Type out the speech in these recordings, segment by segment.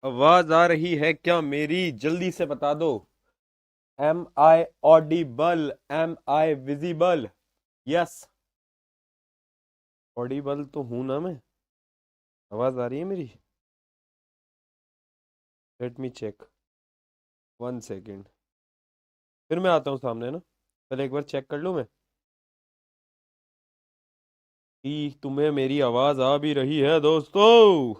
आवाज आ रही है क्या मेरी? जल्दी से बता दो। Am I audible? Am I visible? Yes, audible तो हूं ना मैं। आवाज आ रही है मेरी? Let me check. 1 सेकेंड। फिर मैं आता हूँ सामने ना। पहले एक बार चेक कर लूँ मैं कि तुम्हें मेरी आवाज आ भी रही है दोस्तों।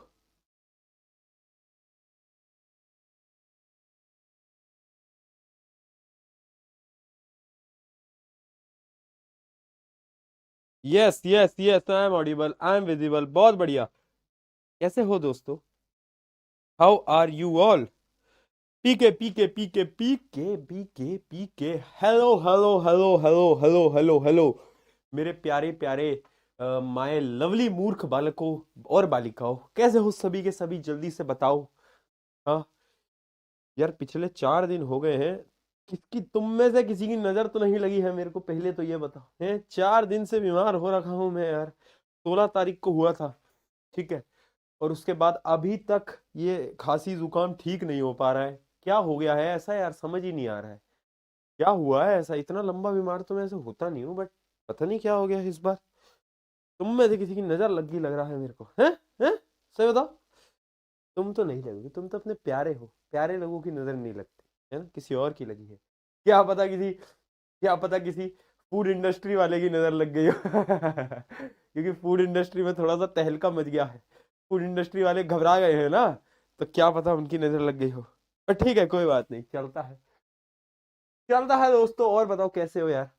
Yes yes yes, I am audible, I am visible. बहुत बढ़िया। कैसे हो दोस्तों? How are you all? PK PK PK PK PK PK. Hello hello hello hello hello hello hello मेरे प्यारे प्यारे माय लवली मूर्ख बालकों और बालिकाओं, कैसे हो सभी के सभी? जल्दी से बताओ। हाँ यार, पिछले 4 दिन हो गए हैं। किसकी तुम में से किसी की नजर तो नहीं लगी है मेरे को? पहले तो ये बताओ। है 4 दिन से बीमार हो रखा हूं मैं यार। 16 तारीख को हुआ था, ठीक है। और उसके बाद अभी तक ये खांसी जुकाम ठीक नहीं हो पा रहा है। क्या हो गया है ऐसा यार, समझ ही नहीं आ रहा है। क्या हुआ है ऐसा? इतना लंबा बीमार तो मैं ऐसे होता नहीं हूँ, बट पता नहीं क्या हो गया है इस बार। तुम में से किसी की नजर लगी लग रहा है मेरे को। हैं? सही बताओ। तुम तो नहीं लगोगे, तुम तो अपने प्यारे हो। प्यारे लोगों की नजर नहीं लगती है ना, किसी और की लगी है। क्या पता किसी फूड इंडस्ट्री वाले की नजर लग गई हो। क्योंकि फूड इंडस्ट्री में थोड़ा सा तहलका मच गया है। फूड इंडस्ट्री वाले घबरा गए हैं ना। तो क्या पता उनकी नजर लग गई हो। पर ठीक है, कोई बात नहीं, चलता है। चलता है दोस्तों। और बताओ कैसे हो यार?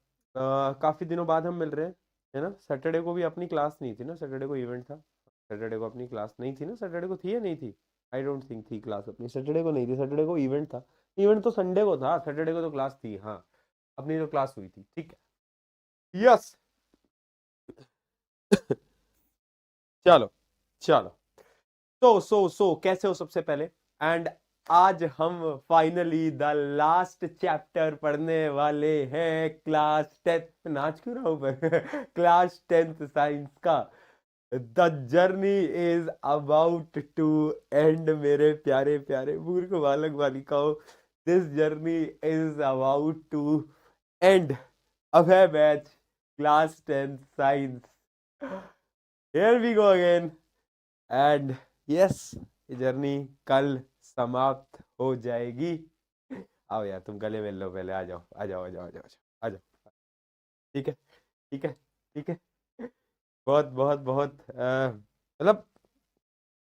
काफी दिनों बाद हम मिल रहे हैं, है ना। सैटरडे को भी अपनी क्लास नहीं थी ना, सैटरडे को इवेंट था। सैटरडे को अपनी क्लास नहीं थी ना, सैटरडे को थी या नहीं थी? आई डोंट थिंक थी क्लास अपनी। सैटरडे को नहीं थी, सैटरडे को इवेंट था। इवेंट तो संडे को था, सैटरडे को तो क्लास थी। हाँ, अपनी तो क्लास हुई थी, ठीक है। यस। चलो चलो। सो कैसे हो सबसे पहले? एंड आज हम फाइनली द लास्ट चैप्टर पढ़ने वाले हैं क्लास 10। नाच क्यों रहा हूं मैं? क्लास 10 साइंस का। The journey is about to end मेरे प्यारे प्यारे मूर्ख बालक बालिकाओं। This journey is about to end. अब है batch class 10 science. Here we go again. And yes, ये जर्नी कल समाप्त हो जाएगी। आओ यार, तुम गले मिल लो पहले। आ जाओ आ जाओ आ जाओ आ जाओ आ जाओ। ठीक है ठीक है ठीक है। बहुत बहुत बहुत मतलब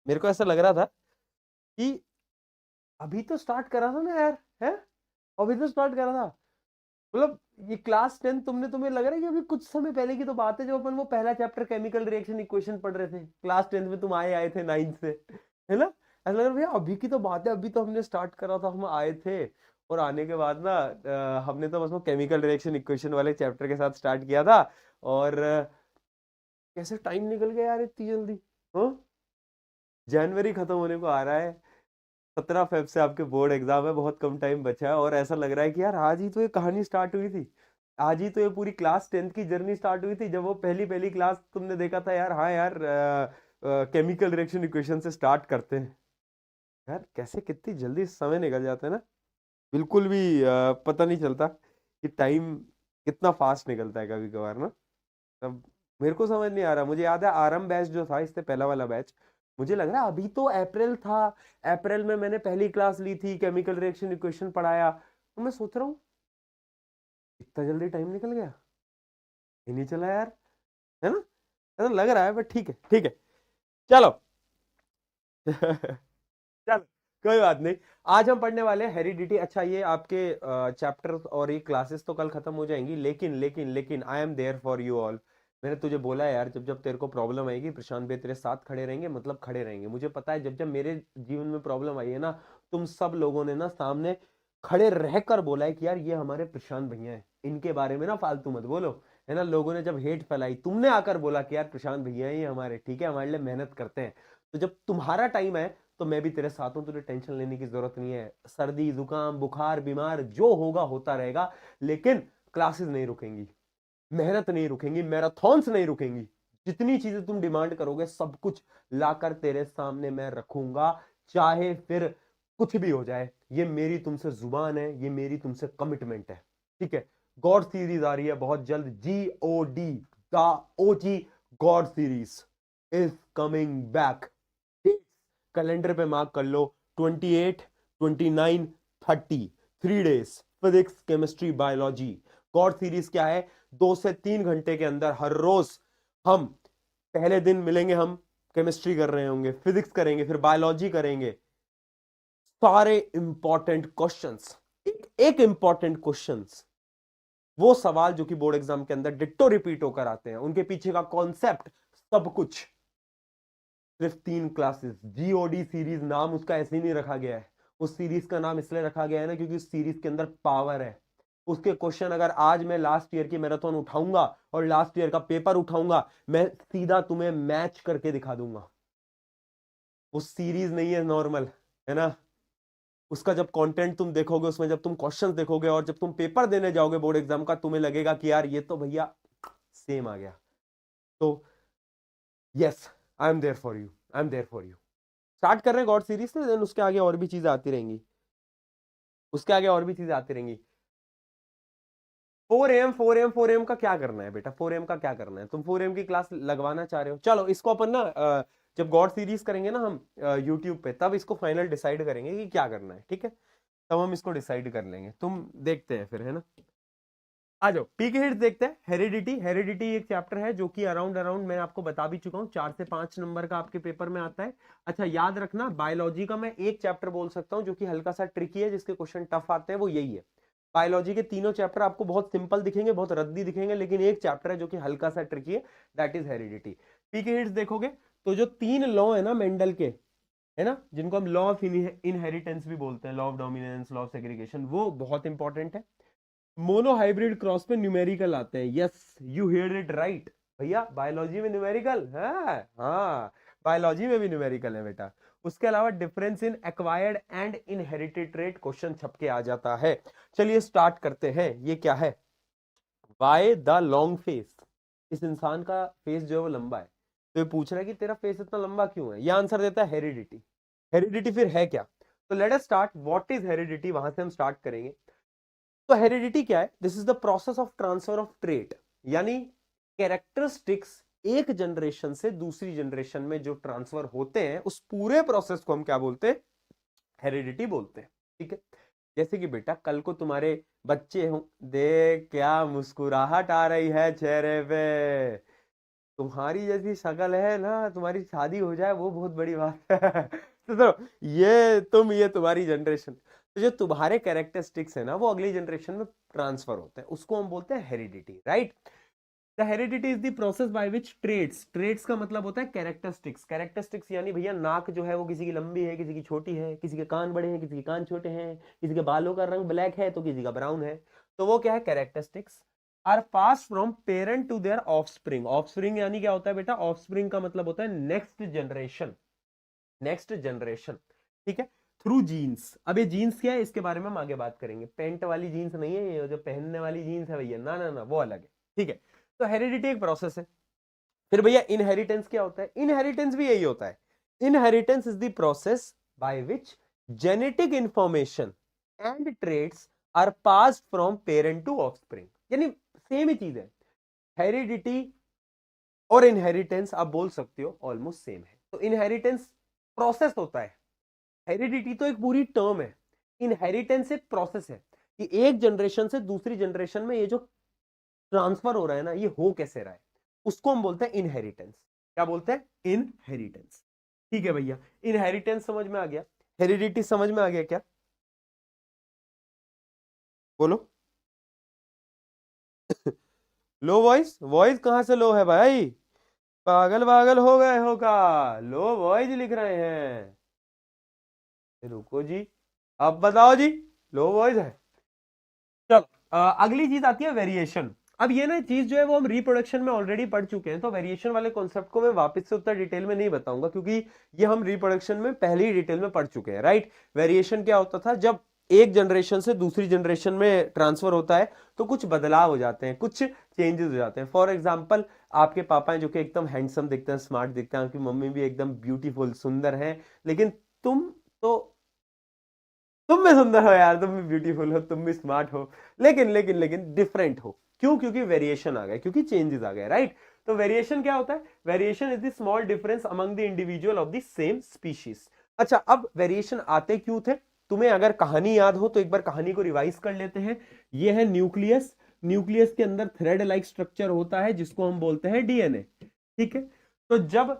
मेरे को ऐसा लग रहा था कि अभी तो स्टार्ट करा था ना यार। है, अभी तो स्टार्ट करा था। मतलब ये क्लास 10 तुम्हें लग रहा है कि अभी कुछ समय पहले की तो बात है, जब अपन वो पहला चैप्टर केमिकल रिएक्शन इक्वेशन पढ़ रहे थे क्लास 10 में। तुम आए आए थे 9th से, है ना। ऐसा लग रहा है भैया अभी की तो बात है, अभी तो हमने स्टार्ट करा था, हम आए थे। और आने के बाद ना हमने तो बस वो केमिकल रिएक्शन इक्वेशन वाले चैप्टर के साथ स्टार्ट किया था। और कैसे टाइम निकल गया यार इतनी जल्दी। हाँ, जनवरी खत्म होने को आ रहा है। 17 फेब से आपके बोर्ड एग्जाम है, बहुत कम टाइम बचा है। और ऐसा लग रहा है कि यार आज ही तो ये कहानी स्टार्ट हुई थी। आज ही तो ये पूरी क्लास 10 की जर्नी स्टार्ट हुई थी, जब वो पहली पहली क्लास तुमने देखा था यार। हाँ यार, केमिकल रिएक्शन इक्वेशन से स्टार्ट करते हैं। यार कैसे कितनी जल्दी समय निकल जाता है ना। बिल्कुल भी पता नहीं चलता कि टाइम कितना फास्ट निकलता है कभी कभार ना। तब मेरे को समझ नहीं आ रहा। मुझे याद है आरंभ बैच जो था, इससे पहला वाला बैच, मुझे लग रहा है अभी तो अप्रैल था। अप्रैल में मैंने पहली क्लास ली थी, केमिकल रिएक्शन इक्वेशन पढ़ाया। तो मैं सोच रहा हूँ इतना जल्दी टाइम निकल गया, ही नहीं चला यार, है ना। ऐसा लग रहा है, बट ठीक है ठीक है। चलो। चलो, कोई बात नहीं। आज हम पढ़ने वाले हैं हेरिडिटी। अच्छा, ये आपके चैप्टर और ये क्लासेस तो कल खत्म हो जाएंगी, लेकिन लेकिन लेकिन I am there for you all. मैंने तुझे बोला है यार, जब जब तेरे को प्रॉब्लम आएगी प्रशांत भाई तेरे साथ खड़े रहेंगे, मतलब खड़े रहेंगे। मुझे पता है जब जब मेरे जीवन में प्रॉब्लम आई है ना, तुम सब लोगों ने ना सामने खड़े रहकर बोला है कि यार ये हमारे प्रशांत भैया हैं, इनके बारे में ना फालतू मत बोलो, है ना। लोगों ने जब हेट फैलाई, तुमने आकर बोला कि यार प्रशांत भैया हैं ये हमारे, ठीक है, हमारे लिए मेहनत करते हैं। तो जब तुम्हारा टाइम है तो मैं भी तेरे साथ हूं, तुझे टेंशन लेने की जरूरत नहीं है। सर्दी जुकाम बुखार बीमार जो होगा होता रहेगा, लेकिन क्लासेस नहीं रुकेंगी, मेहनत नहीं रुकेंगी, मैराथॉन्स नहीं रुकेंगी। जितनी चीजें तुम डिमांड करोगे सब कुछ लाकर तेरे सामने मैं रखूंगा। चाहे फिर कुछ भी हो जाए। ये मेरी तुमसे जुबान है, ये मेरी तुमसे कमिटमेंट है, ठीक है। गॉड सीरीज आ रही है बहुत जल्द, GOD, OG God series is coming back. Calendar पे मार्क कर लो, 28, 29, 30, 3 days, physics, chemistry, biology. God series क्या है? 2 से 3 घंटे के अंदर हर रोज हम, पहले दिन मिलेंगे, हम केमिस्ट्री कर रहे होंगे, फिजिक्स करेंगे, फिर बायोलॉजी करेंगे। सारे इंपॉर्टेंट क्वेश्चंस, एक इंपॉर्टेंट क्वेश्चंस, वो सवाल जो कि बोर्ड एग्जाम के अंदर डिट्टो रिपीट होकर आते हैं, उनके पीछे का कॉन्सेप्ट, सब कुछ सिर्फ 3 क्लासेस। GOD सीरीज नाम उसका ऐसे ही नहीं रखा गया है, उस सीरीज का नाम इसलिए रखा गया है ना क्योंकि उस सीरीज के अंदर पावर है। उसके क्वेश्चन अगर आज मैं लास्ट ईयर की मैराथन उठाऊंगा और लास्ट ईयर का पेपर उठाऊंगा, मैं सीधा तुम्हें मैच करके दिखा दूंगा। वो सीरीज नहीं है नॉर्मल, है ना। उसका जब कंटेंट तुम देखोगे, उसमें जब तुम क्वेश्चंस देखोगे और जब तुम पेपर देने जाओगे बोर्ड एग्जाम का, तुम्हें लगेगा कि यार ये तो भैया सेम आ गया। तो yes, I am there for you, I am there for you. Start कर रहे हैं गॉड सीरीज से, देन उसके आगे और भी चीजें आती रहेंगी, उसके आगे और भी चीजें आती रहेंगी। 4 AM का क्या करना है बेटा? 4 AM का क्या करना है? तुम 4 AM की क्लास लगवाना चाह रहे हो, चलो इसको अपन ना जब गॉड सीरीज करेंगे ना हम यूट्यूब पे, तब इसको फाइनल डिसाइड करेंगे कि क्या करना है, ठीक है। तब हम इसको डिसाइड कर लेंगे, तुम देखते हैं फिर, है ना। आ जाओ पी के हिट्स देखते हैं। हेरिडिटी, हेरिडिटी एक चैप्टर है जो कि अराउंड मैं आपको बता भी चुका हूं, 4 से 5 नंबर का आपके पेपर में आता है। अच्छा याद रखना, बायोलॉजी का मैं एक चैप्टर बोल सकता हूं जो कि हल्का सा ट्रिकी है, जिसके क्वेश्चन टफ आते हैं, वो यही है। बायोलॉजी के तीनों चैप्टर आपको बहुत सिंपल दिखेंगे, बहुत रद्दी दिखेंगे, लेकिन एक चैप्टर है जो कि हल्का सा ट्रिकी है, दैट इज हेरिडिटी। पी के हिट्स देखोगे तो जो 3 लॉ है ना मेंडल के, है ना, जिनको हम लॉ ऑफ इनहेरिटेंस भी बोलते हैं, law of dominance, law of segregation, वो बहुत इंपॉर्टेंट है। मोनो हाइब्रिड क्रॉस पे न्यूमेरिकल आते हैं, yes you here it right भैया, बायोलॉजी में न्यूमेरिकल है। हाँ, बायोलॉजी में भी न्यूमेरिकल है बेटा। उसके अलावा difference in acquired and inherited trait question छप के आ जाता है। चलिए स्टार्ट करते हैं। ये क्या है? Why the long face? इस इंसान का फेस जो है वो लंबा है, तो ये पूछ रहा है कि तेरा फेस इतना लंबा क्यों है? ये आंसर देता है हेरिडिटी। हेरिडिटी फिर है क्या? तो let us start, what is heredity, वहां से हम स्टार्ट करेंगे। तो हेरिडिटी क्या है? This is the process of transfer of trait, यानी कैरेक्टरिस्टिक्स एक जनरेशन से दूसरी जनरेशन में जो ट्रांसफर होते हैं, उस पूरे प्रोसेस को हम क्या बोलते हैं? हेरिडिटी बोलते हैं, ठीक है। जैसे कि बेटा कल को तुम्हारे बच्चे हो, देख क्या मुस्कुराहट आ रही है चेहरे पे, तुम्हारी जैसी शक्ल है ना, तुम्हारी शादी हो जाए वो बहुत बड़ी बात है। तो ये तुम्हारी जनरेशन, तो जो तुम्हारे कैरेक्टरिस्टिक्स है ना, वो अगली जनरेशन में ट्रांसफर होते हैं, उसको हम बोलते हैं heredity, right. The heredity is the process by which traits, traits का मतलब होता है कैरेक्टरिस्टिक्स, कैरेक्टरिस्टिक्स यानी भैया नाक जो है वो किसी की लंबी है, किसी की छोटी है, किसी के कान बड़े हैं, किसी के कान छोटे हैं, किसी के बालों का रंग ब्लैक है तो किसी का ब्राउन है, तो वो क्या है? Characteristics are pass from parent to their offspring. Offspring यानी क्या होता है बेटा? ऑफस्प्रिंग का मतलब होता है नेक्स्ट जनरेशन, नेक्स्ट जनरेशन, ठीक है, थ्रू जीन्स। अब ये जीन्स क्या है, इसके बारे में हम आगे बात करेंगे। पेंट वाली जीन्स नहीं है ये, जो पहनने वाली जीन्स है भैया, ना ना ना, वो अलग है, ठीक है। तो हेरिडिटी एक प्रोसेस है। फिर भैया इनहेरिटेंस क्या होता है? इनहेरिटेंस भी यही होता है। Inheritance is the process by which genetic information and traits are passed from parent to offspring, यानी सेम ही चीज है। हेरिडिटी और इनहेरिटेंस आप बोल सकते हो ऑलमोस्ट सेम है। तो इनहेरिटेंस प्रोसेस होता है, हेरिडिटी तो एक पूरी टर्म है, इनहेरिटेंस एक प्रोसेस है कि एक जनरेशन से दूसरी जनरेशन में ये जो ट्रांसफर हो रहा है ना, ये हो कैसे रहा है, उसको हम बोलते हैं इनहेरिटेंस। क्या बोलते हैं? इनहेरिटेंस, ठीक है भैया। इनहेरिटेंस समझ में आ गया, हेरिडिटी समझ में आ गया क्या? बोलो। लो वॉइस, वॉइस कहां से लो है भाई? पागल पागल हो गए हो का? लो वॉइस लिख रहे हैं, रुको जी, अब बताओ जी, लो वॉइस है। चलो अगली चीज आती है वेरिएशन। अब ये ना चीज जो है वो हम रिप्रोडक्शन में ऑलरेडी पढ़ चुके हैं, तो वेरिएशन वाले कॉन्सेप्ट को मैं वापस से उतना डिटेल में नहीं बताऊंगा, क्योंकि ये हम रिप्रोडक्शन में पहले ही डिटेल में पढ़ चुके हैं, राइट। वेरिएशन क्या होता था? जब एक जनरेशन से दूसरी जनरेशन में ट्रांसफर होता है तो कुछ बदलाव हो जाते हैं, कुछ चेंजेस हो जाते हैं। फॉर एग्जाम्पल, आपके पापा हैं जो कि एकदम हैंडसम दिखते हैं, स्मार्ट दिखते हैं, आपकी मम्मी भी एकदम ब्यूटीफुल सुंदर है, लेकिन तुम तो तुम भी सुंदर हो यार, तुम भी ब्यूटीफुल हो, तुम भी स्मार्ट हो, लेकिन डिफरेंट हो। क्यों? क्योंकि वेरिएशन आ गया, क्योंकि चेंजेस आ गए, राइट? तो वेरिएशन क्या होता है? Variation is the small difference among the individual of the same species. अच्छा, अब वेरिएशन आते क्यों थे? तुम्हें अगर कहानी याद हो तो एक बार कहानी को रिवाइज कर लेते हैं। ये है न्यूक्लियस। न्यूक्लियस के अंदर थ्रेड लाइक स्ट्रक्चर होता है जिसको हम बोलते हैं डीएनए। ठीक है, तो जब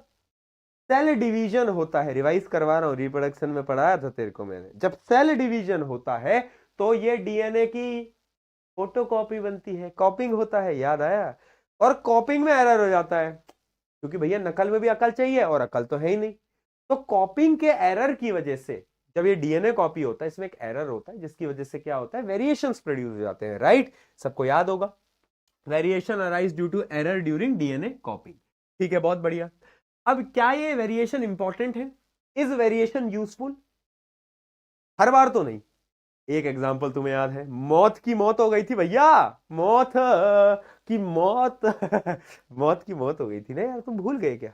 सेल डिवीजन होता है, रिवाइज करवा रहा हूं, रिप्रोडक्शन में पढ़ाया था तेरे को मैंने, जब सेल डिवीजन होता है तो ये डीएनए की फोटोकॉपी बनती है, कॉपिंग होता है, याद आया? और कॉपिंग में एरर हो जाता है, क्योंकि भैया नकल में भी अकल चाहिए और अकल तो है ही नहीं। तो कॉपिंग के एरर की वजह से जब ये डीएनए कॉपी होता है, इसमें एक एरर होता है जिसकी वजह से क्या होता है? वेरिएशंस प्रोड्यूस हो जाते हैं, राइट? सबको याद होगा, variation arise due to error during DNA copying. ठीक है, बहुत बढ़िया। अब क्या ये वेरिएशन इंपॉर्टेंट है? Is variation useful? हर बार तो नहीं। एक एग्जांपल तुम्हें याद है, मौत की मौत हो गई थी भैया, मौत की मौत मौत की मौत हो गई थी ना यार, तुम भूल गए क्या?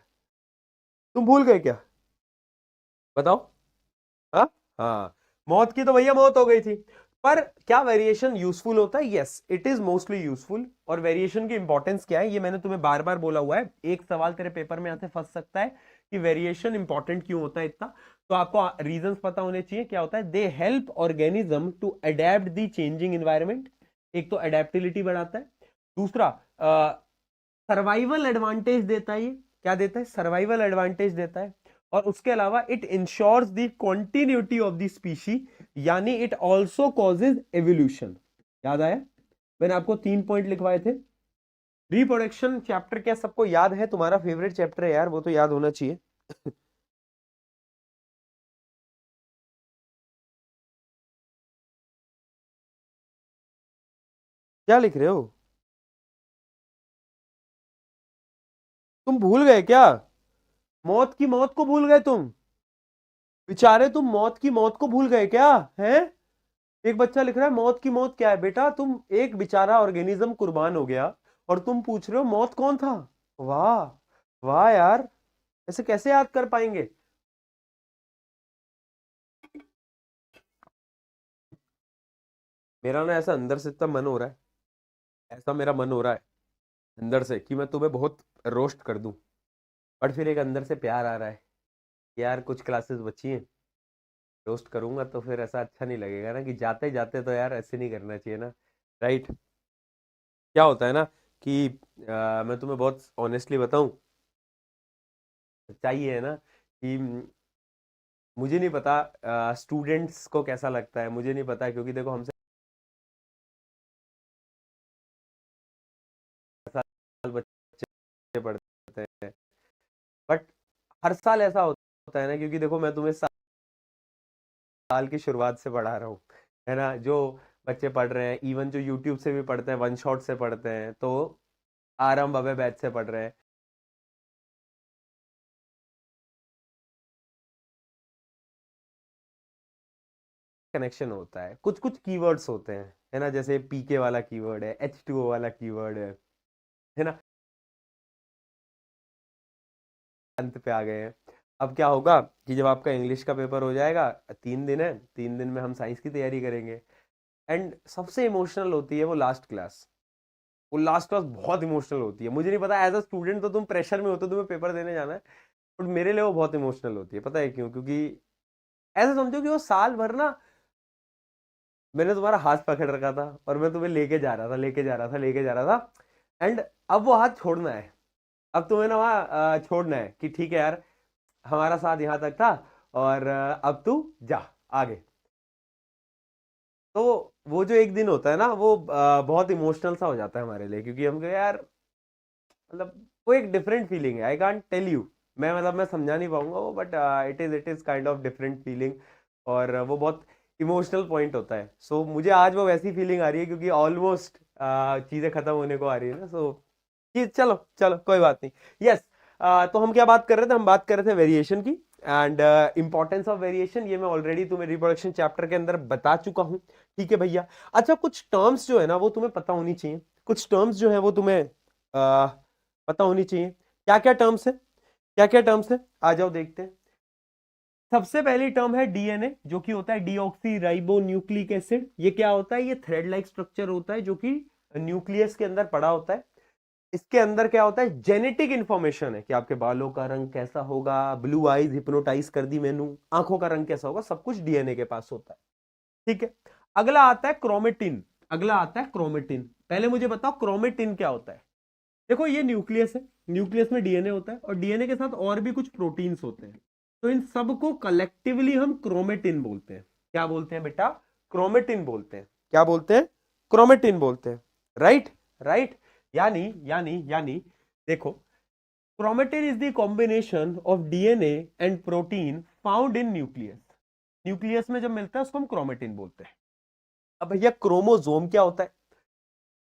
तुम भूल गए क्या? बताओ। हाँ, हाँ, मौत की तो भैया मौत हो गई थी। पर क्या वेरिएशन यूजफुल होता है? Yes, it is mostly useful. और वेरिएशन की इंपॉर्टेंस क्या है, ये मैंने तुम्हें बार बार बोला हुआ है। एक सवाल तेरे पेपर में आते फंस सकता है कि वेरिएशन इंपॉर्टेंट क्यों होता है इतना। तो आपको रीजंस पता होने चाहिए। क्या होता है? They help organism to adapt the changing environment. एक तो अडेप्टिलिटी बढ़ाता है, दूसरा सर्वाइवल एडवांटेज देता है। ये क्या देता है? सर्वाइवल एडवांटेज देता है। और उसके अलावा it ensures the continuity of the species, यानी इट ऑल्सो कॉजेज एवोल्यूशन। याद आया? मैंने आपको 3 पॉइंट लिखवाए थे। रिप्रोडक्शन चैप्टर क्या सबको याद है? तुम्हारा फेवरेट चैप्टर है यार, वो तो याद होना चाहिए। क्या लिख रहे हो? तुम भूल गए क्या? मौत की मौत को भूल गए तुम? बेचारे, तुम मौत की मौत को भूल गए क्या? हैं? एक बच्चा लिख रहा है मौत की मौत क्या है? बेटा, तुम एक बेचारा ऑर्गेनिज्म कुर्बान हो गया और तुम पूछ रहे हो मौत कौन था? वाह, वाह यार, ऐसे कैसे याद कर पाएंगे? मेरा ना ऐसा अंदर से इतना मन हो रहा है, ऐसा मेरा मन हो रहा है अंदर से कि मैं तुम्हें बहुत रोस्ट कर दूं। पर फिर एक अंदर से प्यार आ रहा है कि यार कुछ क्लासेस बची हैं, रोस्ट करूंगा तो फिर ऐसा अच्छा नहीं लगेगा ना, कि जाते जाते तो यार ऐसे नहीं करना चाहिए ना, राइट? क्या होता है ना कि मैं तुम्हें बहुत ऑनेस्टली बताऊं, सच्चाई ये है ना कि मुझे नहीं पता स्टूडेंट्स को कैसा लगता है, मुझे नहीं पता, क्योंकि देखो हमसे साल बच्चे पढ़ते हैं। बट हर साल ऐसा होता है ना, क्योंकि देखो मैं तुम्हें साल की शुरुआत से पढ़ा रहा हूँ, है ना? जो बच्चे पढ़ रहे हैं, इवन जो यूट्यूब से भी पढ़ते हैं, वन शॉट से पढ़ते हैं, तो आराम बाबे बैच से पढ़ रहे हैं, कनेक्शन होता है। कुछ कुछ कीवर्ड्स होते हैं, है ना? जैसे पीके वाला कीवर्ड है, H2O वाला कीवर्ड है ना? अंत पे आ गए हैं। अब क्या होगा कि जब आपका इंग्लिश का पेपर हो जाएगा, 3 दिन है, 3 दिन में हम साइंस की तैयारी करेंगे। एंड सबसे इमोशनल होती है वो लास्ट क्लास। वो लास्ट क्लास बहुत इमोशनल होती है। मुझे नहीं पता, एज अ स्टूडेंट तो तुम प्रेशर में होते हो, तुम्हें पेपर देने जाना है, बट मेरे लिए वो बहुत इमोशनल होती है। पता है क्यों? क्योंकि ऐसा समझो कि वो साल भर ना मैंने तुम्हारा हाथ पकड़ रखा था और मैं तुम्हें लेके जा रहा था, लेके जा रहा था, लेके जा रहा था, एंड अब वो हाथ छोड़ना है। अब तुम्हें ना वहां छोड़ना है कि ठीक है यार, हमारा साथ यहाँ तक था और अब तू जा आगे। तो वो जो एक दिन होता है ना, वो बहुत इमोशनल सा हो जाता है हमारे लिए, क्योंकि हम कहे यार, मतलब वो एक डिफरेंट फीलिंग है, आई कांट टेल यू। मैं मतलब मैं समझा नहीं पाऊंगा वो, but it is kind of different feeling. और वो बहुत इमोशनल पॉइंट होता है। सो मुझे आज वो वैसी फीलिंग आ रही है, क्योंकि ऑलमोस्ट चीजें खत्म होने को आ रही है ना। सो ये चलो चलो कोई बात नहीं। यस, तो हम क्या बात कर रहे थे? हम बात कर रहे थे वेरिएशन की, एंड इंपॉर्टेंस ऑफ वेरिएशन। ये मैं ऑलरेडी तुम्हें रिप्रोडक्शन चैप्टर के अंदर बता चुका हूं। ठीक है भैया। अच्छा, कुछ टर्म्स जो है ना वो तुम्हें पता होनी चाहिए। कुछ टर्म्स जो है वो तुम्हें पता होनी चाहिए। क्या क्या टर्म्स है? क्या क्या टर्म्स है? आ जाओ देखते हैं। सबसे पहली टर्म है डीएनए, जो कि होता है डीऑक्सी राइबो न्यूक्लिक एसिड। ये क्या होता है? ये थ्रेड लाइक स्ट्रक्चर होता है जो कि न्यूक्लियस के अंदर पड़ा होता है। इसके अंदर क्या होता है? जेनेटिक इंफॉर्मेशन है कि आपके बालों का रंग कैसा होगा, ब्लू आईज हिप्नोटाइज कर दी मैंने, आंखों का रंग कैसा होगा, सब कुछ डीएनए के पास होता है। ठीक है, अगला आता है क्रोमेटिन। अगला आता है क्रोमेटिन। पहले मुझे बताओ क्रोमेटिन क्या होता है। देखो ये न्यूक्लियस है, न्यूक्लियस में डीएनए होता है और डीएनए के साथ और भी कुछ प्रोटीन्स होते हैं, तो इन सबको कलेक्टिवली हम क्रोमेटिन बोलते हैं। क्या बोलते हैं बेटा? क्रोमेटिन बोलते हैं। क्या बोलते हैं? क्रोमेटिन बोलते हैं। Right right. यानी यानी यानी देखो, chromatin is the combination of DNA and protein found in nucleus. Nucleus में जब मिलता है उसको हम क्रोमेटिन बोलते हैं। अब भैया क्रोमोसोम क्या होता है?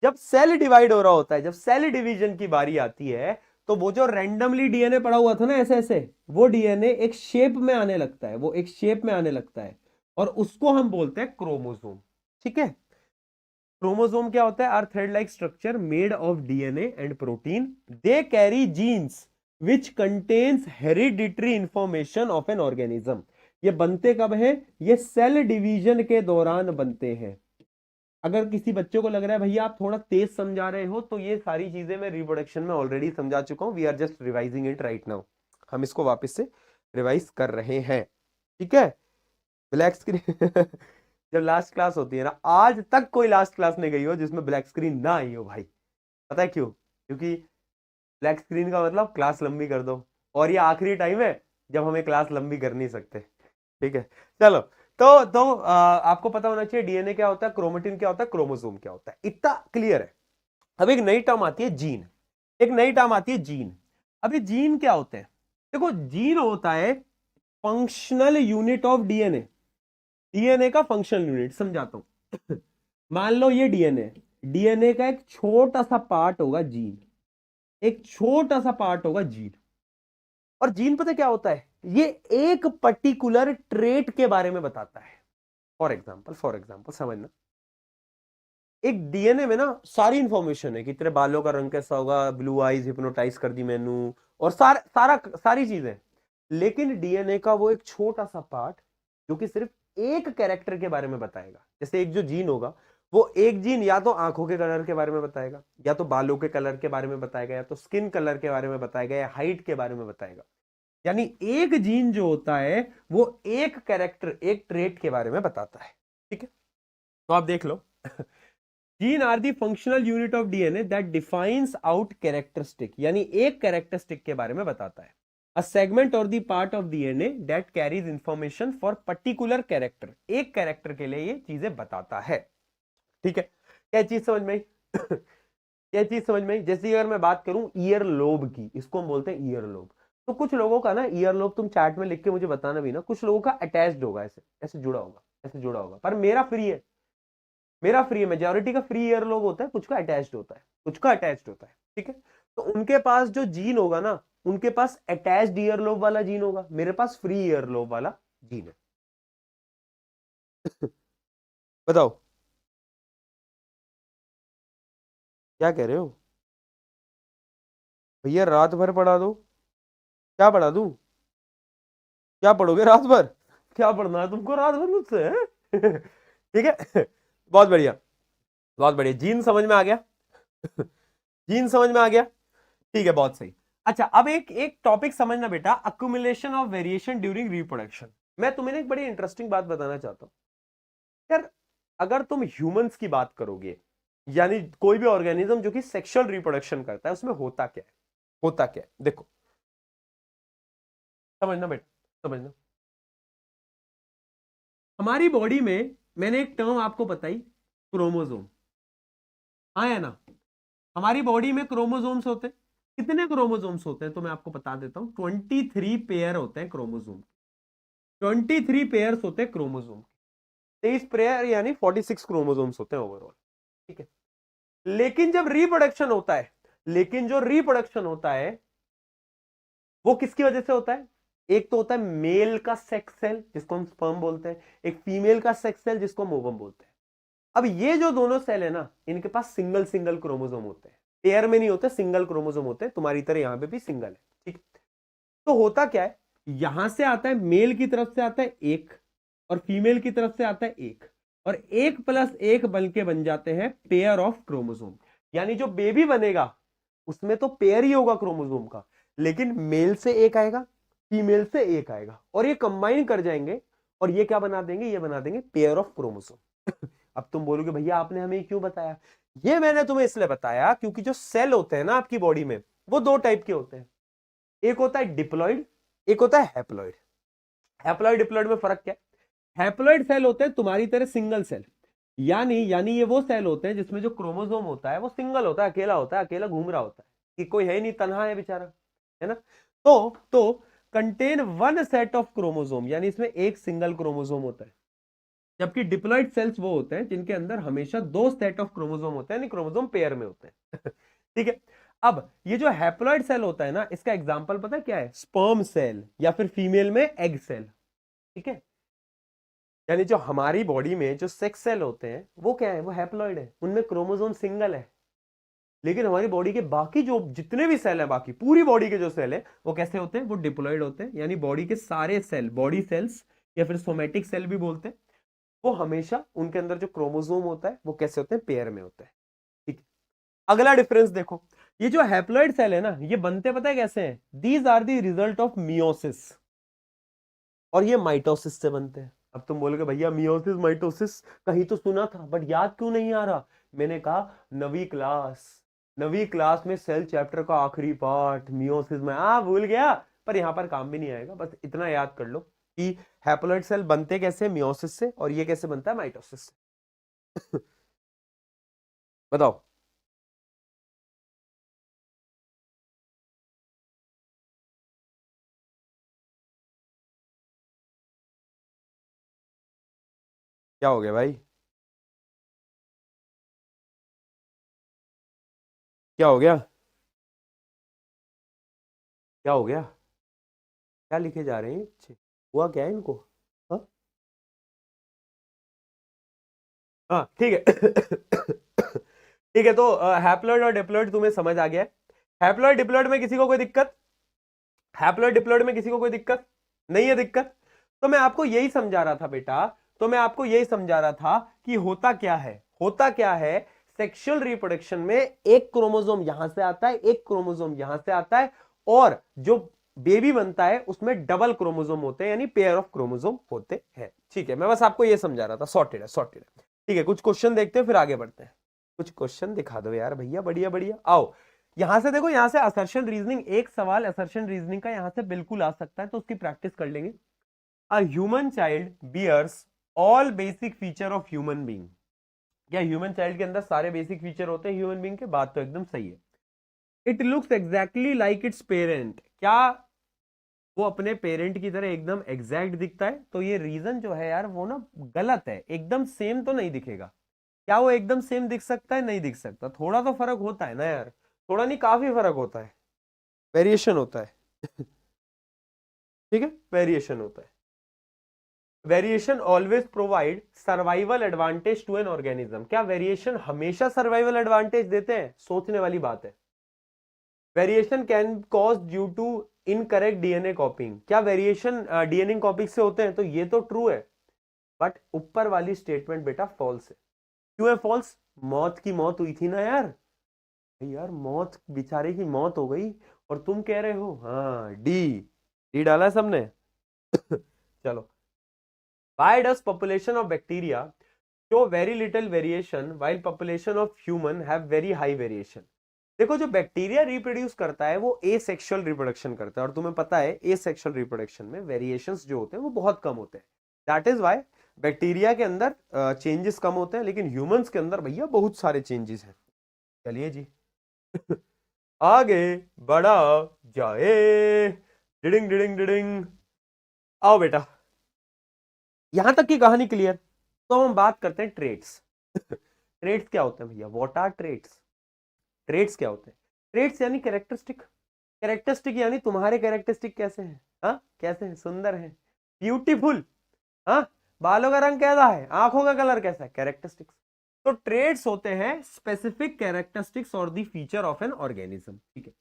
जब सेल डिवाइड हो रहा होता है, जब सेल डिवीजन की बारी आती है, तो वो जो रैंडमली डीएनए पड़ा हुआ था ना ऐसे ऐसे, वो डीएनए एक शेप में आने लगता है, वो एक शेप में आने लगता है और उसको हम बोलते हैं क्रोमोसोम। ठीक है, क्रोमोसोम क्या होता है? Are thread like structure made of DNA and protein. They carry genes which contains hereditary information of an organism. ये बनते कब है? ये सेल डिवीजन के दौरान बनते हैं। अगर किसी बच्चे को लग रहा है भैया आप थोड़ा तेज समझा रहे हो, तो ये सारी चीजें मैं रिप्रोडक्शन में ऑलरेडी समझा चुका हूं। We are just revising it right now. हम इसको वापस से रिवाइज कर रहे हैं। ठीक है, ब्लैक स्क्रीन जब लास्ट क्लास होती है ना, आज तक कोई लास्ट क्लास नहीं गई हो जिसमें ब्लैक स्क्रीन ना आई हो भाई। पता है क्यों? क्योंकि ब्लैक स्क्रीन का मतलब क्लास लंबी कर दो, और ये आखिरी टाइम है जब हमें क्लास लंबी कर नहीं सकते। ठीक है, चलो। तो आपको पता होना चाहिए डीएनए क्या होता है, क्रोमेटिन क्या होता है, क्रोमोसोम क्या होता है, इतना क्लियर है। अब एक नई टर्म आती है जीन। एक नई टर्म आती है जीन। अब ये जीन क्या होते हैं? देखो, जीन होता है functional unit of DNA. DNA का फंक्शनल यूनिट समझाता हूं। मान लो ये डीएनए, डीएनए का एक छोटा सा पार्ट होगा जीन, एक छोटा सा पार्ट होगा जीन। और जीन पता क्या होता है? ये एक पर्टिकुलर ट्रेट के बारे में बताता है। फॉर एग्जाम्पल समझना, एक डीएनए में ना सारी इंफॉर्मेशन है कि तेरे बालों का रंग कैसा होगा, ब्लू आईज हिप्नोटाइज कर दी मैनू, और सारी चीजें। लेकिन डीएनए का वो एक छोटा सा पार्ट जो कि सिर्फ एक कैरेक्टर के बारे में बताएगा। जैसे एक जो जीन होगा, वो एक जीन या तो आंखों के कलर के बारे में बताएगा, या तो बालों के कलर के बारे में बताएगा, या तो स्किन कलर के बारे में बताएगा, या हाइट के बारे में बताएगा। यानी एक जीन जो होता है वो एक कैरेक्टर, एक ट्रेट के बारे में बताता है। ठीक है, तो आप देख लो gene are the functional unit of DNA that defines out characteristic, यानी एक कैरेक्टरिस्टिक के बारे में बताता है। अ सेगमेंट और the part of DNA that carries information for particular character, एक कैरेक्टर के लिए ये चीजें बताता है। ठीक है, क्या चीज समझ में आई? क्या चीज समझ में आई? जैसे अगर मैं बात करूं ईयर लोब की, इसको हम बोलते हैं ईयर लोब। तो कुछ लोगों का ना ईयर लोब, तुम चैट में लिख के मुझे बताना भी ना, कुछ लोगों का अटैच्ड होगा, ऐसे ऐसे जुड़ा होगा, ऐसे जुड़ा होगा, पर मेरा फ्री है। मेरा फ्री है, मेजोरिटी का फ्री ईयर लोब होता है, कुछ का अटैच्ड होता है, कुछ का अटैच्ड होता है। ठीक है, तो उनके पास जो जीन होगा ना, उनके पास अटैच्ड ईयर लोब वाला जीन होगा, मेरे पास फ्री ईयर लोब वाला जीन है। बताओ क्या कह रहे हो भैया? रात भर पढ़ा दो? क्या पढ़ा दूं? क्या पढ़ोगे रात भर? क्या पढ़ना है तुमको रात भर मुझसे हैं? ठीक है, बहुत बढ़िया, बहुत बढ़िया। जीन समझ में आ गया? जीन समझ में आ गया? ठीक है, बहुत सही। अच्छा, अब एक एक टॉपिक समझना बेटा, accumulation of variation during reproduction. मैं तुम्हें एक बड़ी इंटरेस्टिंग बात बताना चाहता हूं यार। अगर तुम ह्यूमंस की बात करोगे, यानी कोई भी ऑर्गेनिज्म जो कि सेक्सुअल रिप्रोडक्शन करता है, उसमें होता क्या है? होता क्या है देखो, समझना बेटा, समझना। हमारी बॉडी में, मैंने एक टर्म आपको बताई, क्रोमोसोम। हाँ या ना? हमारी बॉडी में क्रोमोसोम्स होते हैं। कितने क्रोमोसोम्स होते हैं तो मैं आपको बता देता हूं, 23 पेयर होते हैं क्रोमोसोम। 23 पेयर्स होते हैं क्रोमोसोम। 23 पेयर यानी 46 क्रोमोसोम्स होते हैं ओवरऑल। ठीक है, लेकिन जब रिप्रोडक्शन होता है, लेकिन जो रिप्रोडक्शन होता है वो किसकी वजह से होता है? एक तो होता है मेल का सेक्स सेल जिसको हम स्पर्म बोलते हैं, एक फीमेल का सेक्स सेल जिसको हम ओवम बोलते हैं। अब ये जो दोनों सेल है ना, इनके पास सिंगल सिंगल क्रोमोसोम होते हैं, पेयर में नहीं होते, सिंगल क्रोमोसोम होते हैं। तुम्हारी तरह यहां पे भी सिंगल है। ठीक, तो होता क्या है, यहां से आता है मेल की तरफ से आता है एक, और फीमेल की तरफ से आता है एक, और एक प्लस एक बन के बन जाते हैं पेयर ऑफ क्रोमोसोम। यानी जो बेबी बनेगा उसमें तो पेयर ही होगा क्रोमोसोम का, लेकिन मेल से एक आएगा, फीमेल से एक आएगा, और ये कंबाइन कर जाएंगे और ये क्या बना देंगे, ये बना देंगे पेयर ऑफ क्रोमोसोम। अब तुम बोलोगे भैया आपने हमें क्यों बताया? ये मैंने तुम्हें इसलिए बताया क्योंकि जो सेल होते हैं ना आपकी बॉडी में, वो दो टाइप के होते हैं। एक होता है डिप्लॉइड, एक होता है हैप्लॉइड। हैप्लॉइड डिप्लॉइड में फर्क क्या है? हैप्लॉइड सेल होते हैं तुम्हारी तरह सिंगल सेल, यानी यानी ये वो सेल होते हैं जिसमें जो क्रोमोसोम होता है वो सिंगल होता है, अकेला होता है, अकेला घूम रहा होता है, कि कोई है ही नहीं, तन्हा है बेचारा, है ना। तो contain one set of chromosome, यानी इसमें एक सिंगल क्रोमोसोम होता है। जबकि डिप्लॉइड सेल्स वो होते हैं जिनके अंदर हमेशा दो सेट ऑफ क्रोमोसोम होते हैं, यानी क्रोमोसोम पेयर में होते हैं। ठीक है। अब ये जो हैप्लॉइड सेल होता है ना, इसका एग्जांपल पता है क्या है? स्पर्म सेल, या फिर फीमेल में एग सेल। ठीक है। यानी जो हमारी बॉडी में जो सेक्स सेल होते हैं वो क्या है? वो हैप्लॉइड है, उनमें क्रोमोसोम सिंगल है। लेकिन हमारी बॉडी के बाकी जो जितने भी सेल है, बाकी पूरी बॉडी के जो सेल है वो कैसे होते हैं? वो डिप्लॉइड होते हैं। यानी बॉडी के सारे सेल, बॉडी सेल्स या फिर सोमेटिक सेल भी बोलते हैं, वो हमेशा उनके अंदर जो क्रोमोसोम होता है वो कैसे होते हैं? पेयर में होता है। ठीक है। अगला डिफरेंस देखो, ये जो हैप्लॉइड सेल है ना, ये बनते पता है कैसे हैं? These are the result of meiosis, और ये माइटोसिस से बनते हैं। अब तुम बोलोगे भैया मियोसिस माइटोसिस कहीं तो सुना था बट याद क्यों नहीं आ रहा? मैंने कहा नवी क्लास में सेल चैप्टर का आखिरी पार्ट मियोसिस में, भूल गया, पर यहां पर काम भी नहीं आएगा, बस इतना याद कर लो कि हैप्लॉइड सेल बनते कैसे? मियोसिस से, और ये कैसे बनता है? माइटोसिस से। बताओ। क्या हो गया भाई? क्या हो गया? क्या हो गया? क्या लिखे जा रहे हैं? हुआ क्या है इनको? हाँ हाँ, ठीक है। ठीक है, तो हैप्लॉइड और डिप्लॉइड तुम्हें समझ आ गया है। हैप्लॉइड डिप्लॉइड में किसी को कोई दिक्कत? हैप्लॉइड डिप्लॉइड में किसी को कोई दिक्कत नहीं है? दिक्कत तो मैं आपको यही समझा रहा था बेटा, तो मैं आपको यही समझा रहा था कि होता क्या है, होता क्या है। सेक्सुअल रिप्रोडक्शन में एक क्रोमोसोम यहां से आता है, एक क्रोमोसोम यहां से आता है, और जो बेबी बनता है उसमें डबल क्रोमोसोम होते हैं, यानी पेयर ऑफ क्रोमोसोम होते हैं। ठीक है, मैं बस आपको यह समझा रहा था। सॉर्टेड है, सॉर्टेड है। ठीक है, कुछ क्वेश्चन देखते हैं फिर आगे बढ़ते हैं। कुछ क्वेश्चन दिखा दो यार भैया, बढ़िया बढ़िया। आओ यहां से देखो, यहां से असर्शन रीजनिंग, एक सवाल असर्शन रीजनिंग का यहां से बिल्कुल आ सकता है, तो उसकी प्रैक्टिस कर लेंगे। A human child bears all basic feature of human being. क्या ह्यूमन चाइल्ड के अंदर सारे बेसिक फीचर होते हैं ह्यूमन बीइंग के? बात तो एकदम सही है। It looks exactly like it's parent. क्या वो अपने पेरेंट की तरह एकदम एग्जैक्ट दिखता है? तो ये रीजन जो है यार वो ना गलत है, एकदम सेम तो नहीं दिखेगा। क्या वो एकदम सेम दिख सकता है? नहीं दिख सकता, थोड़ा तो फर्क होता है ना यार, थोड़ा नहीं काफी फर्क होता है, वेरिएशन होता है। ठीक है, वेरिएशन होता है। Variation always provide survival advantage to an organism. क्या वेरिएशन हमेशा सर्वाइवल एडवांटेज देते हैं? सोचने वाली बात है। Variation can cause due to incorrect DNA copying. क्या वेरिएशन डीएनए कॉपिंग से होते हैं? तो ये तो ट्रू है, बट ऊपर वाली स्टेटमेंट बेटा फॉल्स है। क्यों है फॉल्स? मौत की मौत हुई थी ना यार, यार मौत, बेचारे की मौत हो गई, और तुम कह रहे हो हाँ डी, डी डाला है सबने। चलो, why does population of bacteria show very little variation while population of human have very high variation? देखो, जो बैक्टीरिया रिप्रोड्यूस करता है वो ए सेक्सुअल रिप्रोडक्शन करता है, और तुम्हें पता है ए सेक्सुअल रिप्रोडक्शन में वेरिएशंस जो होते हैं वो बहुत कम होते हैं। दैट इज व्हाई बैक्टीरिया के अंदर चेंजेस कम होते हैं, लेकिन ह्यूमंस के अंदर भैया बहुत सारे चेंजेस हैं। चलिए जी। आगे बढ़ा जाए। डिडिंग डिडिंग डिडिंग। आओ बेटा, यहां तक की कहानी क्लियर। तो हम बात करते हैं ट्रेड्स। ट्रेड्स क्या होते हैं भैया? What are trades? ट्रेड्स क्या होते हैं? ट्रेड्स यानी कैरेक्टरिस्टिक। कैरेक्टरिस्टिक यानी तुम्हारे कैरेक्टरिस्टिक कैसे हैं? हाँ, कैसे हैं? सुंदर हैं, ब्यूटीफुल, हाँ, बालों का रंग कैसा है, आंखों का कलर कैसा है? कैरेक्टरिस्टिक्स। तो ट्रेड्स होते हैं स्पेसिफिक कैरेक्टरिस्टिक्स और दी फीचर ऑफ एन ऑर्गेनिज्म। ठीक है।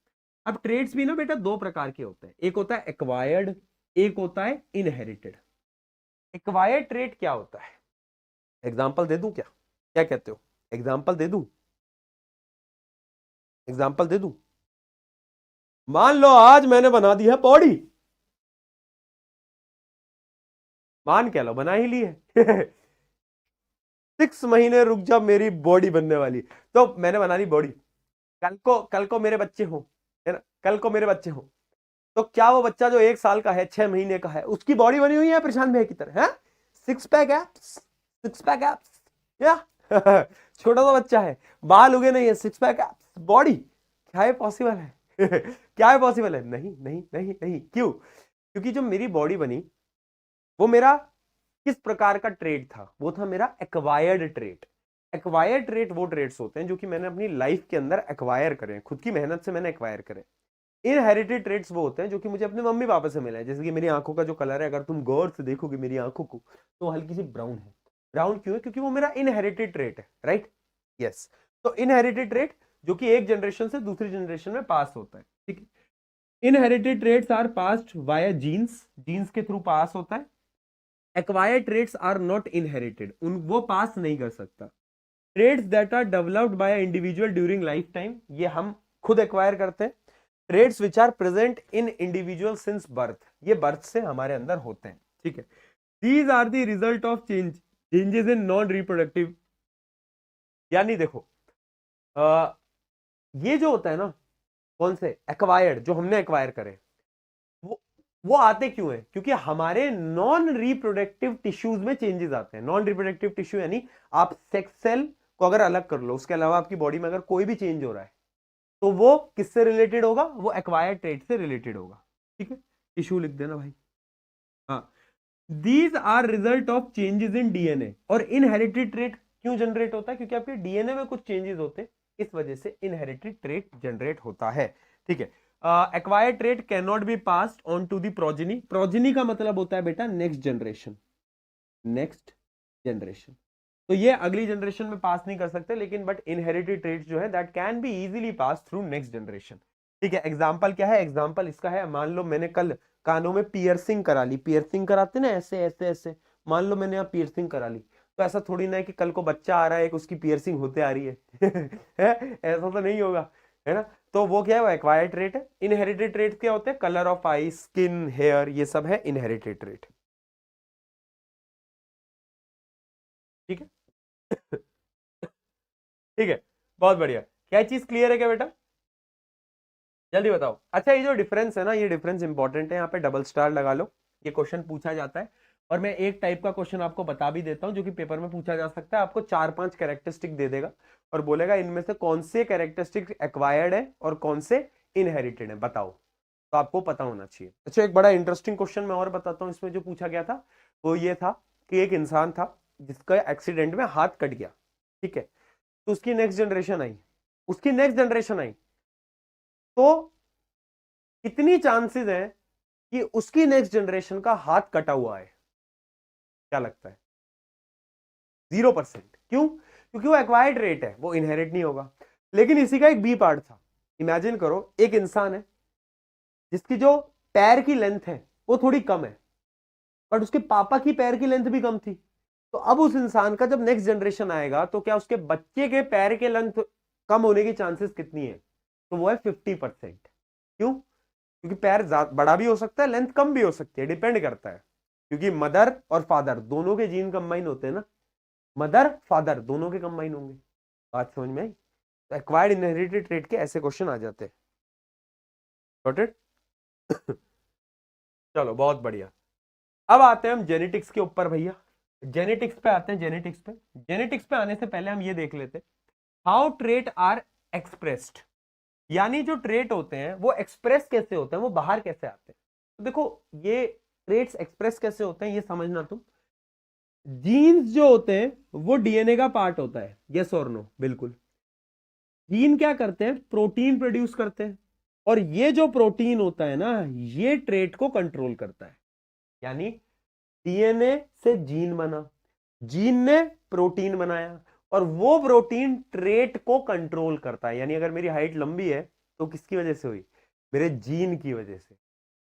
अब ट्रेड्स भी ना बेटा दो प्रकार के होते हैं, एक होता है एक्वायर्ड एक होता है इनहेरिटेड। एक्वायर्ड ट्रेट क्या होता है? एग्जाम्पल दे दूं क्या? क्या कहते हो? एग्जाम्पल दे दूं? एग्जाम्पल दे दूं? मान लो आज मैंने बना दी है बॉडी, मान क्या लो बना ही ली है 6 महीने रुक जा, मेरी बॉडी बनने वाली। तो मैंने बना ली बॉडी, कल को मेरे बच्चे हो, है ना, कल को मेरे बच्चे हो, तो क्या वो बच्चा जो 1 साल का है, 6 महीने का है, उसकी बॉडी बनी हुई है प्रशांत भैया की तरह? है 6 पैक एप्स, 6 पैक एप्स या छोटा सा बच्चा है, बाल उगे नहीं है, 6 पैक एप्स बॉडी, क्या है पॉसिबल है? क्या है पॉसिबल है? नहीं नहीं नहीं नहीं। क्यों? क्योंकि जो मेरी बॉडी बनी वो मेरा किस प्रकार का ट्रेड था? वो था मेरा एक्वायर्ड ट्रेड। एक्वायर्ड ट्रेड वो ट्रेड्स होते हैं जो कि मैंने अपनी लाइफ के अंदर एक्वायर करे, खुद की मेहनत से मैंने एक्वायर करे। इनहेरिटेड ट्रेड्स वो होते हैं जो कि मुझे अपने मम्मी पापा से मिले हैं। जैसे कि मेरी आंखों का जो कलर है, अगर तुम गौर से देखोगे मेरी आंखों को, तो हल्की सी ब्राउन है। ब्राउन क्यों है? क्योंकि वो मेरा इनहेरिटेड ट्रेट है, राइट? यस। तो इनहेरिटेड ट्रेट जो कि एक जनरेशन से दूसरी जनरेशन में पास होता है, ठीक है। Inherited traits are passed via genes, genes के थ्रू पास होता है। Acquired traits are not inherited, उन वो पास नहीं कर सकता। Traits that are developed by individual during life time, ये हम खुद एक्वायर करते हैं। Traits which are present in individual since birth, ये बर्थ से हमारे अंदर होते हैं, ठीक है। These are the result of changes in non reproductive, यानी देखो ये जो होता है ना, कौन से एक्वायर्ड, जो हमने एक्वायर करे, वो आते क्यों है? क्योंकि हमारे नॉन रिप्रोडक्टिव टिश्यूज में चेंजेस आते हैं। नॉन रिप्रोडक्टिव टिश्यू यानी आप सेक्स सेल को अगर अलग कर लो, उसके अलावा आपकी बॉडी में अगर कोई भी चेंज हो रहा है, तो वो किससे रिलेटेड होगा? वो एक्वायर्ड ट्रेट से रिलेटेड होगा, ठीक है। टिश्यू लिख देना भाई। हाँ, these are result of changes in DNA. और इनहेरिटेड ट्रेट क्यों जनरेट होता है? क्योंकि आपके डीएनए में कुछ चेंजेस होते हैं, इस वजह से इनहेरिटेड ट्रेट जनरेट होता है, ठीक है। Acquired trait can not be passed on to the progeny. Progeny का मतलब होता है बेटा नेक्स्ट जनरेशन, नेक्स्ट जनरेशन। तो ये अगली जनरेशन में पास नहीं कर सकते, लेकिन बट इनहेरिटेड ट्रेट्स जो है that can be easily pass through next generation, ठीक है। एग्जांपल क्या है? एग्जांपल इसका है, मान लो मैंने कल कानों में पियर्सिंग करा ली, पियर्सिंग कराते ना ऐसे ऐसे ऐसे, मान लो मैंने यहाँ पियर्सिंग करा ली, तो ऐसा थोड़ी ना है कि कल को बच्चा आ रहा है, उसकी पियर्सिंग होते आ रही है, ऐसा तो नहीं होगा, है ना। तो वो क्या है? वो एक्वायर्ड ट्रेट है। इनहेरिटेड ट्रेट क्या होते हैं? Colour of eye, skin, hair, ये सब है इनहेरिटेड ट्रेट, ठीक है। ठीक है, बहुत बढ़िया। क्या चीज क्लियर है क्या बेटा? जल्दी बताओ। अच्छा, ये जो डिफरेंस है ना, ये डिफरेंस इंपॉर्टेंट है, यहाँ पे डबल स्टार लगा लो, ये क्वेश्चन पूछा जाता है। और मैं एक टाइप का क्वेश्चन आपको बता भी देता हूँ जो कि पेपर में पूछा जा सकता है। आपको 4-5 कैरेक्टरिस्टिक दे देगा और बोलेगा इनमें से कौन से कैरेक्टरिस्टिक एक्वायर्ड है और कौन से इनहेरिटेड है, बताओ। तो आपको पता होना चाहिए। अच्छा, एक बड़ा इंटरेस्टिंग क्वेश्चन मैं और बताता हूँ इसमें, जो पूछा गया था वो ये था कि एक इंसान था जिसका एक्सीडेंट में हाथ कट गया, ठीक है। तो उसकी नेक्स्ट जनरेशन आई, उसकी नेक्स्ट जनरेशन आई, तो कितनी चांसेस है कि उसकी नेक्स्ट जनरेशन का हाथ कटा हुआ है? क्या लगता है? 0%। क्यों? क्योंकि वो एक्वायर्ड रेट है, वो इनहेरिट नहीं होगा। लेकिन इसी का एक बी पार्ट था। इमेजिन करो एक इंसान है जिसकी जो पैर की लेंथ है वो थोड़ी कम है, बट उसके पापा की पैर की लेंथ भी कम थी। तो अब उस इंसान का जब नेक्स्ट जनरेशन आएगा तो क्या उसके बच्चे के पैर के लेंथ कम होने की चांसेस कितनी है? तो वो है 50%। क्यों? क्योंकि पैर बड़ा भी हो सकता है, लेंथ कम भी हो सकती है, डिपेंड करता है। क्योंकि मदर और फादर दोनों के जीन कंबाइन होते हैं ना, मदर फादर दोनों के कंबाइन होंगे। बात समझ में आई? तो एक्वायर्ड इनहेरिटेड ट्रेट के ऐसे क्वेश्चन आ जाते हैं। Got it? चलो, बहुत बढ़िया। अब आते हैं हम जेनेटिक्स के ऊपर भैया। जेनेटिक्स पे आते हैं। जेनेटिक्स पे आने से पहले हम ये देख लेते हैं हाउ ट्रेट आर एक्सप्रेस्ड, यानी जो ट्रेट होते हैं वो एक्सप्रेस कैसे होते हैं, वो बाहर कैसे आते हैं। तो देखो, ये ट्रेट्स एक्सप्रेस कैसे होते हैं ये समझना तुम। जीन्स जो होते हैं वो डीएनए का पार्ट होता है, यस और नो? बिल्कुल। जीन क्या करते हैं? प्रोटीन प्रोड्यूस करते हैं, और ये जो प्रोटीन होता है ना, ये ट्रेट को कंट्रोल करता है। यानी डीएनए से जीन बना, जीन ने प्रोटीन बनाया, और वो प्रोटीन ट्रेट को कंट्रोल करता है। यानी अगर मेरी हाइट लंबी है तो किसकी वजह से हुई? मेरे जीन की वजह से।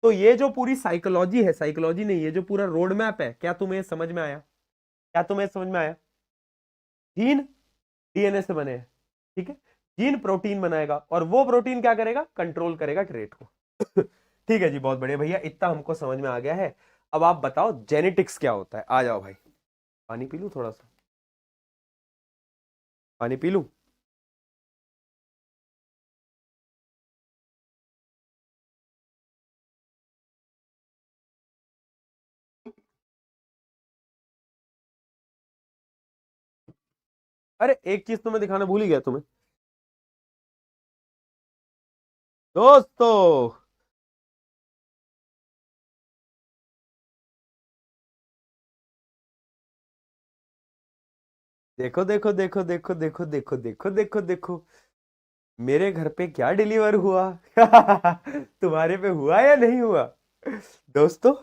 तो ये जो पूरी साइकोलॉजी है, साइकोलॉजी नहीं, ये जो पूरा रोड मैप है, क्या तुम्हें समझ में आया? क्या तुम्हें समझ में आया? जीन डीएनए से बने हैं, ठीक है। जीन प्रोटीन बनाएगा और वो प्रोटीन क्या करेगा? कंट्रोल करेगा ट्रेट को। ठीक है जी, बहुत बढ़िया भैया, इतना हमको समझ में आ गया है। अब आप बताओ जेनेटिक्स क्या होता है? आ जाओ भाई, पानी पी लूं थोड़ा सा, पानी पी लूं। अरे एक चीज तो मैं दिखाना भूल ही गया तुम्हें दोस्तों। देखो देखो देखो देखो देखो देखो देखो देखो देखो, मेरे घर पे क्या डिलीवर हुआ? तुम्हारे पे हुआ या नहीं हुआ? दोस्तों,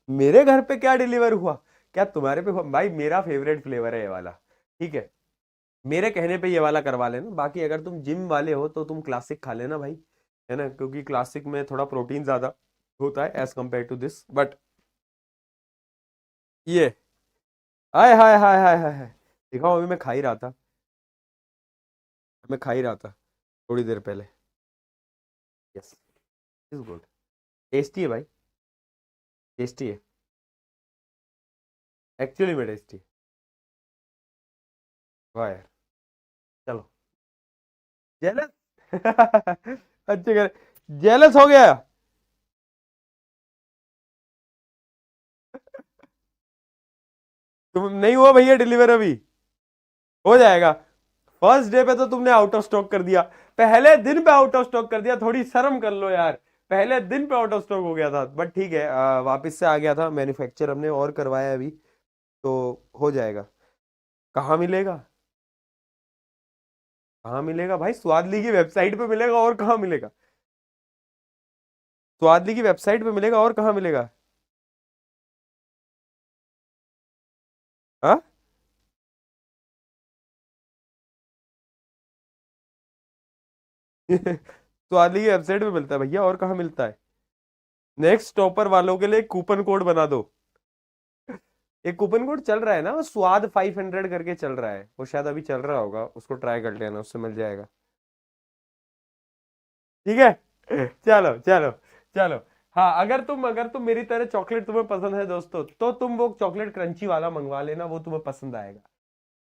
मेरे घर पे क्या डिलीवर हुआ? क्या तुम्हारे पे हुआ? भाई मेरा फेवरेट फ्लेवर है ये वाला, ठीक है। मेरे कहने पे ये वाला करवा लेना, बाकी अगर तुम जिम वाले हो तो तुम क्लासिक खा लेना भाई, है ना, क्योंकि क्लासिक में थोड़ा प्रोटीन ज्यादा होता है as compare to this. But ये, हाय हाय हाय हाय हाय हाय, दिखाओ, अभी मैं खा ही रहा था, मैं खा ही रहा था थोड़ी देर पहले। यस, इज गुड, टेस्टी है भाई, टेस्टी है, एक्चुअली में टेस्टी है। वाह यार, चलो, जेलस। अच्छे कर, जेलस हो गया। तुम नहीं हुआ भैया डिलीवर अभी? हो जाएगा। फर्स्ट डे पे तो तुमने आउट ऑफ स्टॉक कर दिया, पहले दिन पे आउट ऑफ स्टॉक कर दिया, थोड़ी शर्म कर लो यार, पहले दिन पे आउट ऑफ स्टॉक हो गया था। बट ठीक है, वापस से आ गया था, मैन्युफैक्चर हमने और करवाया अभी, तो हो जाएगा। कहाँ मिलेगा? कहाँ मिलेगा भाई? स्वादली की वेबसाइट पे मिलेगा, और कहाँ मिलेगा? स्वादली की वेबसाइट पे मिलेगा, और कहाँ मिलेगा? हाँ। स्वादली की वेबसाइट पे मिलता है भैया, और कहाँ मिलता है? नेक्स्ट टॉपर वालों के लिए कूपन कोड बना दो। एक कूपन कोड चल रहा है ना, वो स्वाद 500 करके चल रहा है, वो शायद अभी चल रहा होगा, उसको ट्राई कर लेना, उससे मिल जाएगा। ठीक है। चलो चलो चलो। हाँ, अगर तुम मेरी तरह चॉकलेट तुम्हें पसंद है दोस्तों, तो तुम वो चॉकलेट क्रंची वाला मंगवा लेना, वो तुम्हें पसंद आएगा।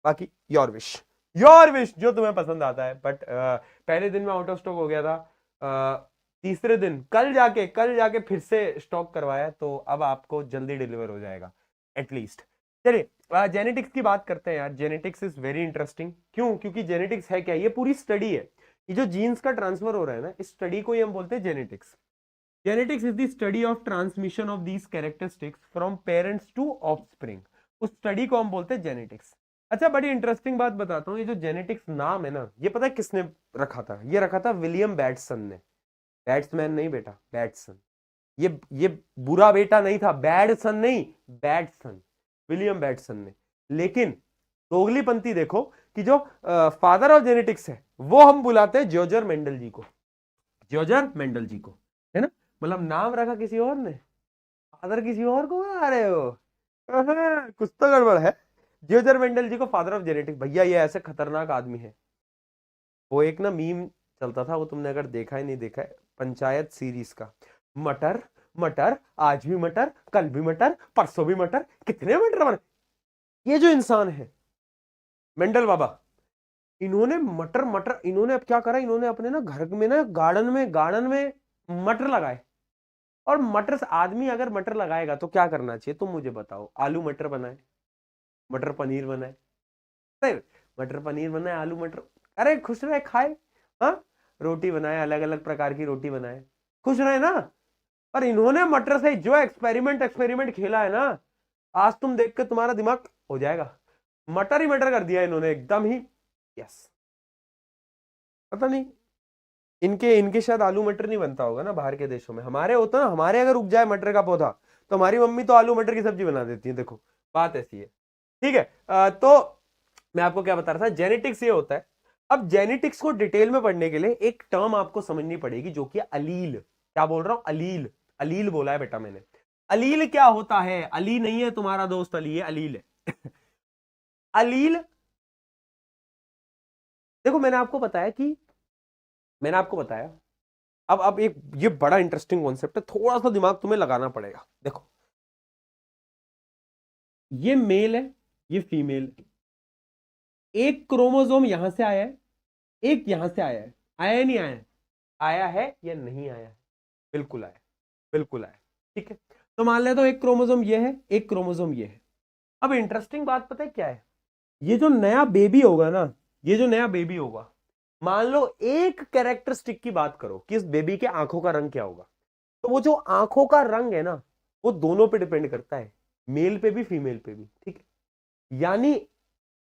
बाकी योर विश, योर विश, जो तुम्हें पसंद आता है। बट पहले दिन में आउट ऑफ स्टॉक हो गया था, तीसरे दिन कल जाके फिर से स्टॉक करवाया, तो अब आपको जल्दी डिलीवर हो जाएगा एटलीस्ट। चलिए, जेनेटिक्स की बात करते हैं यार। जेनेटिक्स इज वेरी इंटरेस्टिंग, क्यों? क्योंकि जेनेटिक्स है क्या? ये पूरी स्टडी है, ये जो जीन्स का ट्रांसफर हो रहा है ना, इस स्टडी को ही हम बोलते हैं genetics. Genetics is the study of transmission of these characteristics from parents to offspring, उस स्टडी को हम बोलते हैं जेनेटिक्स। अच्छा, बड़ी इंटरेस्टिंग बात बताता हूँ, ये जो जेनेटिक्स नाम है ना, ये पता है किसने रखा था? ये रखा था विलियम बैटसन ने। बैट्समैन नहीं बेटा, बैटसन। ये बुरा बेटा नहीं था, बैडसन नहीं, बैटसन, विलियम बैटसन ने। लेकिन दोगलीपंथी देखो कि जो फादर ऑफ जेनेटिक्स है, वो हम बुलाते हैं जॉर्ज मेंडल जी को, जॉर्ज मेंडल जी को, है ना। मतलब नाम रखा किसी और ने, फादर किसी और को बना रहे हो। कुछ तो गड़बड़ है। जॉर्ज मेंडल जी को फादर ऑफ जेनेटिक्स, भैया ये ऐसे खतरनाक आदमी है। वो एक ना मीम चलता था, वो तुमने अगर देखा है नहीं देखा है, पंचायत सीरीज का, मटर मटर, आज भी मटर, कल भी मटर, परसों भी मटर, कितने मटर बने? ये जो इंसान है मेंडल बाबा, इन्होंने मटर मटर, इन्होंने अब क्या करा, इन्होंने अपने ना घर में ना गार्डन में मटर लगाए। और मटर से आदमी अगर मटर लगाएगा तो क्या करना चाहिए, तुम मुझे बताओ? आलू मटर बनाए, मटर पनीर बनाए, सही, मटर पनीर बनाए, आलू मटर, अरे खुश रहे, खाए। हाँ, रोटी बनाए, अलग अलग प्रकार की रोटी बनाए, खुश रहे ना। पर इन्होंने मटर से जो एक्सपेरिमेंट एक्सपेरिमेंट खेला है ना, आज तुम देख के तुम्हारा दिमाग हो जाएगा, मटर ही मटर कर दिया इन्होंने एकदम ही। यस, पता नहीं, इनके इनके शायद आलू मटर नहीं बनता होगा ना बाहर के देशों में, हमारे होता ना, हमारे अगर उग जाए मटर का पौधा, तो हमारी मम्मी तो आलू मटर की सब्जी बना देती है, देखो बात ऐसी है। ठीक है, तो मैं आपको क्या बता रहा था, जेनेटिक्स ये होता है। अब जेनेटिक्स को डिटेल में पढ़ने के लिए एक टर्म आपको समझनी पड़ेगी, जो कि अलील। क्या बोल रहा हूं? अलील, अलील बोला है बेटा मैंने। अलील क्या होता है? अली नहीं है तुम्हारा दोस्त अली, है अलील है। अलील, देखो मैंने आपको बताया, अब एक ये बड़ा इंटरेस्टिंग कॉन्सेप्ट है, थोड़ा सा दिमाग तुम्हें लगाना पड़ेगा। देखो ये मेल है, ये फीमेल है, एक क्रोमोसोम यहां से आया है, एक यहां से आया है, आया है नहीं आया है? आया है या नहीं आया है? बिल्कुल आया, बिल्कुल आया। ठीक है, तो मान लेते हो एक क्रोमोसोम ये है, एक क्रोमोसोम ये है। अब इंटरेस्टिंग बात पता है क्या है? ये जो नया बेबी होगा ना, ये जो नया बेबी होगा, मान लो एक कैरेक्टरिस्टिक की बात करो कि इस बेबी के आंखों का रंग क्या होगा, तो वो जो आंखों का रंग है ना, वो दोनों पे डिपेंड करता है, मेल पे भी फीमेल पे भी। ठीक है, यानी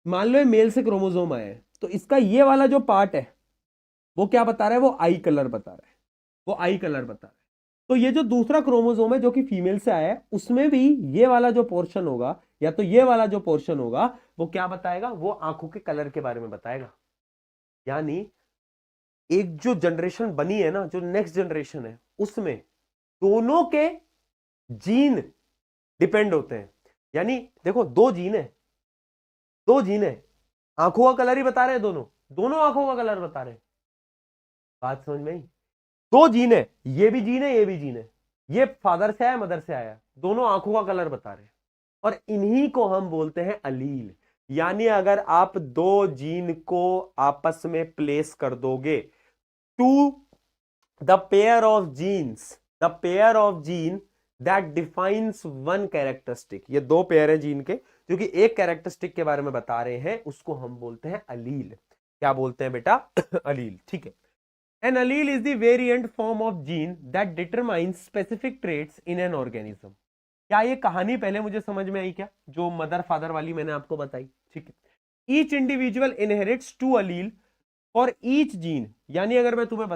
मान लो ये मेल से क्रोमोसोम आया है, तो इसका ये वाला जो पार्ट है वो क्या बता रहा है? वो आई कलर बता रहा है, वो आई कलर बता रहा है। तो ये जो दूसरा क्रोमोसोम है जो कि फीमेल से आया है, उसमें भी ये वाला जो पोर्शन होगा या तो ये वाला जो पोर्शन होगा, वो क्या बताएगा? वो आंखों के कलर के बारे में बताएगा। यानी एक जो जनरेशन बनी है ना, जो नेक्स्ट जनरेशन है, उसमें दोनों के जीन डिपेंड होते हैं। यानी देखो दो जीन है, दो जीन है, आंखों का कलर ही बता रहे हैं, दोनों दोनों आंखों का कलर बता रहे हैं। बात समझ में आई? दो जीन है, ये भी जीन है, ये भी जीन है, ये फादर से आया, मदर से आया, दोनों आंखों का कलर बता रहे हैं, और इन्हीं को हम बोलते हैं अलील। यानी अगर आप दो जीन को आपस में प्लेस कर दोगे, to the pair of genes, the pair of gene that defines one characteristic, ये दो पेयर है जीन के जो कि एक कैरेक्टरिस्टिक के बारे में बता रहे हैं, उसको हम बोलते हैं अलील। क्या बोलते हैं बेटा? अलील। ठीक है, an allele is the variant form of gene that determines specific traits in an organism। क्या ये कहानी पहले मुझे समझ में आई क्या, जो मदर फादर वाली मैंने आपको बताई? ठीक है, each individual inherits two allele for each gene. यानी अगर मैं तुम्हें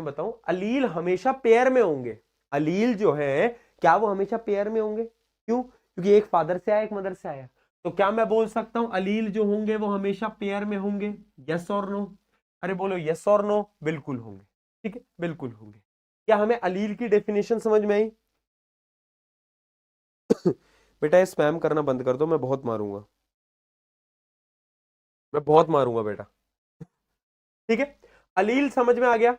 बताऊं अलील हमेशा पेयर में होंगे। अलील जो है क्या वो हमेशा पेयर में होंगे? क्यों? क्योंकि एक फादर से आया, एक मदर से आया। तो क्या मैं बोल सकता हूं अलील जो होंगे वो हमेशा पेयर में होंगे? यस और नो? अरे बोलो यस और नो। बिल्कुल होंगे। ठीक है, बिल्कुल होंगे। क्या हमें अलील की डेफिनेशन समझ में आई? बेटा ये स्पैम करना बंद कर दो, मैं बहुत मारूंगा, मैं बहुत मारूंगा बेटा। ठीक है, अलील समझ में आ गया?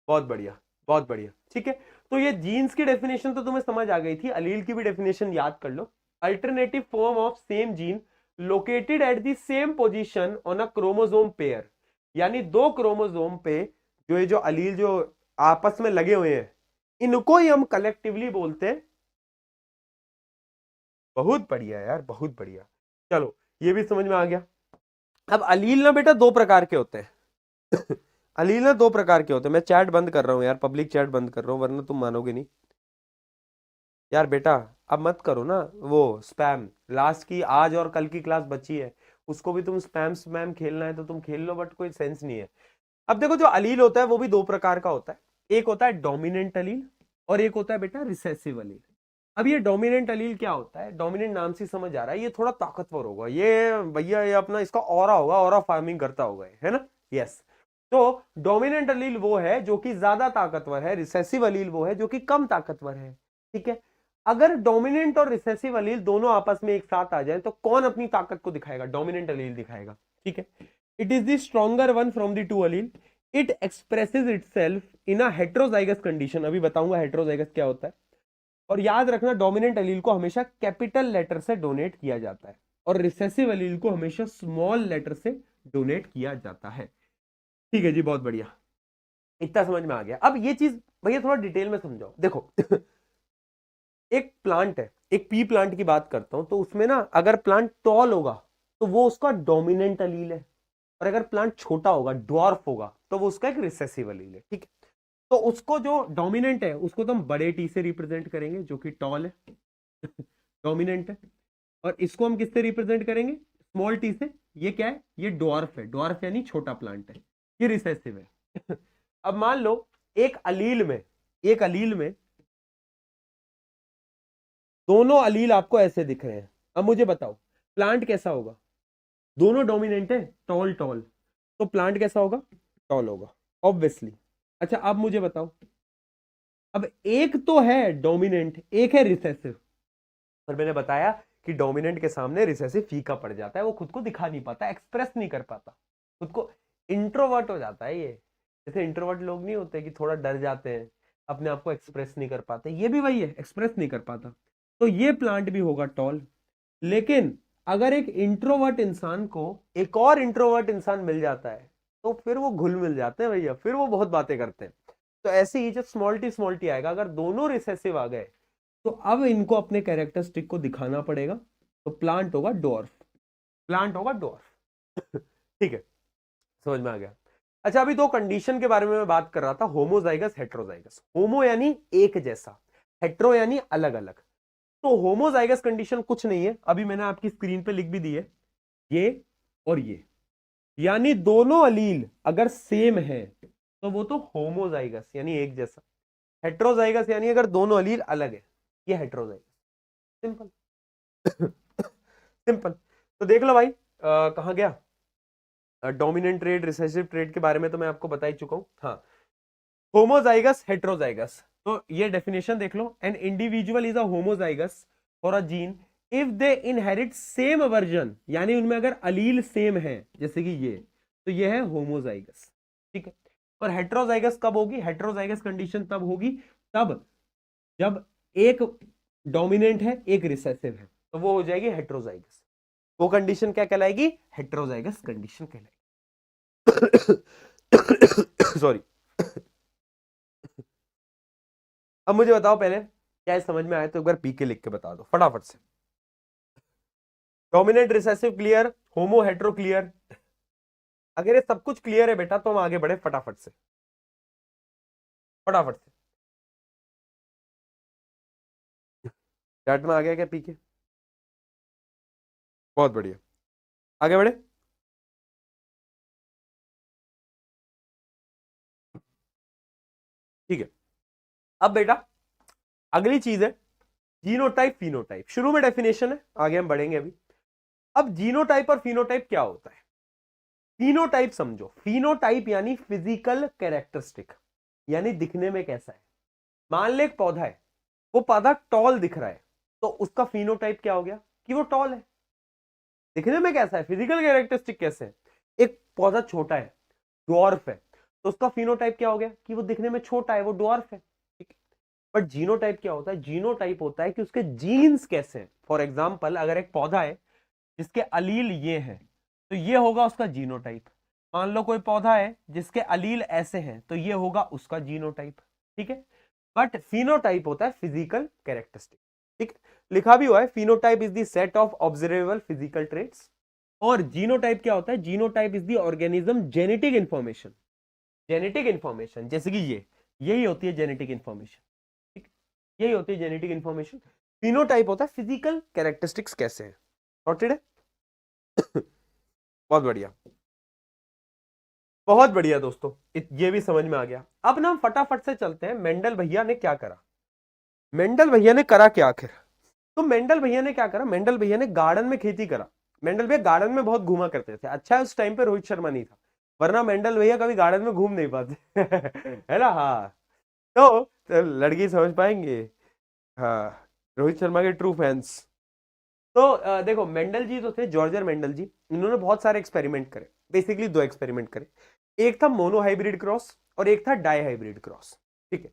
बहुत बढ़िया, बहुत बढ़िया। ठीक है, तो ये जीन्स की डेफिनेशन तो तुम्हें समझ आ गई थी, अलील की भी डेफिनेशन याद कर लो। Alternative form of same gene located at the same position on a chromosome pair. यानी दो क्रोमोसोम पे जो ये जो अलील जो आपस में लगे हुए हैं, इनको ही हम कलेक्टिवली बोलते हैं। बहुत बढ़िया यार, बहुत बढ़िया। चलो ये भी समझ में आ गया। अब अलील ना बेटा दो प्रकार के होते हैं। अलील ना दो प्रकार के होते हैं। मैं चैट बंद कर रहा हूं यार, पब्लिक चैट बंद कर रहा हूं, वरना तुम मानोगे नहीं यार। बेटा अब मत करो ना वो स्पैम, लास्ट की आज और कल की क्लास बची है, उसको भी तुम स्पैम स्पैम खेलना है तो तुम खेल लो, बट कोई सेंस नहीं है। अब देखो जो अलील होता है वो भी दो प्रकार का होता है, एक होता है डोमिनेंट अलील और एक होता है बेटा रिसेसिव अलील। अब ये डोमिनेंट अलील क्या होता है? डोमिनेंट नाम से समझ आ रहा है ये थोड़ा ताकतवर होगा, ये भैया ये अपना इसका ऑरा होगा, ऑरा फार्मिंग करता होगा, है ना? यस। तो डोमिनेंट अलील वो है जो कि ज्यादा ताकतवर है, रिसेसिव अलील वो है जो कि कम ताकतवर है। ठीक है, अगर डोमिनेंट और रिसेसिव अलील दोनों आपस में एक साथ आ जाए तो कौन अपनी ताकत को दिखाएगा? डोमिनेंट अलील दिखाएगा। ठीक है, it is the stronger one from the two allele, it expresses itself in a heterozygous condition. अभी बताऊंगा हेट्रोजाइगस क्या होता है। और याद रखना डोमिनेंट अलील को हमेशा कैपिटल लेटर से डोनेट किया जाता है और रिसेसिव अलील को हमेशा स्मॉल लेटर से डोनेट किया जाता है। ठीक है जी, बहुत बढ़िया, इतना समझ में आ गया। अब ये चीज भैया थोड़ा डिटेल में समझाओ। देखो एक प्लांट है, एक पी प्लांट की बात करता हूं, तो उसमें ना अगर प्लांट टॉल होगा तो वो उसका डोमिनेंट अलील है, और अगर प्लांट छोटा होगा, ड्वार्फ होगा, तो वो उसका एक रिसेसिव अलील है। ठीक है, तो उसको जो डोमिनेंट है उसको तो हम बड़े टी से रिप्रेजेंट करेंगे जो कि टॉल है, डोमिनेंट है। और इसको हम किससे रिप्रेजेंट करेंगे? स्मॉल टी से। ये क्या है? ये ड्वार्फ है, ड्वार्फ यानी छोटा प्लांट है, ये रिसेसिव है। अब मान लो एक अलील में दोनों अलील आपको ऐसे दिख रहे हैं। अब मुझे बताओ प्लांट कैसा होगा? दोनों डोमिनेंट है, टॉल टॉल, तो प्लांट कैसा होगा? टॉल होगा ऑब्वियसली। अच्छा अब मुझे बताओ, अब एक तो है डोमिनेंट, एक है रिसेसिव, पर मैंने बताया कि डोमिनेंट के सामने रिसेसिव फीका पड़ जाता है, वो खुद को दिखा नहीं पाता, एक्सप्रेस नहीं कर पाता, खुद को इंट्रोवर्ट हो जाता है। ये जैसे इंट्रोवर्ट लोग नहीं होते कि थोड़ा डर जाते हैं, अपने आप को एक्सप्रेस नहीं कर पाते, ये भी वही है, एक्सप्रेस नहीं कर पाता। तो ये प्लांट भी होगा टॉल। लेकिन अगर एक इंट्रोवर्ट इंसान को एक और इंट्रोवर्ट इंसान मिल जाता है तो फिर वो घुल मिल जाते हैं भैया, फिर वो बहुत बातें करते हैं। तो ऐसे ही जब स्मॉल टी आएगा, अगर दोनों रिसेसिव आ गए तो अब इनको अपने कैरेक्टरिस्टिक को दिखाना पड़ेगा। तो प्लांट होगा डॉर्फ, प्लांट होगा डॉर्फ। ठीक है, समझ में आ गया। अच्छा, अभी दो कंडीशन के बारे में मैं बात कर रहा था, होमोजाइगस हेट्रोजाइगस। होमो यानी एक जैसा, हेट्रो यानी अलग अलग। तो होमोजाइगस कंडीशन कुछ नहीं है, अभी मैंने आपकी स्क्रीन पे लिख भी दी है, ये और ये, यानी दोनों अलील अगर सेम है तो वो तो होमोजाइगस यानी एक जैसा। हेट्रोजाइगस यानी अगर दोनों अलील अलग है, ये हेट्रोजाइगस। सिंपल। सिंपल। तो देख लो भाई, कहां गया, डोमिनेंट ट्रेड रिसेसिव ट्रेड के बारे में तो मैं आपको बता ही चुका हूं। हाँ, होमोजाइगस हेट्रोजाइगस, तो ये डेफिनेशन देख लो, an individual is a homozygous for a gene if they inherit same version, यानी उनमें अगर अलील सेम है जैसे कि ये, तो ये है होमोजाइगस। ठीक है। और हेट्रोजाइगस कब होगी, हेट्रोजाइगस कंडीशन तब होगी तब जब एक डोमिनेंट है एक रिसेसिव है, तो वो हो जाएगी हेट्रोजाइगस। वो कंडीशन क्या कहलाएगी, हेट्रोजाइगस कंडीशन कहलाएगी। सॉरी। अब मुझे बताओ पहले, क्या समझ में आया तो एक बार पी के लिख के बता दो फटाफट से। डोमिनेंट रिसेसिव क्लियर, होमो हेट्रो क्लियर। अगर ये सब कुछ क्लियर है बेटा तो हम आगे बढ़े फटाफट से, फटाफट से। चैट में आ गया क्या पी के? बहुत बढ़िया, आगे बढ़े। ठीक है, अब बेटा अगली चीज है जीनोटाइप फिनोटाइप। शुरू में डेफिनेशन है, आगे हम बढ़ेंगे अभी। अब जीनोटाइप और फिनोटाइप क्या होता है? फिनोटाइप समझो, फिनोटाइप यानी फिजिकल कैरेक्टरिस्टिक, यानी दिखने में कैसा है। मान ले एक पौधा है, वो पौधा टॉल दिख रहा है, तो उसका फिनोटाइप क्या हो गया कि वो टॉल है। दिखने में कैसा है, फिजिकल कैरेक्टरिस्टिक कैसे है। एक पौधा छोटा है, ड्वार्फ है, तो उसका फिनोटाइप क्या हो गया कि वो दिखने में छोटा है, वो ड्वार्फ है। ठीक है। बट जीनोटाइप क्या होता है, जीनोटाइप होता है कि उसके जीन्स कैसे हैं। फॉर एग्जाम्पल, अगर एक पौधा है जिसके अलील ये है तो ये होगा उसका जीनोटाइप। मान लो कोई पौधा है जिसके अलील ऐसे हैं तो ये होगा उसका जीनोटाइप। ठीक है। बट फिनोटाइप होता है फिजिकल कैरेक्टरिस्टिक। ठीक है, लिखा भी हुआ है phenotype is the set of observable physical traits. और जीनोटाइप क्या होता है, genotype is the organism genetic information. Genetic information जैसे कि ये, यही होती है जेनेटिक इंफॉर्मेशन। ठीक, यही होती है जेनेटिक इंफॉर्मेशन। फिनोटाइप होता है फिजिकल कैरेक्टरिस्टिक्स कैसे हैं। सॉर्टेड है। बहुत बढ़िया, बहुत बढ़िया दोस्तों, ये भी समझ में आ गया। अब ना हम फटाफट से चलते हैं, मेंडल भैया ने क्या करा। मेंडल भैया ने करा क्या आखिर? तो मेंडल भैया ने क्या करा, मेंडल भैया ने गार्डन में खेती करा। मेंडल भैया गार्डन में बहुत घूमा करते थे। अच्छा है उस टाइम पे रोहित शर्मा नहीं था, वरना मेंडल भैया कभी गार्डन में घूम नहीं पाते। है ना। हाँ, तो लड़की समझ पाएंगे। हाँ, रोहित शर्मा के ट्रू फैंस। तो देखो, मेंडल जी जो थे, जॉर्जर मेंडल जी, इन्होंने बहुत सारे एक्सपेरिमेंट करे। बेसिकली दो एक्सपेरिमेंट करे, एक था मोनो हाइब्रिड क्रॉस और एक था डाई हाइब्रिड क्रॉस। ठीक है,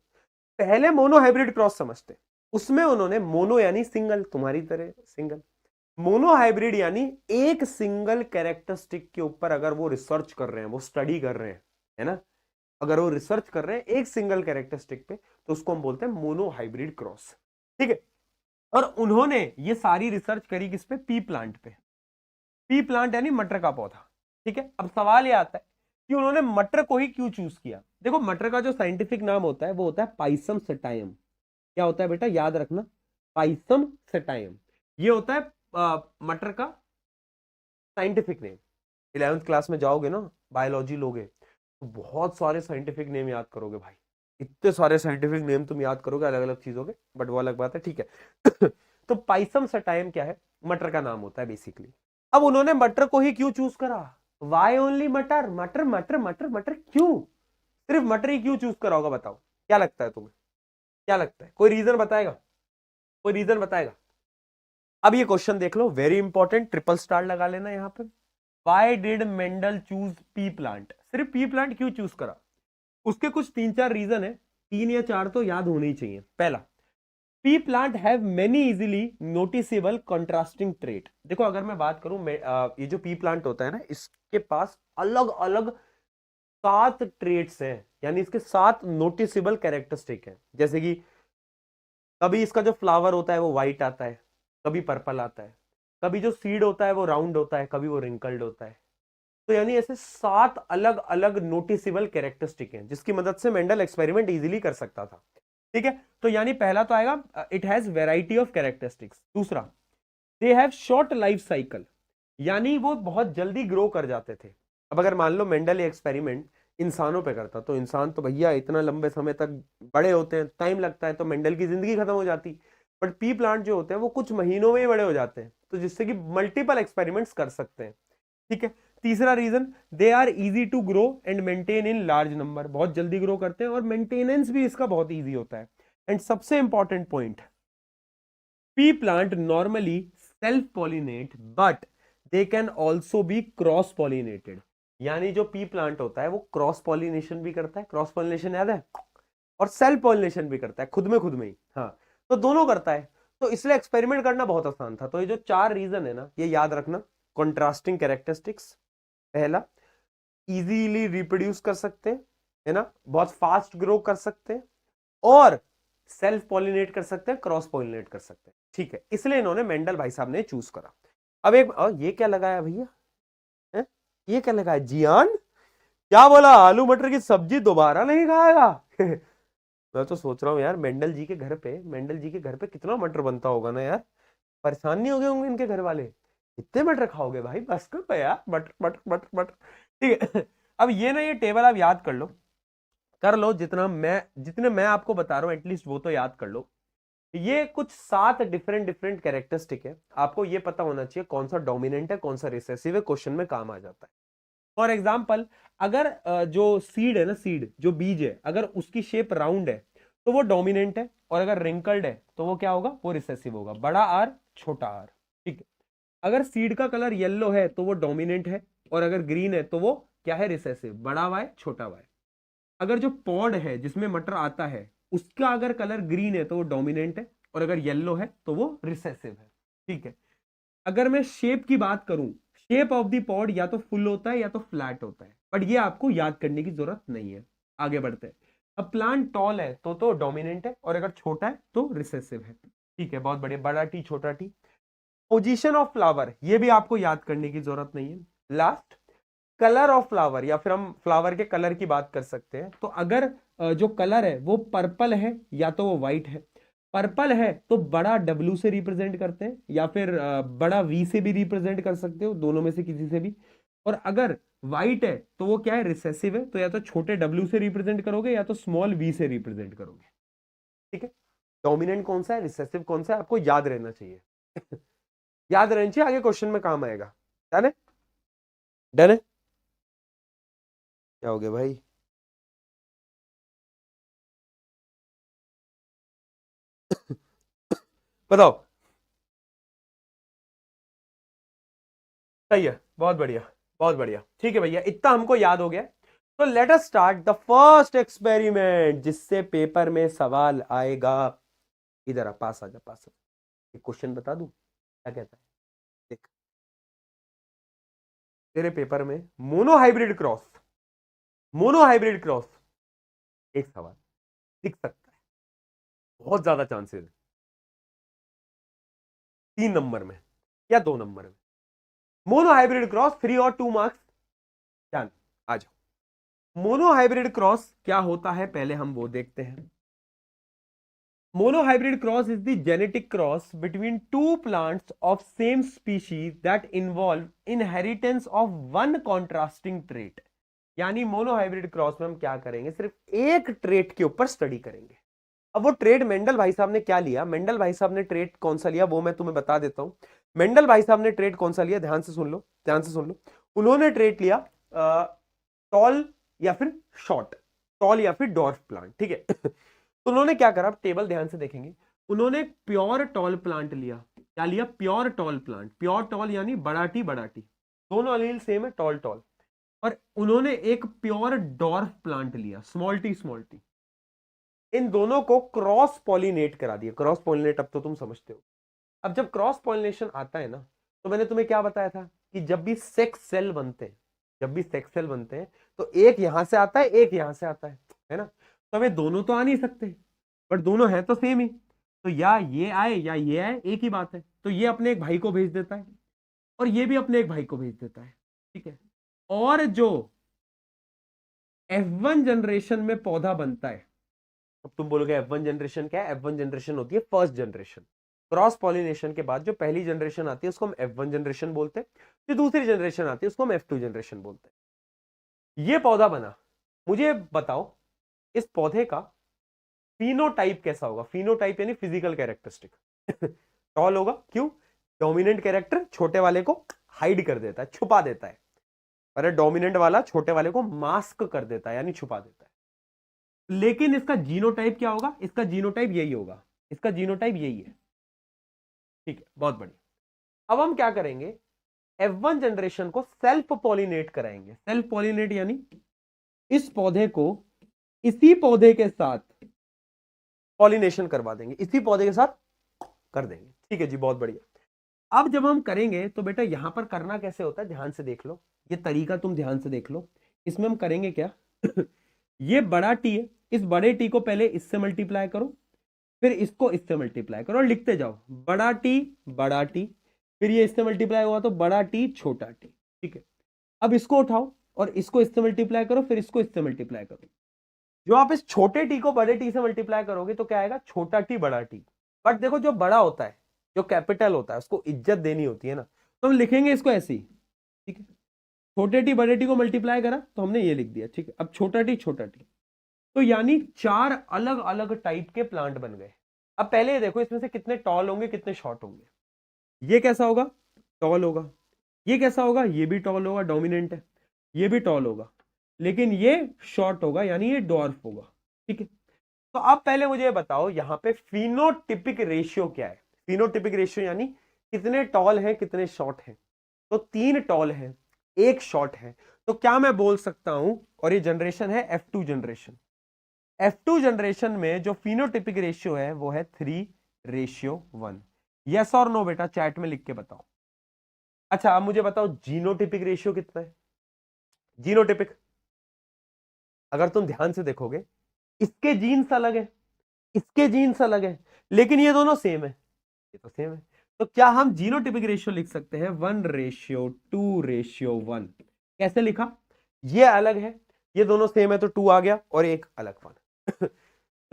पहले मोनो हाइब्रिड क्रॉस समझते हैं। उसमें उन्होंने मोनो यानी सिंगल, तुम्हारी तरह सिंगल, मोनो हाइब्रिड यानी एक सिंगल कैरेक्टरिस्टिक के ऊपर अगर वो रिसर्च कर रहे हैं, वो स्टडी कर रहे हैं, है ना, अगर वो रिसर्च कर रहे हैं एक सिंगल कैरेक्टरिस्टिक पे, तो उसको हम बोलते हैं मोनो हाइब्रिड क्रॉस। ठीक है। और उन्होंने ये सारी रिसर्च करी किस पे, पी प्लांट पे। पी प्लांट यानी मटर का पौधा। ठीक है। अब सवाल ये आता है कि उन्होंने मटर को ही क्यों चूज किया। देखो, मटर का जो साइंटिफिक नाम होता है वो होता है पाइसम सेटाइम। क्या होता है बेटा, याद रखना, पाइसम सेटाइम, ये होता है मटर का साइंटिफिक नेम। 11th क्लास में जाओगे ना, बायोलॉजी लोगे, तो बहुत सारे साइंटिफिक नेम याद करोगे भाई। इतने सारे साइंटिफिक नेम तुम याद करोगे अलग अलग चीजों के, बट वो अलग बात है। ठीक है। तो पाइसम सटाइम क्या है, मटर का नाम होता है बेसिकली। अब उन्होंने मटर को ही क्यों चूज करा, वाई ओनली मटर, मटर मटर मटर मटर क्यों, सिर्फ मटर ही क्यों चूज करा होगा, बताओ क्या लगता है तुम्हें? क्या लगता है, कोई रीजन बताएगा, कोई रीजन बताएगा? अब ये क्वेश्चन देख लो, वेरी इंपॉर्टेंट, ट्रिपल स्टार लगा लेना यहां पे। Why did Mendel choose P plant? सिर्फ पी प्लांट क्यों चूज करा? उसके कुछ 3-4 रीजन है, 3 या 4 तो याद होने ही चाहिए। पहला, P plant have many easily noticeable contrasting trait. देखो अगर मैं बात करूं, ये जो पी प्लांट होता है ना, इसके पास अलग अलग 7 ट्रेट्स हैं, यानी इसके 7 नोटिसेबल कैरेक्टरिस्टिक हैं। जैसे कि कभी इसका जो फ्लावर होता है वो व्हाइट आता है, कभी पर्पल आता है, कभी जो सीड होता है वो राउंड होता है, कभी वो रिंकल्ड होता है। तो यानी ऐसे 7 अलग अलग नोटिसेबल कैरेक्टरिस्टिक हैं जिसकी मदद से मेंडल एक्सपेरिमेंट इजीली कर सकता था। ठीक है, तो यानी पहला तो आएगा it has variety of characteristics. दूसरा, they have short life cycle, यानी वो बहुत जल्दी ग्रो कर जाते थे। अब अगर मान लो मेंडल एक्सपेरिमेंट इंसानों पे करता, तो इंसान तो भैया इतना लंबे समय तक बड़े होते हैं, टाइम लगता है, तो मेंडल की जिंदगी खत्म हो जाती। बट पी प्लांट जो होते हैं वो कुछ महीनों में ही बड़े हो जाते हैं, तो जिससे कि मल्टीपल एक्सपेरिमेंट्स कर सकते हैं। ठीक है, तीसरा reason, they are easy to grow and maintain in large number, बहुत जल्दी ग्रो करते हैं और मेंटेनेंस भी इसका बहुत इजी होता है। एंड सबसे important point, P plant normally self pollinate but they can also be cross pollinated, यानी जो पी प्लांट होता है वो क्रॉस पॉलिनेशन भी करता है, क्रॉस पॉलिनेशन याद है, और सेल्फ पॉलिनेशन भी करता है, खुद में ही। हाँ, तो दोनों करता है, तो इसलिए एक्सपेरिमेंट करना बहुत आसान था। तो ये जो 4 रीजन है ना, ये याद रखना। कॉन्ट्रास्टिंग कैरेक्टरिस्टिक्स पहला, इजीली रिप्रोड्यूस कर सकते हैं, है ना, बहुत फास्ट ग्रो कर सकते हैं, और सेल्फ पॉलिनेट कर सकते हैं, क्रॉस पॉलिनेट कर सकते हैं। ठीक है, इसलिए इन्होंने मेंडल भाई साहब ने चूज करा। अब एक ये क्या लगाया भैया, ये क्या लगाया जियान, क्या बोला, आलू मटर की सब्जी दोबारा नहीं खाएगा? मैं तो सोच रहा हूँ यार, मेंडल जी के घर पे कितना मटर बनता होगा ना यार, परेशान नहीं हो गए होंगे इनके घर वाले? कितने मटर खाओगे भाई, बस कर यार, मटर मटर मटर मटर। ठीक है, अब ये ना, ये टेबल आप याद कर लो, जितने मैं आपको बता रहा हूं एटलीस्ट वो तो याद कर लो। ये कुछ 7 डिफरेंट कैरेक्टरिस्टिक है, आपको ये पता होना चाहिए कौन सा डोमिनेंट है, कौन सा रिसेसिव है, क्वेश्चन में काम आ जाता है। फॉर एग्जाम्पल, अगर जो सीड है ना, सीड जो बीज है, अगर उसकी शेप राउंड है तो वो डोमिनेंट है, और अगर रिंकल्ड है तो वो क्या होगा, वो रिसेसिव होगा, बड़ा आर छोटा आर। ठीक है, अगर सीड का कलर येलो है तो वो डोमिनेंट है, और अगर ग्रीन है तो वो क्या है, रिसेसिव, बड़ा वाई छोटा वाई। अगर जो पॉड है जिसमें मटर आता है उसका अगर कलर ग्रीन है तो वो डोमिनेंट है, और अगर येलो है तो वो रिसेसिव है। ठीक है, अगर मैं शेप की बात करूं, शेप ऑफ द पॉड या तो फुल होता है या तो फ्लैट होता है, बट ये आपको याद करने की जरूरत नहीं है। आगे बढ़ते हैं, अब प्लांट टॉल है तो डोमिनेंट है, और अगर छोटा है तो रिसेसिव है। ठीक है, बहुत बढ़िया, बड़ा टी छोटा टी। पोजीशन ऑफ फ्लावर, ये भी आपको याद करने की जरूरत नहीं है। लास्ट, कलर ऑफ फ्लावर, या फिर हम फ्लावर के कलर की बात कर सकते हैं। तो अगर जो कलर है वो पर्पल है या तो वो व्हाइट है, पर्पल है तो बड़ा डब्ल्यू से रिप्रेजेंट करते हैं, या फिर बड़ा वी से भी रिप्रेजेंट कर सकते हो, दोनों में से किसी से भी। और अगर व्हाइट है तो वो क्या है, रिसेसिव है, तो या तो छोटे डब्ल्यू से रिप्रेजेंट करोगे या तो स्मॉल वी से रिप्रेजेंट करोगे। ठीक है, डोमिनेंट कौन सा है, रिसेसिव कौन सा है, आपको याद रहना चाहिए। याद रहना चाहिए, आगे क्वेश्चन में काम आएगा। डन है, डन है, क्या हो गया भाई? बताओ। सही है, बहुत बढ़िया, बहुत बढ़िया। ठीक है भैया, इतना हमको याद हो गया। तो let us start the first experiment जिससे पेपर में सवाल आएगा। इधर आ, पास आ जा, पास आ। एक क्वेश्चन बता दूं, क्या कहता है, देख, तेरे पेपर में मोनो हाइब्रिड क्रॉस एक सवाल दिख सकता है, बहुत ज्यादा चांसेस है, 3 नंबर में या 2 नंबर में। मोनो हाइब्रिड क्रॉस 3 और 2 मार्क्स। डन, आ जाओ। मोनो हाइब्रिड क्रॉस क्या होता है पहले हम वो देखते हैं। Monohybrid cross is the genetic cross between two plants of same species that involve inheritance of one contrasting trait। यानी मोनोहाइब्रिड क्रॉस में हम क्या करेंगे, सिर्फ एक ट्रेट के ऊपर स्टडी करेंगे। अब वो ट्रेट मेंडल भाई साहब ने क्या लिया, मेंडल भाई साहब ने ट्रेट कौन सा लिया वो मैं तुम्हें बता देता हूं। मेंडल भाई साहब ने ट्रेट कौन सा लिया, ध्यान से सुन लो, ध्यान से सुन लो। उन्होंने ट्रेट लिया टॉल या फिर शॉर्ट, टॉल या फिर डॉर्फ प्लांट। ठीक है, तो उन्होंने क्या करा, टेबल ध्यान से देखेंगे, उन्होंने प्योर टॉल प्लांट लिया। क्या लिया? Pure tall plant. Pure toll यानी बड़ा टी बड़ा टी, दोनों अलील सेम है, टॉल टॉल। और उन्होंने एक प्योर डॉर्फ प्लांट लिया, स्मॉल टी स्मॉल टी। इन दोनों को क्रॉस पॉलिनेट करा दिया। क्रॉस पॉलिनेट अब तो तुम समझते हो। अब जब क्रॉस पॉलिनेशन आता है ना, तो मैंने तुम्हें क्या बताया था कि जब भी सेक्स सेल बनते हैं, जब भी सेक्स सेल बनते हैं, तो एक यहां से आता है, एक यहां से आता है ना। तो हमें दोनों तो आ नहीं सकते, बट दोनों हैं तो सेम ही। तो या ये आए या ये आए, एक ही बात है। तो ये अपने एक भाई को भेज देता है और ये भी अपने एक भाई को भेज देता है, ठीक है। और जो F1 जनरेशन में पौधा बनता है, अब तुम बोलोगे F1 जनरेशन क्या है? F1 जनरेशन होती है फर्स्ट जनरेशन। क्रॉस पॉलिनेशन के बाद जो पहली जनरेशन आती है उसको हम F1 जनरेशन बोलते हैं, जो दूसरी जनरेशन आती है उसको हम F2 जनरेशन बोलते हैं। ये पौधा बना, मुझे बताओ इस पौधे का फिनोटाइप कैसा होगा? फिनोटाइप यानी फिजिकल कैरेक्टरिस्टिक। टॉल होगा, क्यों? डोमिनेंट कैरेक्टर छोटे वाले को हाइड कर देता है, छुपा देता है। अरे डोमिनेंट वाला छोटे वाले को मास्क कर देता है, यानी छुपा देता है। लेकिन इसका जीनोटाइप क्या होगा? इसका जीनोटाइप यही होगा, इसका जीनोटाइप यही है, ठीक है, बहुत बढ़िया। अब हम क्या करेंगे, F1 जनरेशन को सेल्फ पॉलिनेट कराएंगे। सेल्फ पॉलिनेट यानी इस पौधे को इसी पौधे के साथ पॉलिनेशन करवा देंगे, इसी पौधे के साथ कर देंगे, ठीक है जी, बहुत बढ़िया। अब जब हम करेंगे तो बेटा यहां पर करना कैसे होता है, ध्यान से देख लो, ये तरीका तुम ध्यान से देख लो। इसमें हम करेंगे क्या? ये बड़ा टी है, इस बड़े टी को पहले इससे मल्टीप्लाई करो, फिर इसको इससे मल्टीप्लाई करो और लिखते जाओ बड़ा टी, फिर ये इससे मल्टीप्लाई हुआ तो बड़ा टी छोटा टी, ठीक है। अब इसको उठाओ और इसको इससे मल्टीप्लाई करो, फिर इसको इससे मल्टीप्लाई करो। जो आप इस छोटे टी को बड़े टी से मल्टीप्लाई करोगे तो क्या आएगा? छोटा टी बड़ा टी। बट देखो जो बड़ा होता है, जो कैपिटल होता है, उसको इज्जत देनी होती है ना, तो हम लिखेंगे इसको ऐसे ही, ठीक है। छोटे टी बड़े टी को मल्टीप्लाई करा तो हमने ये लिख दिया, ठीक है। अब छोटा टी, तो यानी 4 अलग अलग टाइप के प्लांट बन गए। अब पहले ये देखो इसमें से कितने टॉल होंगे, कितने शॉर्ट होंगे। ये कैसा होगा? टॉल होगा। ये कैसा होगा? ये भी टॉल होगा, डोमिनेंट है। ये भी टॉल होगा, लेकिन ये शॉर्ट होगा, यानी ये डॉर्फ होगा, ठीक है। तो अब पहले मुझे बताओ यहां पे फिनोटिपिक रेशियो क्या है? फिनोटिपिक रेशियो यानी कितने टॉल हैं, कितने शॉर्ट हैं। तो 3 टॉल हैं, 1 शॉर्ट है। तो क्या मैं बोल सकता हूं, और ये जनरेशन है F2 जनरेशन। F2 जनरेशन में जो फिनोटिपिक रेशियो है वो है 3:1। यस और नो बेटा चैट में लिख के बताओ। अच्छा अब मुझे बताओ जीनोटिपिक रेशियो कितना है? जीनोटिपिक, अगर तुम ध्यान से देखोगे, इसके जीन्स अलग है, इसके जीन्स अलग है, लेकिन ये दोनों सेम है, ये तो सेम है। तो क्या हम जीनोटिपिक रेशियो लिख सकते हैं 1:2:1? कैसे लिखा? ये अलग है, ये दोनों सेम है, तो 2 आ गया और एक अलग 1।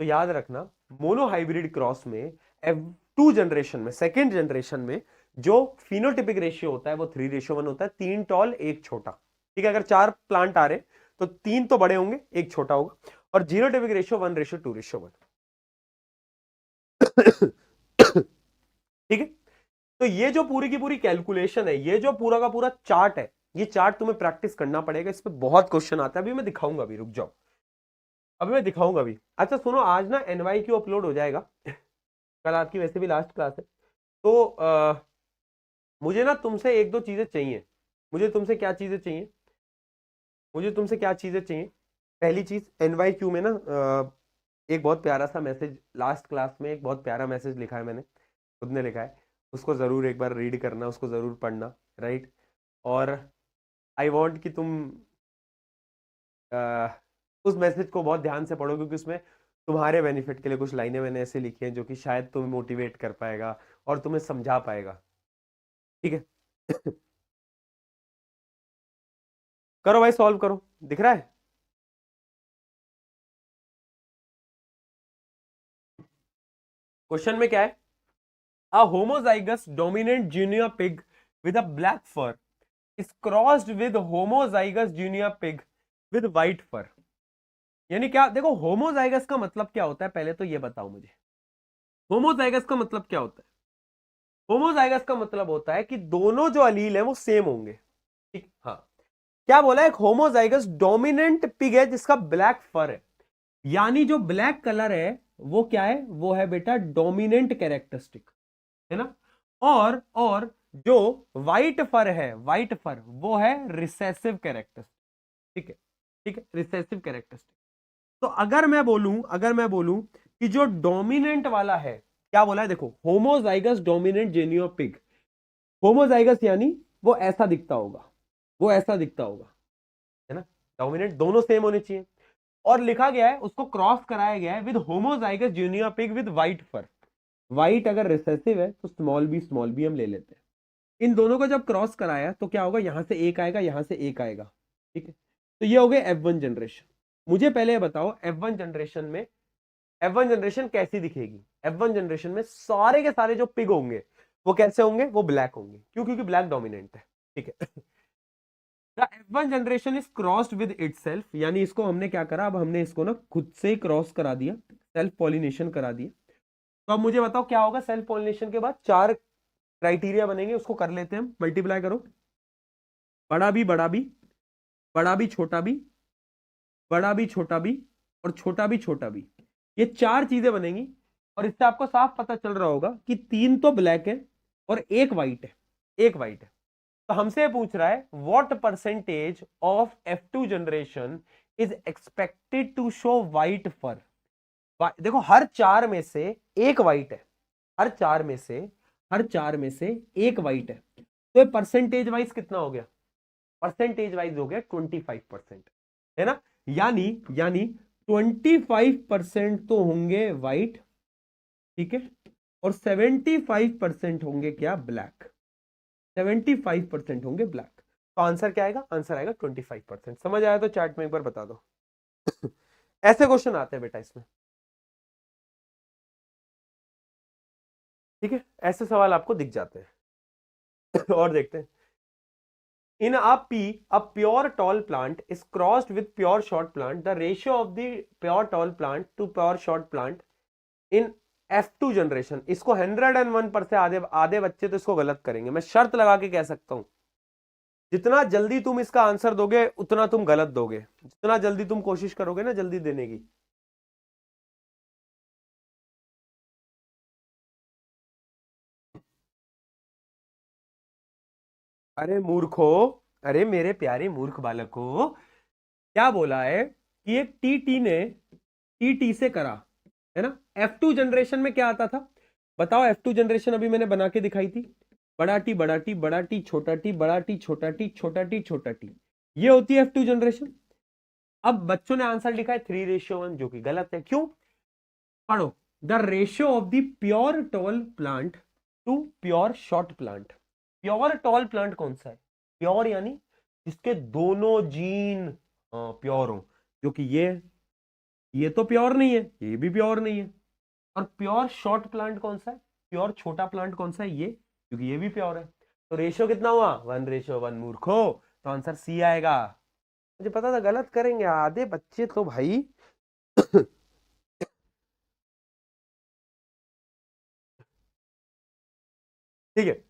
तो याद रखना मोनोहाइब्रिड क्रॉस में F2 जनरेशन में, सेकेंड जनरेशन में जो फिनोटिपिक रेशियो होता है वो 3:1 होता है। 3 टॉल 1 छोटा, ठीक है। अगर 4 प्लांट आ रहे तो 3 तो बड़े होंगे, 1 छोटा होगा। और जीनोटिपिक रेशियो 1:2:1। ठीक है। तो ये जो पूरी की पूरी कैलकुलेशन है, ये जो पूरा का पूरा चार्ट है, ये चार्ट तुम्हें प्रैक्टिस करना पड़ेगा। इस पे बहुत क्वेश्चन आता है, अभी मैं दिखाऊंगा, अभी रुक जाओ, अभी मैं दिखाऊंगा अभी। अच्छा सुनो, आज ना NYQ अपलोड हो जाएगा। कल आपकी वैसे भी लास्ट क्लास है, तो मुझे ना तुमसे 1-2 चीजें चाहिए। मुझे तुमसे क्या चीजें चाहिए? पहली चीज NYQ में ना एक बहुत प्यारा सा मैसेज, लास्ट क्लास में एक बहुत प्यारा मैसेज लिखा है मैंने, खुद ने लिखा है, उसको जरूर एक बार रीड करना, उसको जरूर पढ़ना, राइट। और आई वॉन्ट कि तुम उस मैसेज को बहुत ध्यान से पढ़ो, क्योंकि उसमें तुम्हारे बेनिफिट के लिए कुछ लाइनें मैंने ऐसे लिखी हैं जो कि शायद तुम्हें मोटिवेट कर पाएगा और तुम्हें समझा पाएगा, ठीक है। करो भाई, सॉल्व करो, दिख रहा है? क्वेश्चन में क्या है? A homozygous dominant junior pig with a black fur is crossed with homozygous junior pig with white fur। यानी क्या? देखो होमोजाइगस का मतलब क्या होता है, पहले तो ये बताओ मुझे। होमोजाइगस का मतलब क्या होता है? होमोजाइगस का मतलब होता है कि दोनों जो अलील है वो सेम होंगे, ठीक। हाँ, क्या बोला? एक होमोजाइगस डोमिनेंट पिग है जिसका ब्लैक फर है, यानी जो ब्लैक कलर है वो क्या है, वो है बेटा डोमिनेंट कैरेक्टरिस्टिक, है ना। और जो व्हाइट फर है, व्हाइट फर वो है रिसेसिव कैरेक्टरिस्टिक, ठीक है, ठीक है, रिसेसिव कैरेक्टरिस्टिक। तो अगर मैं बोलूं कि जो डोमिनेंट वाला है, क्या बोला है देखो, होमोजाइगस डोमिनेंट जेनियोपिग। होमोजाइगस यानी वो ऐसा दिखता होगा, वो ऐसा दिखता होगा, है ना। डोमिनेंट दोनों सेम होने चाहिए, और लिखा गया है उसको क्रॉस कराया गया है with homozygous guinea pig with white fur. White अगर रिसेसिव है तो स्मॉल बी हम ले लेते हैं। इन दोनों को जब क्रॉस कराया तो क्या होगा, यहां से एक आएगा, यहां से एक आएगा, ठीक है। तो ये हो गए F1 जनरेशन। मुझे पहले ये बताओ F1 जनरेशन कैसी दिखेगी। F1 जनरेशन में सारे के सारे जो पिग होंगे वो कैसे होंगे, वो ब्लैक होंगे, क्यों, क्योंकि ब्लैक डोमिनेंट है, ठीक है। The F1 generation is crossed with itself, यानी इसको हमने क्या करा, अब हमने इसको ना खुद से ही क्रॉस करा दिया, सेल्फ पॉलिनेशन करा दिया। तो अब मुझे बताओ क्या होगा, सेल्फ पॉलिनेशन के बाद चार क्राइटेरिया बनेंगे, उसको कर लेते हैं हम, मल्टीप्लाई करो। बड़ा भी बड़ा भी, बड़ा भी छोटा भी, बड़ा भी छोटा भी, और छोटा भी छोटा भी, ये चार चीजें बनेंगी। और इससे आपको साफ पता चल रहा होगा कि तीन तो ब्लैक है और एक व्हाइट है, एक व्हाइट है। तो हमसे पूछ रहा है what percentage of F2 generation is expected to show white fur. देखो हर चार में से एक व्हाइट है, हर चार में से एक व्हाइट है, तो ये परसेंटेज वाइज कितना हो गया, परसेंटेज वाइज हो गया 25%, है ना। यानी 25% तो होंगे व्हाइट, ठीक है, और 75% होंगे क्या, ब्लैक। 75% होंगे ब्लैक। तो आंसर क्या आएगा, आंसर आएगा 25%। समझ आया तो चैट में एक बार बता दो। ऐसे क्वेश्चन आते हैं बेटा इसमें, ठीक है, ऐसे सवाल आपको दिख जाते हैं। और देखते हैं, in a pea, a pure tall plant is crossed with pure short plant. The ratio of the pure tall plant to pure short plant in F2 generation, इसको 101 पर से आधे आधे बच्चे तो इसको गलत करेंगे। मैं शर्त लगा के कह सकता हूं, जितना जल्दी तुम इसका आंसर दोगे उतना तुम गलत दोगे, जितना जल्दी तुम कोशिश करोगे ना जल्दी देने की। अरे मूर्खो, अरे मेरे प्यारे मूर्ख बालको, क्या बोला है कि एक टी से करा, है ना। F2 जनरेशन में क्या आता था, बताओ। F2 जनरेशन अभी मैंने बना के दिखाई थी, बड़ा टी बड़ा टी बड़ा टी छोटा टी बड़ा टी छोटा टी छोटा टी छोटा टी, ये होती है F2 जनरेशन। अब बच्चों ने आंसर लिखा है 3:1, जो कि गलत है। क्यों, पढ़ो, the ratio of the pure tall plant to pure short plant. Pure tall plant कौन सा है, प्योर यानी जिसके दोनों जीन प्योर हो, जो कि ये तो प्योर नहीं है, ये भी प्योर नहीं है। और प्योर शॉर्ट प्लांट कौन सा है, प्योर छोटा प्लांट कौन सा है, ये, क्योंकि ये भी प्योर है। तो रेशियो कितना हुआ, 1:1 मूर्खो। तो आंसर सी आएगा। मुझे पता था गलत करेंगे आधे बच्चे तो भाई। ठीक है।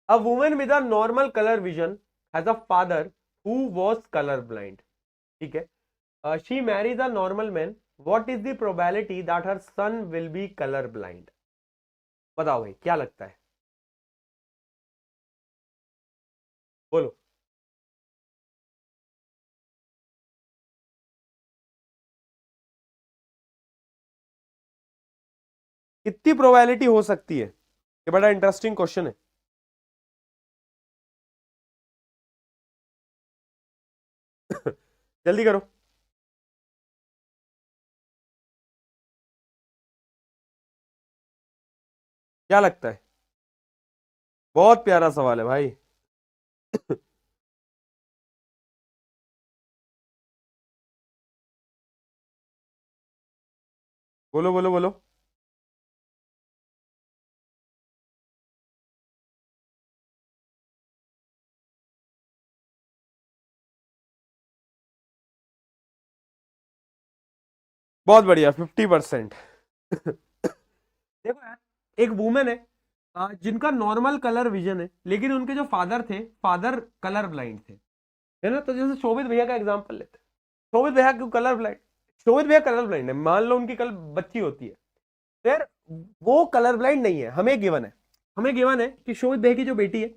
A women with a normal colour vision has a father who was colour blind, ठीक है। She marries a normal man, what is the probability that her son will be colour blind. बताओ भाई क्या लगता है, बोलो। कितनी प्रोबेबिलिटी हो सकती है, ये बड़ा इंटरेस्टिंग क्वेश्चन है। जल्दी करो। क्या लगता है, बहुत प्यारा सवाल है भाई। बोलो बोलो बोलो। बहुत बढ़िया, 50%। देखो यार, एक वुमेन है जिनका नॉर्मल कलर विजन है, लेकिन उनके जो फादर थे, फादर कलर ब्लाइंड थे, है ना। तो जैसे शोभित भैया का एग्जांपल लेते हैं। शोभित भैया क्यों कलर ब्लाइंड, शोभित भैया कलर ब्लाइंड है, मान लो उनकी कल बच्ची होती है, तो यार वो कलर ब्लाइंड नहीं है, हमें गिवन है कि शोभित भैया की जो बेटी है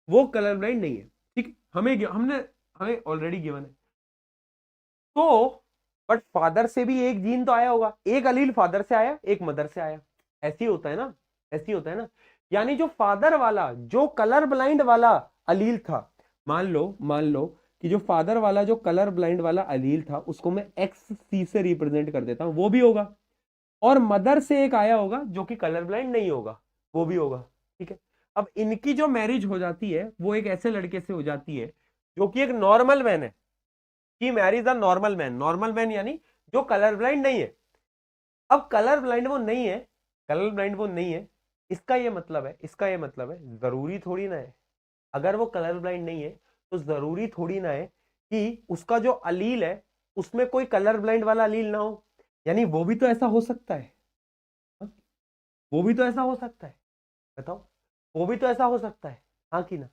वो कलर ब्लाइंड नहीं है, ठीक है, हमें ऑलरेडी गिवन है। तो बट फादर से भी एक जीन तो आया होगा, एक अलील फादर से आया, एक मदर से आया, ऐसे ही होता है ना, ऐसे ही होता है ना। यानी जो फादर वाला, जो कलर ब्लाइंड वाला अलील था, मान लो कि जो फादर वाला जो कलर ब्लाइंड वाला अलील था उसको मैं एक्स सी से रिप्रेजेंट कर देता हूं, वो भी होगा। और मदर से एक आया होगा जो कि कलर ब्लाइंड नहीं होगा, वो भी होगा, ठीक है। अब इनकी जो मैरिज हो जाती है वो एक ऐसे लड़के से हो जाती है जो कि एक नॉर्मल मैन है, ही मैरीज अ नॉर्मल मैन यानी जो कलर ब्लाइंड नहीं है। अब कलर ब्लाइंड वो नहीं है, कलर ब्लाइंड वो नहीं है, इसका ये मतलब है जरूरी थोड़ी ना है, अगर वो कलर ब्लाइंड नहीं है तो जरूरी थोड़ी ना है कि उसका जो अलील है उसमें कोई कलर ब्लाइंड वाला अलील ना हो। यानी वो भी तो ऐसा हो सकता है, हाँ? वो भी तो ऐसा हो सकता है, बताओ, वो भी तो ऐसा हो सकता है, हाँ कि ना,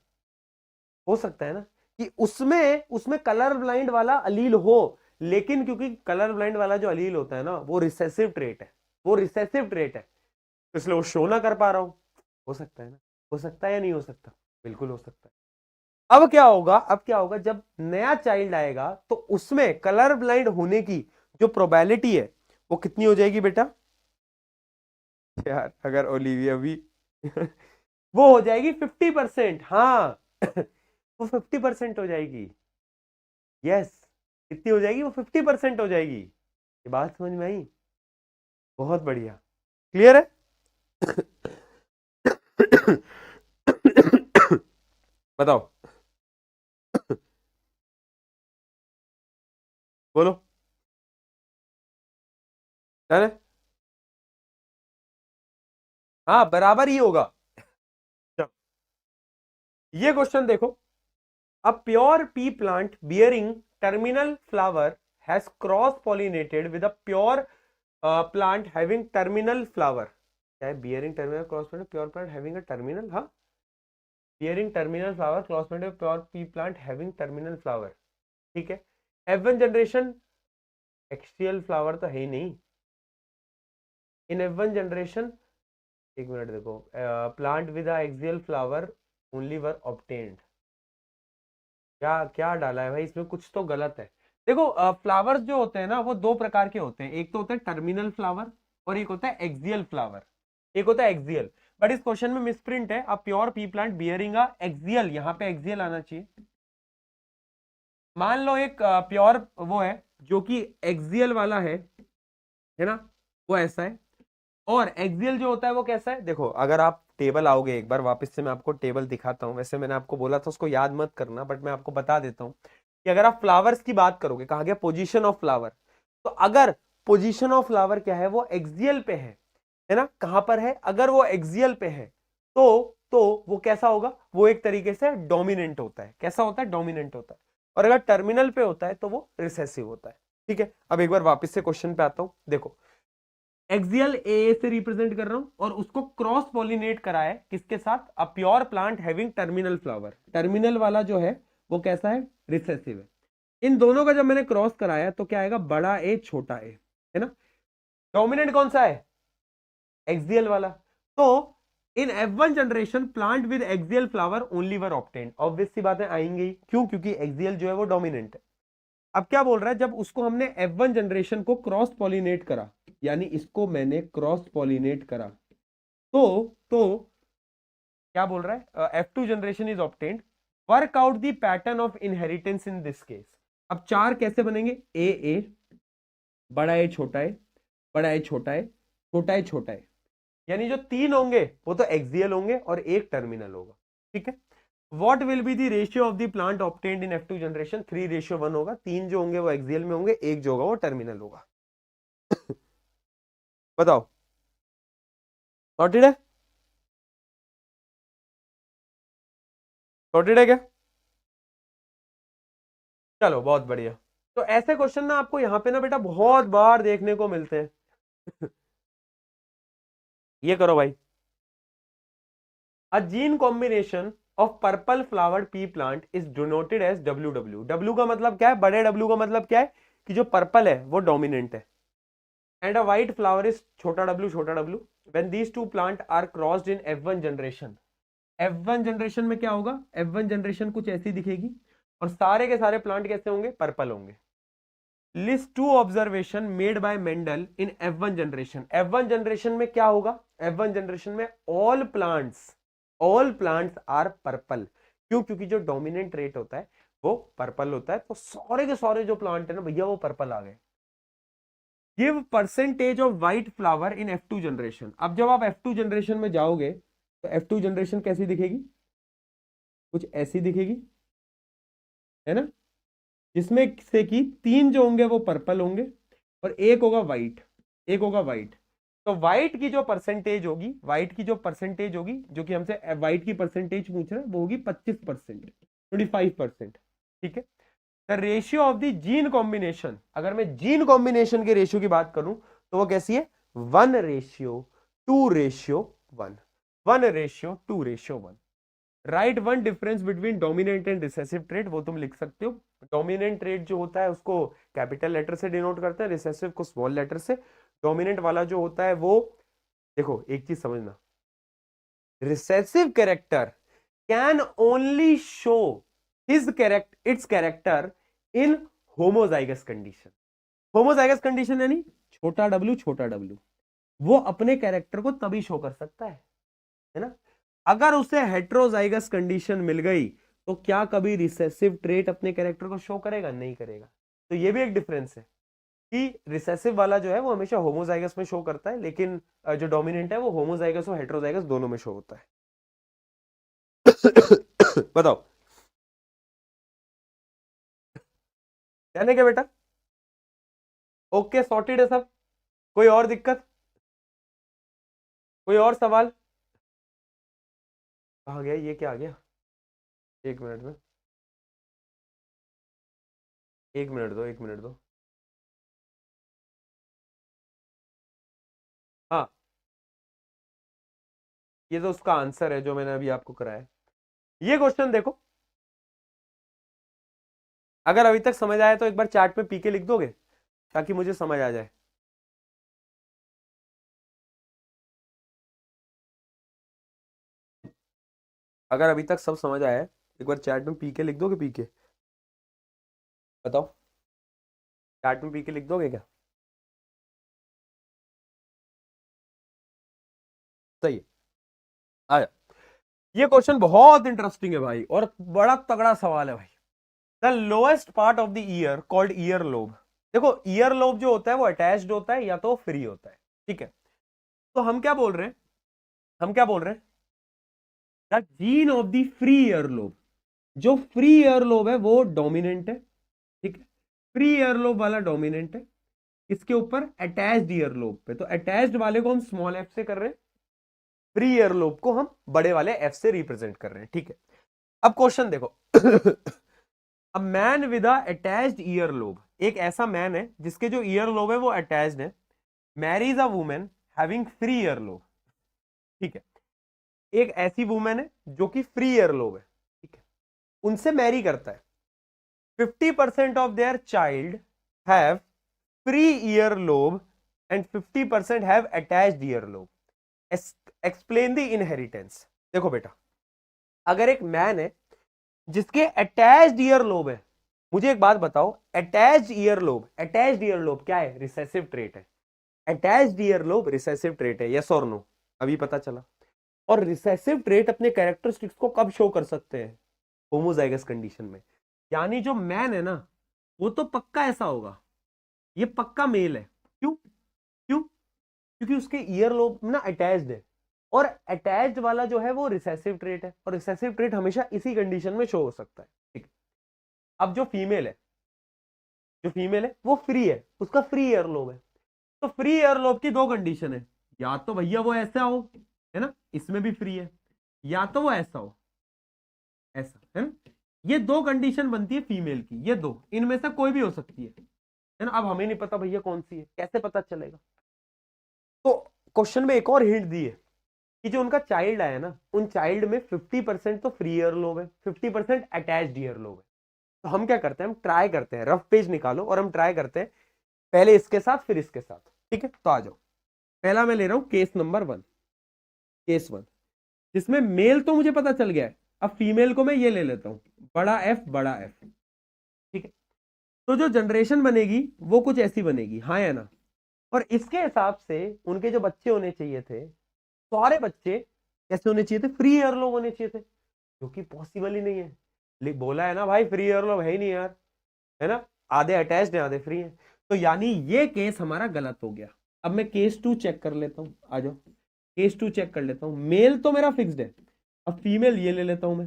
हो सकता है ना कि उसमें उसमें कलर ब्लाइंड वाला अलील हो, लेकिन क्योंकि कलर ब्लाइंड वाला जो अलील होता है ना वो रिसेसिव ट्रेट है, तो इसलिए वो शो ना कर पा रहा हूं। हो सकता है ना, हो सकता है या नहीं हो सकता, बिल्कुल हो सकता है। अब क्या होगा जब नया चाइल्ड आएगा तो उसमें कलर ब्लाइंड होने की जो प्रोबेबिलिटी है वो कितनी हो जाएगी बेटा? यार अगर ओलिविया भी वो हो जाएगी 50%, हाँ वो 50% हो जाएगी, यस, कितनी हो जाएगी? वो 50% हो जाएगी। ये बात समझ में आई? बहुत बढ़िया, क्लियर है? बताओ, बोलो, डन है? हाँ बराबर ही होगा। चलो, ये क्वेश्चन देखो, a pure pea plant bearing terminal flower has cross pollinated with a pure plant having terminal flower. क्या है bearing terminal cross pure plant having a terminal, हाँ, bearing terminal flower cross pure pea plant having terminal flower, ठीक है। F1 generation axial flower तो है ही नहीं इन F1 generation, एक minute देखो, plant with axial flower only were obtained, क्या क्या डाला है भाई इसमें, कुछ तो गलत है। देखो फ्लावर्स जो होते हैं ना वो दो प्रकार के होते हैं, एक तो होता है टर्मिनल फ्लावर और एक होता है एक्सियल फ्लावर, एक होता है एक्सियल। बट इस क्वेश्चन में मिसप्रिंट है, अ pure pea plant bearing a axial, यहाँ पे एक्सियल आना चाहिए। मान लो एक प्योर वो है जो कि एक्सियल वाला है ना, वो ऐसा है। और एक्सियल जो होता है वो कैसा है, देखो अगर आप टेबल आओगे एक बार वापस से मैं आपको टेबल दिखाता हूं, वैसे मैंने आपको बोला था उसको याद मत करना बट मैं आपको बता देता हूं कि अगर आप फ्लावर्स की बात करोगे, कहा गया पोजीशन ऑफ फ्लावर, तो अगर पोजीशन ऑफ फ्लावर क्या है, वो एक्सियल पे है ना, कहां पर है, अगर वो एक्सियल पे है तो वो कैसा होगा, वो एक तरीके से डोमिनेंट होता है, कैसा होता है, डोमिनेंट होता है। और अगर टर्मिनल पे होता है तो वो रिसेसिव होता है, ठीक है। अब एक बार वापस से क्वेश्चन पे आता हूं, देखो एक्सियल ए से रिप्रेजेंट कर रहा हूं और उसको क्रॉस पॉलिनेट करा है किसके साथ, अ pure plant having terminal flower, terminal वाला जो है वो कैसा है, रिसेसिव है। इन दोनों का जब मैंने क्रॉस कराया तो क्या आएगा, बड़ा ए छोटा ए, है ना। डोमिनेंट कौन सा है, एक्सियल वाला। तो in F1 generation plant with axial flower only were obtained, obvious सी बातें आएंगी, क्यों, क्योंकि एक्सियल जो है वो डोमिनेंट है। अब क्या बोल रहा है, जब उसको हमने F1 जनरेशन को क्रॉस पॉलिनेट करा, यानी इसको मैंने क्रॉस पॉलिनेट करा, तो क्या बोल रहा है, F2 generation is obtained, work out the pattern of inheritance in this case. अब चार कैसे बनेंगे, ए बड़ा ए छोटा है, बड़ा ए छोटा है, छोटा है छोटा है, यानी जो तीन होंगे वो तो एक्सियल होंगे और एक टर्मिनल होगा, ठीक है। What will be the ratio of the plant obtained in F2 generation, 3:1 होगा, तीन जो होंगे वो एक्सियल में होंगे, एक जो होगा वो टर्मिनल होगा। बताओ, सॉर्टेड है, सॉर्टेड है क्या? चलो बहुत बढ़िया। तो ऐसे क्वेश्चन ना आपको यहाँ पे ना बेटा बहुत बार देखने को मिलते हैं। ये करो भाई, a gene combination of purple flowered pea plant is denoted as WW। W का मतलब क्या है, बड़े W का मतलब क्या है कि जो पर्पल है वो डोमिनेंट है, and a white flower is छोटा w when these two plant are crossed in F1 generation. F1 generation में क्या होगा? F1 जनरेशन कुछ ऐसी दिखेगी और सारे के सारे प्लांट कैसे होंगे? पर्पल होंगे. List two observation made by Mendel in F1 generation. F1 generation में क्या होगा? F1 जनरेशन में ऑल प्लांट्स आर पर्पल. क्यों? क्योंकि जो डोमिनेंट रेट होता है वो पर्पल होता है, तो सारे के सारे जो प्लांट है ना भैया वो पर्पल आ गए. Give percentage of white flower in F2 generation. अब जब आप F2 जनरेशन में जाओगे तो F2 जनरेशन कैसी दिखेगी? कुछ ऐसी दिखेगी, है ना, जिसमें से कि 3 जो होंगे वो पर्पल होंगे और एक होगा व्हाइट. तो व्हाइट की जो परसेंटेज होगी, जो कि हमसे व्हाइट की परसेंटेज पूछ रहे हैं, वो होगी 25%, 25%. ठीक है. The ratio of the gene combination, अगर मैं जीन कॉम्बिनेशन के रेशियो की बात करूं तो वो कैसी है? 1:2:1. 1:2:1. Right one difference between dominant and recessive trait. वो तुम लिख सकते हो. डोमिनेंट ट्रेट जो होता है उसको कैपिटल लेटर से डिनोट करते हैं, रिसेसिव को स्मॉल लेटर से. डोमिनेंट वाला जो होता है वो, देखो एक चीज समझना, recessive character can only show it's character in homozygous condition. Homozygous condition यानी छोटा w, वो अपने कैरेक्टर को तभी शो कर सकता है ना. अगर उसे हेट्रोजाइगस कंडीशन मिल गई तो क्या कभी रिसेसिव ट्रेट अपने कैरेक्टर को शो करेगा? नहीं करेगा. तो ये भी एक डिफरेंस है कि रिसेसिव वाला जो है वो हमेशा होमोजाइगस में शो करता है, लेकिन जो डोमिनेंट है वो होमोजाइगस और हेट्रोजाइगस दोनों में शो होता है. बताओ कहने क्या बेटा? ओके, सॉर्टेड है सब. कोई और दिक्कत? कोई और सवाल? कहाँ गया ये? क्या आ गया? एक मिनट में, एक मिनट दो. हाँ, ये तो उसका आंसर है जो मैंने अभी आपको कराया. ये क्वेश्चन देखो, अगर अभी तक समझ आया तो एक बार चार्ट में पीके लिख दोगे ताकि मुझे समझ आ जाए. अगर अभी तक सब समझ आया है एक बार चैट में पीके लिख दोगे? पीके बताओ, चैट में पीके लिख दोगे क्या? सही है. आया. ये क्वेश्चन बहुत इंटरेस्टिंग है भाई और बड़ा तगड़ा सवाल है भाई. The lowest part of the year called ear lobe. देखो ईयर लोब जो होता है वो अटैच्ड होता है या तो फ्री होता है. ठीक है. तो हम क्या बोल रहे हैं? The gene of the free ear lobe. जो फ्री ईयर लोब है वो डोमिनेंट है. ठीक है. फ्री ईयर लोब वाला डोमिनेंट है. इसके ऊपर अटैच्ड ईयर लोब पे, तो अटैच्ड वाले को हम स्मॉल एफ से कर रहे हैं, फ्री ईयर लोब को हम बड़े वाले एफ से रिप्रेजेंट कर रहे हैं. ठीक है. अब क्वेश्चन देखो. A man with attached ear lobe, एक ऐसा मैन है जिसके जो ईयर लोब है वो अटैच्ड है, Mary's a women having free ear lobe. ठीक है. एक ऐसी वुमेन है जो कि फ्री ईयर लोब है. ठीक है. उनसे मैरी करता है. 50% of their child have free ear lobe and 50% have attached ear lobe. Explain the inheritance. देखो बेटा, अगर एक मैन है जिसके अटैच्ड ईयर लोब है, मुझे एक बात बताओ, अटैच्ड ईयर लोब क्या है? रिसेसिव ट्रेट है. Attached ear lobe recessive trait है, यस और नो? अभी पता चला. और रिसेसिव ट्रेट अपने कैरेक्टरिस्टिक्स को कब शो कर सकते हैं? होमोजाइगस कंडीशन में. यानी जो मैन है ना वो तो पक्का ऐसा होगा, ये पक्का मेल है. क्यों? क्योंकि उसके ईयर लोब ना अटैच्ड है, और अटैच्ड वाला जो है वो रिसेसिव ट्रेट है, और रिसेसिव ट्रेट हमेशा इसी कंडीशन में शो हो सकता है. ठीक. अब जो फीमेल है वो फ्री है, उसका फ्री ईयर लोब है. तो फ्री ईयर लोब की दो कंडीशन है, या तो भैया वो ऐसा हो, है ना, इसमें भी फ्री है, या तो वो ऐसा हो, ऐसा, है ना. ये दो कंडीशन बनती है फीमेल की, ये दो, इनमें से कोई भी हो सकती है ना. अब हमें नहीं पता भैया कौन सी है, कैसे पता चलेगा? तो क्वेश्चन में एक और हिंट दी है कि जो उनका चाइल्ड आया ना, उन चाइल्ड में 50% तो फ्री ईयर लोब है, 50% अटैच्ड ईयर लोब है. तो हम क्या करते हैं, हम ट्राई करते हैं, रफ पेज निकालो और हम ट्राई करते हैं पहले इसके साथ फिर इसके साथ. ठीक है, तो आ जाओ। पहला मैं ले रहा हूं केस नंबर 1, केस 1, जिसमें मेल तो मुझे पता चल गया है। अब फीमेल को मैं ये ले लेता हूं, बड़ा एफ बड़ा एफ। ठीक है, तो जो जनरेशन बनेगी वो कुछ ऐसी बनेगी, हाँ या ना। और इसके हिसाब से उनके जो बच्चे होने चाहिए थे, सारे बच्चे कैसे होने चाहिए थे, फ्री एयरलोब होने चाहिए थे, जो कि पॉसिबल ही नहीं है। बोला है ना भाई, फ्री एयरलोब है ही नहीं यार, है ना, आधे अटैच्ड है आधे फ्री है। तो यानी ये केस हमारा गलत हो गया। अब मैं केस 2 चेक कर लेता हूं, आ जाओ। केस 2 चेक कर लेता हूं, मेल तो मेरा फिक्स्ड है। अब फीमेल ये ले लेता हूं मैं,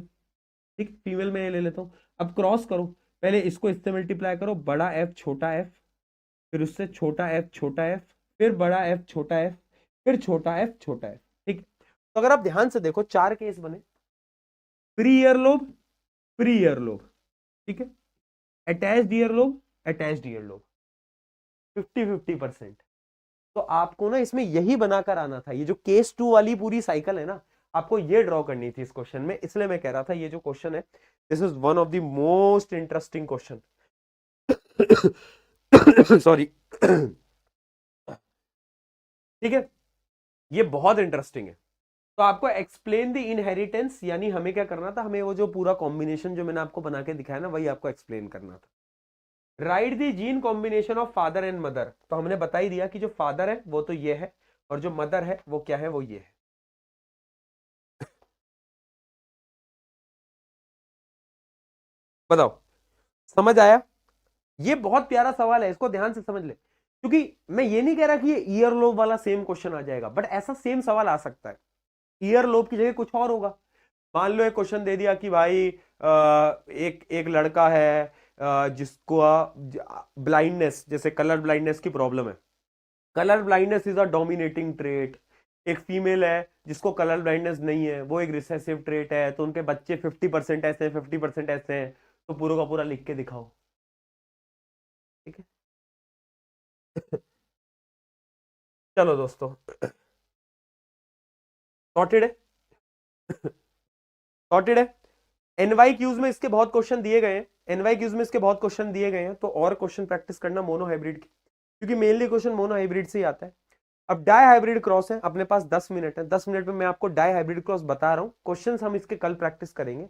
ठीक, फीमेल में ये ले लेता हूं। अब क्रॉस करो, पहले इसको इससे मल्टीप्लाई करो, बड़ा एफ छोटा एफ, फिर उससे छोटा एफ छोटा एफ, फिर बड़ा एफ छोटा एफ, फिर छोटा एफ छोटा एफ। ठीक, तो अगर आप ध्यान से देखो 4 केस बने, फ्री ईयरलोब, फ्री ईयरलोब, ठीक है, अटैच्ड ईयरलोब, अटैच्ड ईयरलोब, 50-50%। तो आपको ना इसमें यही बनाकर आना था, ये जो केस 2 वाली पूरी साइकिल है ना, आपको ये ड्रॉ करनी थी इस क्वेश्चन में। इसलिए मैं कह रहा था ये जो क्वेश्चन है, this is one of the most interesting question. Sorry. ठीक है, ये बहुत इंटरेस्टिंग है। तो आपको एक्सप्लेन द इनहेरिटेंस, यानी हमें क्या करना था, हमें वो जो पूरा कॉम्बिनेशन जो मैंने आपको बना के दिखाया ना, वही आपको एक्सप्लेन करना था। Right the gene combination of father and mother. तो हमने बता ही दिया कि जो फादर है वो तो ये है, और जो मदर है वो क्या है, वो ये है। बताओ, समझ आया? ये बहुत प्यारा सवाल है, इसको ध्यान से समझ ले, क्योंकि मैं ये नहीं कह रहा कि ये ईयर लोब वाला सेम क्वेश्चन आ जाएगा, बट ऐसा सेम सवाल आ सकता है। ईयर लोब की जगह कुछ और होगा। मान लो एक क्वेश्चन दे दिया कि भाई एक एक लड़का है जिसको ब्लाइंडनेस, जैसे कलर ब्लाइंडनेस की प्रॉब्लम है, colour blindness is a dominating trait. एक फीमेल है जिसको कलर ब्लाइंडनेस नहीं है, वो एक रिसेसिव ट्रेट है, तो उनके बच्चे 50% ऐसे हैं, 50% ऐसे हैं, तो पूरा का पूरा लिख के दिखाओ। ठीक है। चलो दोस्तों, सॉर्टेड है, सॉर्टेड है। एनवाई क्यूज में इसके बहुत क्वेश्चन दिए गए हैं, एनवाई क्यूज में इसके बहुत क्वेश्चन दिए गए हैं, तो और क्वेश्चन प्रैक्टिस करना मोनो हाइब्रिड की, क्योंकि मेनली क्वेश्चन मोनो हाइब्रिड से ही आता है। अब डाई हाइब्रिड क्रॉस है, अपने पास 10 मिनट है, 10 मिनट में मैं आपको डाई हाइब्रिड क्रॉस बता रहा हूं। क्वेश्चंस हम इसके कल प्रैक्टिस करेंगे,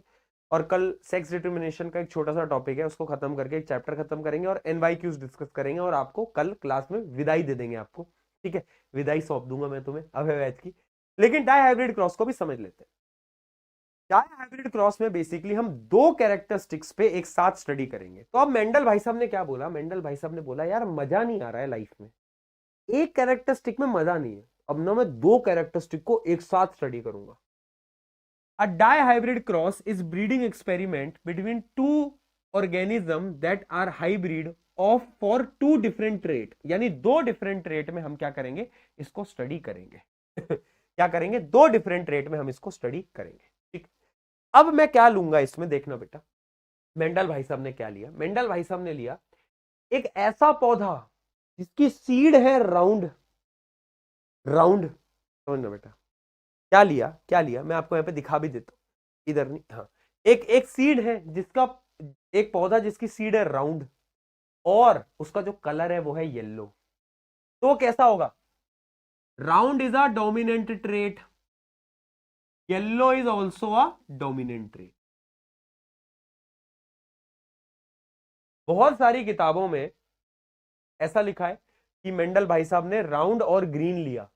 और कल सेक्स डिटर्मिनेशन का एक छोटा सा टॉपिक है, उसको खत्म करके एक चैप्टर खत्म करेंगे, और एनवाईक्यूज डिस्कस करेंगे, और आपको कल क्लास में विदाई दे देंगे आपको। ठीक है, विदाई सौंप दूंगा मैं तुम्हें अब बैच की। लेकिन डाई हाइब्रिड क्रॉस को भी समझ लेते हैं। डाई हाइब्रिड क्रॉस में बेसिकली हम दो कैरेक्टरिस्टिक्स पे एक साथ स्टडी करेंगे। तो अब मेंडल भाई साहब ने क्या बोला, मेंडल भाई साहब ने बोला यार मजा नहीं आ रहा है लाइफ में, एक कैरेक्टरिस्टिक में मजा नहीं है, अब ना मैं दो कैरेक्टरिस्टिक को एक साथ स्टडी करूंगा। A dihybrid cross is breeding experiment between two organisms that are hybrid of for two different trait, यानी दो डिफरेंट ट्रेट में हम क्या करेंगे, इसको स्टडी करेंगे। क्या करेंगे, दो डिफरेंट ट्रेट में हम इसको स्टडी करेंगे। ठीक, अब मैं क्या लूंगा इसमें, देखना बेटा, मेंडल भाई साहब ने क्या लिया, मेंडल भाई साहब ने लिया एक ऐसा पौधा जिसकी सीड है राउंड, राउंड, समझना बेटा, क्या लिया, क्या लिया, मैं आपको यहाँ पे दिखा भी देता हूँ, इधर नहीं, हाँ, एक एक सीड है जिसका, एक पौधा जिसकी सीड है राउंड, और उसका जो कलर है वो है येलो, तो वो कैसा होगा, round is a dominant trait, yellow is also a dominant trait. बहुत सारी किताबों में ऐसा लिखा है कि मेंडल भाई साहब ने राउंड और ग्रीन लिया,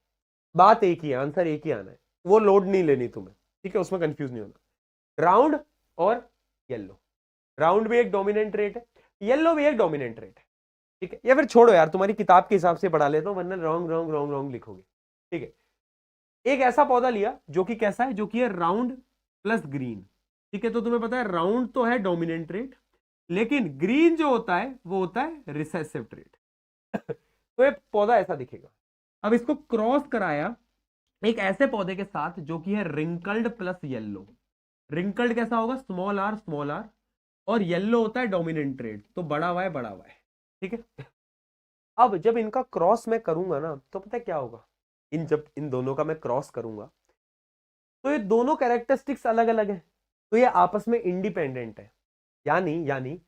बात एक ही है, आंसर एक ही आना है, वो लोड नहीं लेनी तुम्हें, ठीक है, उसमें कंफ्यूज नहीं होना। राउंड और येलो, राउंड भी एक डोमिनेंट रेट है, येलो भी एक डोमिनेंट रेट है। ठीक है, या फिर छोड़ो यार, तुम्हारी किताब के हिसाब से पढ़ा लेता हूं, वरना रॉन्ग रॉन्ग रॉन्ग रॉन्ग लिखोगे। ठीक है, एक ऐसा पौधा लिया जो कि कैसा है, जो कि है राउंड प्लस ग्रीन। ठीक है, तो तुम्हें पता है राउंड तो है डोमिनेंट ट्रेट, लेकिन ग्रीन जो होता है वो होता है रिसेसिव ट्रेट। तो ये पौधा ऐसा दिखेगा। अब इसको क्रॉस कराया एक ऐसे पौधे के साथ जो कि है रिंकल्ड प्लस येलो। रिंकल्ड कैसा होगा, स्मॉल आर स्मॉल आर, और येलो होता है डोमिनेंट ट्रेट, तो बड़ा वाई बड़ा वाई। ठीक है, अब जब इनका क्रॉस मैं करूंगा ना, तो पता है क्या होगा, जब इन दोनों का मैं क्रॉस करूंगा, तो ये दोनों कैरेक्टरिस्टिक्स अलग अलग है, तो ये आपस में इंडिपेंडेंट है। यानी यानी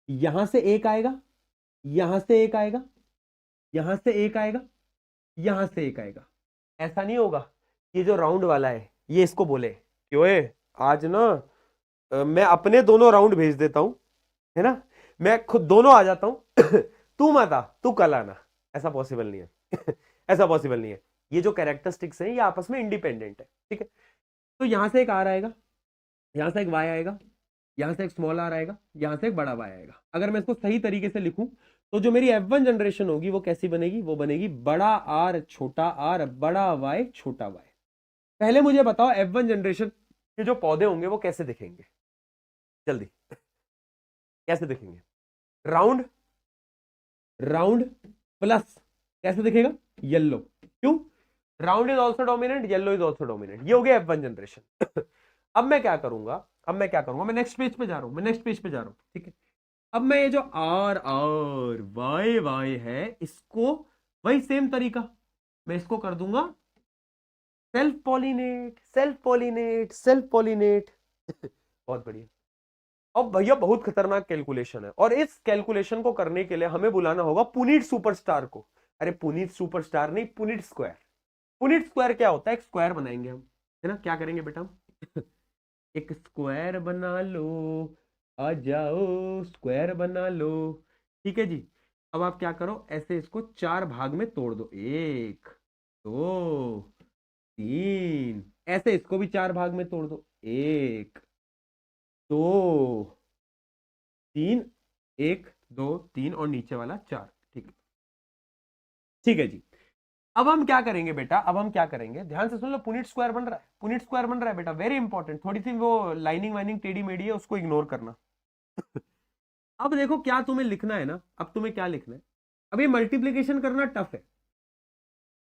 यहां से एक आएगा, यहां से एक आएगा, यहां से एक आएगा, यहां से एक आएगा। ऐसा नहीं होगा ये जो राउंड वाला है ये इसको बोले कि ओए आज ना मैं अपने दोनों राउंड भेज देता हूं, है ना, मैं खुद दोनों आ जाता हूं तू मत आ, तू कल आना। ऐसा पॉसिबल नहीं है ऐसा पॉसिबल नहीं है। ये जो कैरेक्टरिस्टिक्स हैं ये आपस में इंडिपेंडेंट है, ठीक है। तो यहां से एक आर आएगा, यहां से एक वाई आएगा, यहां से एक स्मॉल आर आएगा, यहां से एक बड़ा वाई आएगा। अगर मैं इसको सही तरीके से लिखूं तो जो मेरी F1 जनरेशन होगी वो कैसी बनेगी, वो बनेगी बड़ा आर छोटा आर बड़ा वाई छोटा वाई। पहले मुझे बताओ F1 जनरेशन के जो पौधे होंगे वो कैसे दिखेंगे, जल्दी कैसे दिखेंगे। राउंड, राउंड प्लस कैसे दिखेगा, येलो। क्यों, round is also dominant, yellow is also dominant. ये हो गया F1 जनरेशन अब मैं क्या करूंगा, मैं नेक्स्ट पेज पे जा रहा हूं, ठीक है। अब मैं ये जो आर आर वाई वाई है इसको वही सेम तरीका मैं इसको कर दूंगा सेल्फ पॉलिनेट, सेल्फ पॉलिनेट बहुत बढ़िया। अब भैया बहुत खतरनाक कैलकुलेशन है और इस कैलकुलेशन को करने के लिए हमें बुलाना होगा पुनीत सुपरस्टार को। अरे पुनीत सुपरस्टार नहीं, पुनीत स्क्वायर। पुनीत स्क्वायर क्या होता है, एक स्क्वायर बनाएंगे हम, है ना। क्या करेंगे बेटा एक स्क्वायर बना लो, आ जाओ स्क्वायर बना लो, ठीक है जी। अब आप क्या करो, ऐसे इसको चार भाग में तोड़ दो, एक दो तीन, ऐसे इसको भी चार भाग में तोड़ दो, एक दो तीन, एक दो तीन और नीचे वाला चार, ठीक है, ठीक है जी। अब हम क्या करेंगे बेटा, अब हम क्या करेंगे, ध्यान से सुन लो। पुनीत स्क्वायर बन रहा है, पुनीत स्क्वायर बन रहा है बेटा, वेरी इंपॉर्टेंट। थोड़ी सी वो लाइनिंग वाइनिंग टेढ़ी मेढ़ी है, उसको इग्नोर करना अब देखो क्या तुम्हें लिखना है ना, अब तुम्हें क्या लिखना है। अब ये मल्टीप्लीकेशन करना टफ है,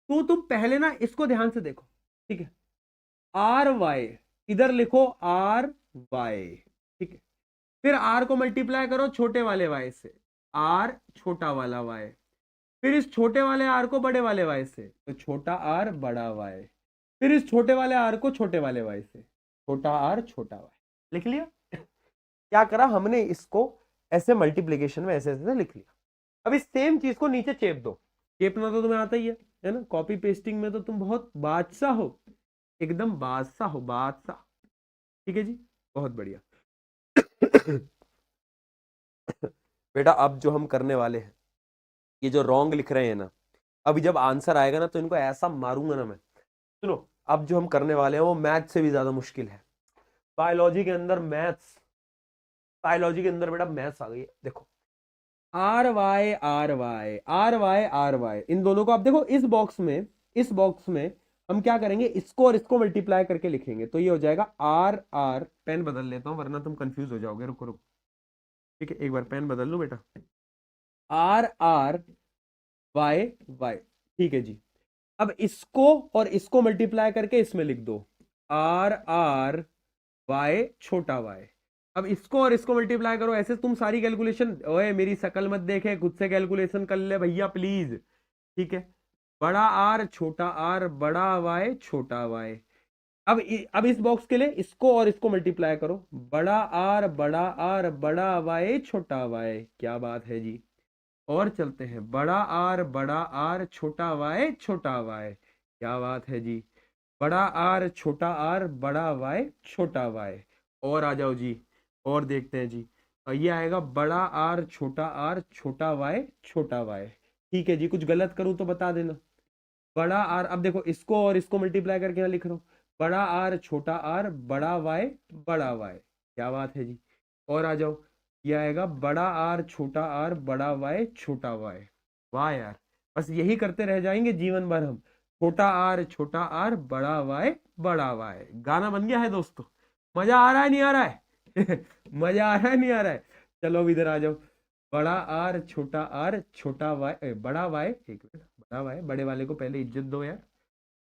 तो तुम पहले ना इसको ध्यान से देखो, ठीक है। आर वाई, इधर लिखो आर वाई, ठीक है। फिर आर को मल्टीप्लाई करो छोटे वाले वाई से, आर छोटा वाला वाई। फिर इस छोटे वाले आर को बड़े वाले वाई से, तो छोटा आर बड़ा वाई। फिर इस छोटे वाले आर को छोटे वाले वाई से, छोटा आर छोटा वाई। लिख लिया, क्या करा हमने, इसको ऐसे मल्टीप्लीकेशन में ऐसे ऐसे लिख लिया। अब इस सेम चीज को नीचे चेप दो, चेपना तो तुम्हें आता ही है ना। कॉपी पेस्टिंग में तो तुम बहुत बादशाह हो, एकदम बादशाह हो, बादशाह, ठीक है जी, बहुत बढ़िया बेटा अब जो हम करने वाले हैं, ये जो रॉन्ग लिख रहे हैं ना, अभी जब आंसर आएगा ना तो इनको ऐसा मारूंगा ना मैं। सुनो, अब जो हम करने वाले हैं वो मैथ से भी ज्यादा मुश्किल है। बायोलॉजी के अंदर मैथ्स, बायोलॉजी के अंदर बेटा मैथ्स आ गई है। देखो R Y R Y R Y R Y, इन दोनों को आप देखो इस बॉक्स में, इस बॉक्स में हम क्या करेंगे, इसको और इसको मल्टीप्लाई करके लिखेंगे, तो ये हो जाएगा आर आर। पेन बदल लेता हूं वरना तुम कंफ्यूज हो जाओगे, रुको रुको, ठीक है, एक बार पेन बदल लो बेटा। आर आर वाई वाई, ठीक है जी। अब इसको और इसको मल्टीप्लाई करके इसमें लिख दो, आर आर वाई छोटा वाई। अब इसको और इसको मल्टीप्लाई करो, ऐसे तुम सारी कैलकुलेशन, ओए मेरी शकल मत देखे, खुद से कैलकुलेशन कर ले भैया प्लीज, ठीक है। बड़ा आर छोटा आर बड़ा वाई छोटा वाई। अब इस बॉक्स के लिए इसको और इसको मल्टीप्लाई करो, बड़ा आर बड़ा वाई छोटा वाई। क्या बात है जी, और चलते हैं, बड़ा आर छोटा वाई छोटा वाई। क्या बात है जी, बड़ा आर छोटा आर बड़ा वाई छोटा वाई। और आ जाओ जी, और देखते हैं जी, और ये आएगा बड़ा आर छोटा वाई छोटा वाई। ठीक है जी, कुछ गलत करूं तो बता देना। बड़ा आर, अब देखो इसको और इसको मल्टीप्लाई करके यहाँ लिख रहा हूँ, बड़ा आर छोटा आर बड़ा वाई बड़ा वाई। क्या बात है जी, और आ जाओ, ये आएगा बड़ा आर छोटा आर बड़ा वाई छोटा वाई। वाह यार, बस यही करते रह जाएंगे जीवन भर हम, छोटा आर बड़ा वाई बड़ा वाई। गाना बन गया है दोस्तों, मजा आ रहा है नहीं आ रहा है मजा आ रहा है नहीं आ रहा है। चलो अब इधर आ जाओ, बड़ा आर छोटा वाई बड़ा वाई, एक मिनट, बड़ा वाई, बड़े वाले को पहले इज्जत दो यार,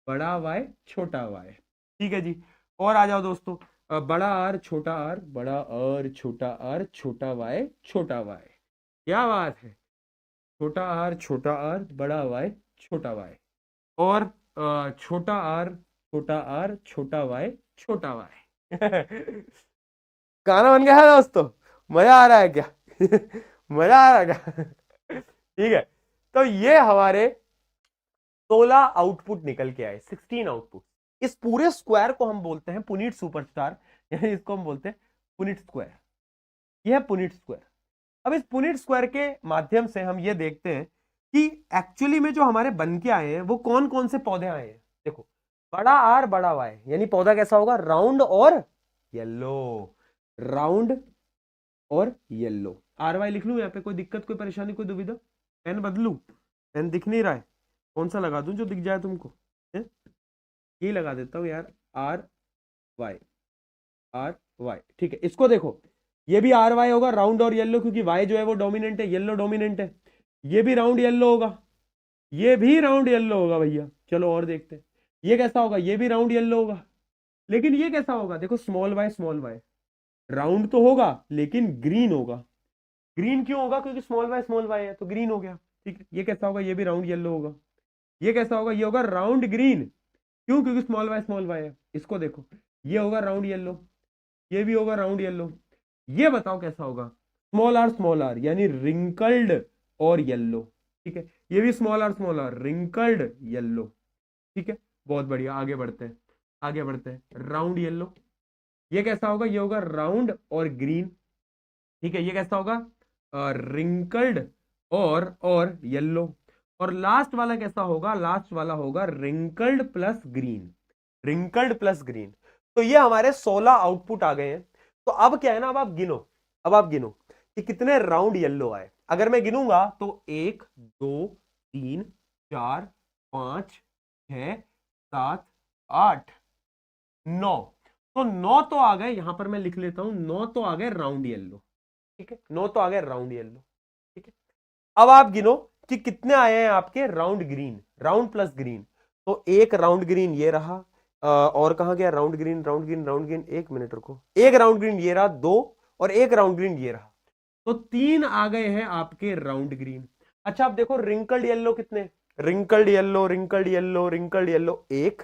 बड़ा वाई छोटा वाई, ठीक है जी। और आ जाओ दोस्तों, बड़ा आर छोटा वाई छोटा वाई। क्या बात है, छोटा आर बड़ा वाई छोटा वाई। और छोटा आर छोटा वाई छोटा वाई गाना बन गया है दोस्तों, मजा आ रहा है क्या मजा आ रहा है क्या ठीक है, तो ये हमारे 16 आउटपुट निकल के आए, 16 आउटपुट। इस पूरे स्क्वायर को हम बोलते हैं पुनीत सुपरस्टार, यानी इसको हम बोलते हैं पुनीत स्क्वायर। यह है पुनीत स्क्वायर। अब इस पुनीत स्क्वायर के माध्यम से हम ये देखते हैं कि एक्चुअली में जो हमारे बन के आए हैं वो कौन कौन से पौधे आए हैं। देखो, बड़ा आर बड़ा वाई, यानी पौधा कैसा होगा, राउंड और येलो। राउंड और येलो। आर वाई लिख लूं यहाँ पे, कोई दिक्कत, कोई परेशानी, कोई दुविधा? पेन बदलू? पेन दिख नहीं रहा है, कौन सा लगा दूं जो दिख जाए तुमको? ये लगा देता हूं यार, आर वाई, आर वाई। ठीक है, इसको देखो, ये भी आर वाई होगा, राउंड और येलो, क्योंकि वाई जो है वो डोमिनेंट है, येलो डोमिनेंट है। ये भी राउंड येलो होगा, ये भी राउंड येलो होगा भैया। चलो और देखते हैं, ये कैसा होगा, ये भी राउंड येलो होगा। लेकिन ये कैसा होगा, देखो स्मॉल वाई, राउंड तो होगा लेकिन ग्रीन होगा। ग्रीन क्यों होगा, क्योंकि स्मॉल वाई है तो ग्रीन हो गया। ठीक है, ये कैसा होगा, ये भी राउंड येलो होगा। ये कैसा होगा, ये होगा राउंड ग्रीन। क्यों, क्योंकि स्मॉल वाई है। इसको देखो, ये होगा राउंड येलो, ये भी होगा राउंड येलो। ये बताओ कैसा होगा, स्मॉल आर यानी रिंकल्ड और येलो। ठीक है, ये भी स्मॉल आर रिंकल्ड येलो। ठीक है, बहुत बढ़िया, आगे बढ़ते हैं, आगे बढ़ते हैं। राउंड येलो, ये कैसा होगा, ये होगा राउंड और ग्रीन। ठीक है, ये कैसा होगा, रिंकल्ड और येलो। और लास्ट वाला कैसा होगा, लास्ट वाला होगा wrinkled plus green, wrinkled plus green. तो ये हमारे 16 आउटपुट आ गए हैं। तो अब क्या है ना, अब आप गिनो, अब आप गिनो कि कितने राउंड येलो आए। अगर मैं गिनूंगा तो 1 2 3 4 5 6 7 8 9। तो 9 तो आ गए, यहां पर मैं लिख लेता हूं, 9 तो आ गए राउंड येलो। ठीक है, 9 तो आ गए राउंड येलो। ठीक है, अब आप गिनो कि कितने आए हैं आपके round green, round plus green. तो एक राउंड ग्रीन ये रहा, और कहां गया round green, round green, round green, एक मिनट रुको, एक राउंड ग्रीन ये रहा, दो, और एक राउंड ग्रीन ये रहा। तो 3 आ गए हैं आपके राउंड ग्रीन। अच्छा, आप देखो रिंकल्ड येलो कितने, wrinkled yellow, wrinkled yellow, wrinkled yellow, 1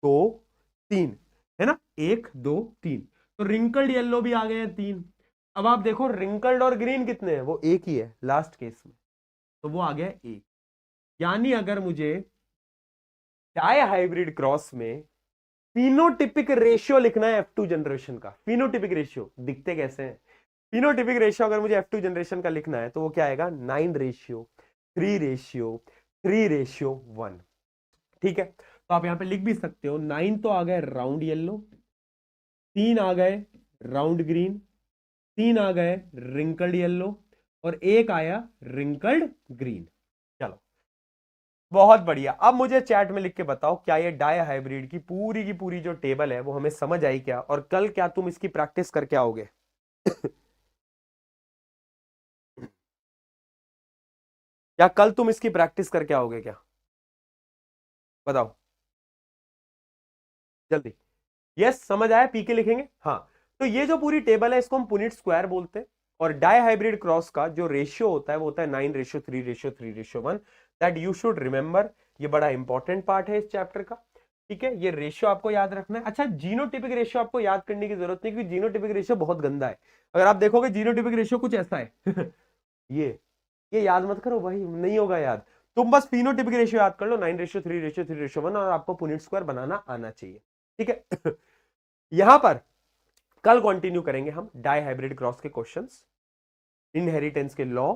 2 3, है ना, 1 2 3। तो रिंकल्ड येलो भी आ गए हैं 3। अब आप देखो रिंकल्ड और ग्रीन कितने हैं, वो एक ही है लास्ट केस में, तो वो आ गया 1। यानी अगर मुझे डाई हाइब्रिड क्रॉस में फिनोटिपिक रेशियो लिखना है F2 जनरेशन का, फिनोटिपिक रेशियो दिखते कैसे हैं, फिनोटिपिक रेशियो अगर मुझे F2 जनरेशन का लिखना है तो वो क्या आएगा, 9 रेशियो 3 रेशियो 3 रेशियो 1। ठीक है, तो आप यहां पे लिख भी सकते हो, 9 तो आ गए राउंड येलो, 3 आ गए राउंड ग्रीन, 3 आ गए रिंकल्ड येलो, और एक आया रिंकल्ड ग्रीन। चलो, बहुत बढ़िया। अब मुझे चैट में लिख के बताओ, क्या ये डाई हाइब्रिड की पूरी जो टेबल है वो हमें समझ आई क्या, और कल क्या तुम इसकी प्रैक्टिस करके आओगे? क्या कल तुम इसकी प्रैक्टिस करके आओगे क्या, बताओ जल्दी। यस, समझ आया, पीके लिखेंगे, हाँ। तो ये जो पूरी टेबल है इसको हम पुनीत स्क्वायर बोलते हैं। और डाई हाइब्रिड क्रॉस का जो रेशियो होता है वो होता है 9 ratio 3 ratio 3 ratio 1। That you should remember, ये बड़ा इंपॉर्टेंट पार्ट है इस चैप्टर का। ठीक है, ये रेशियो आपको याद रखना है। अच्छा, जीनोटिपिक रेशियो आपको याद करने की जरूरत नहीं, क्योंकि जीनोटिपिक रेशियो बहुत गंदा है। अगर आप देखोगे जीनोटिपिक रेशियो कुछ ऐसा है ये ये याद मत करो भाई, नहीं होगा याद। तुम बस फिनोटिपिक रेशियो याद कर लो, 9 रेशियो 3 रेशियो 3 रेशियो 1, और आपको पुनीत स्क्वायर बनाना आना चाहिए। ठीक है यहां पर कल कंटिन्यू करेंगे हम डाई हाइब्रिड क्रॉस के क्वेश्चंस, इनहेरिटेंस के लॉ,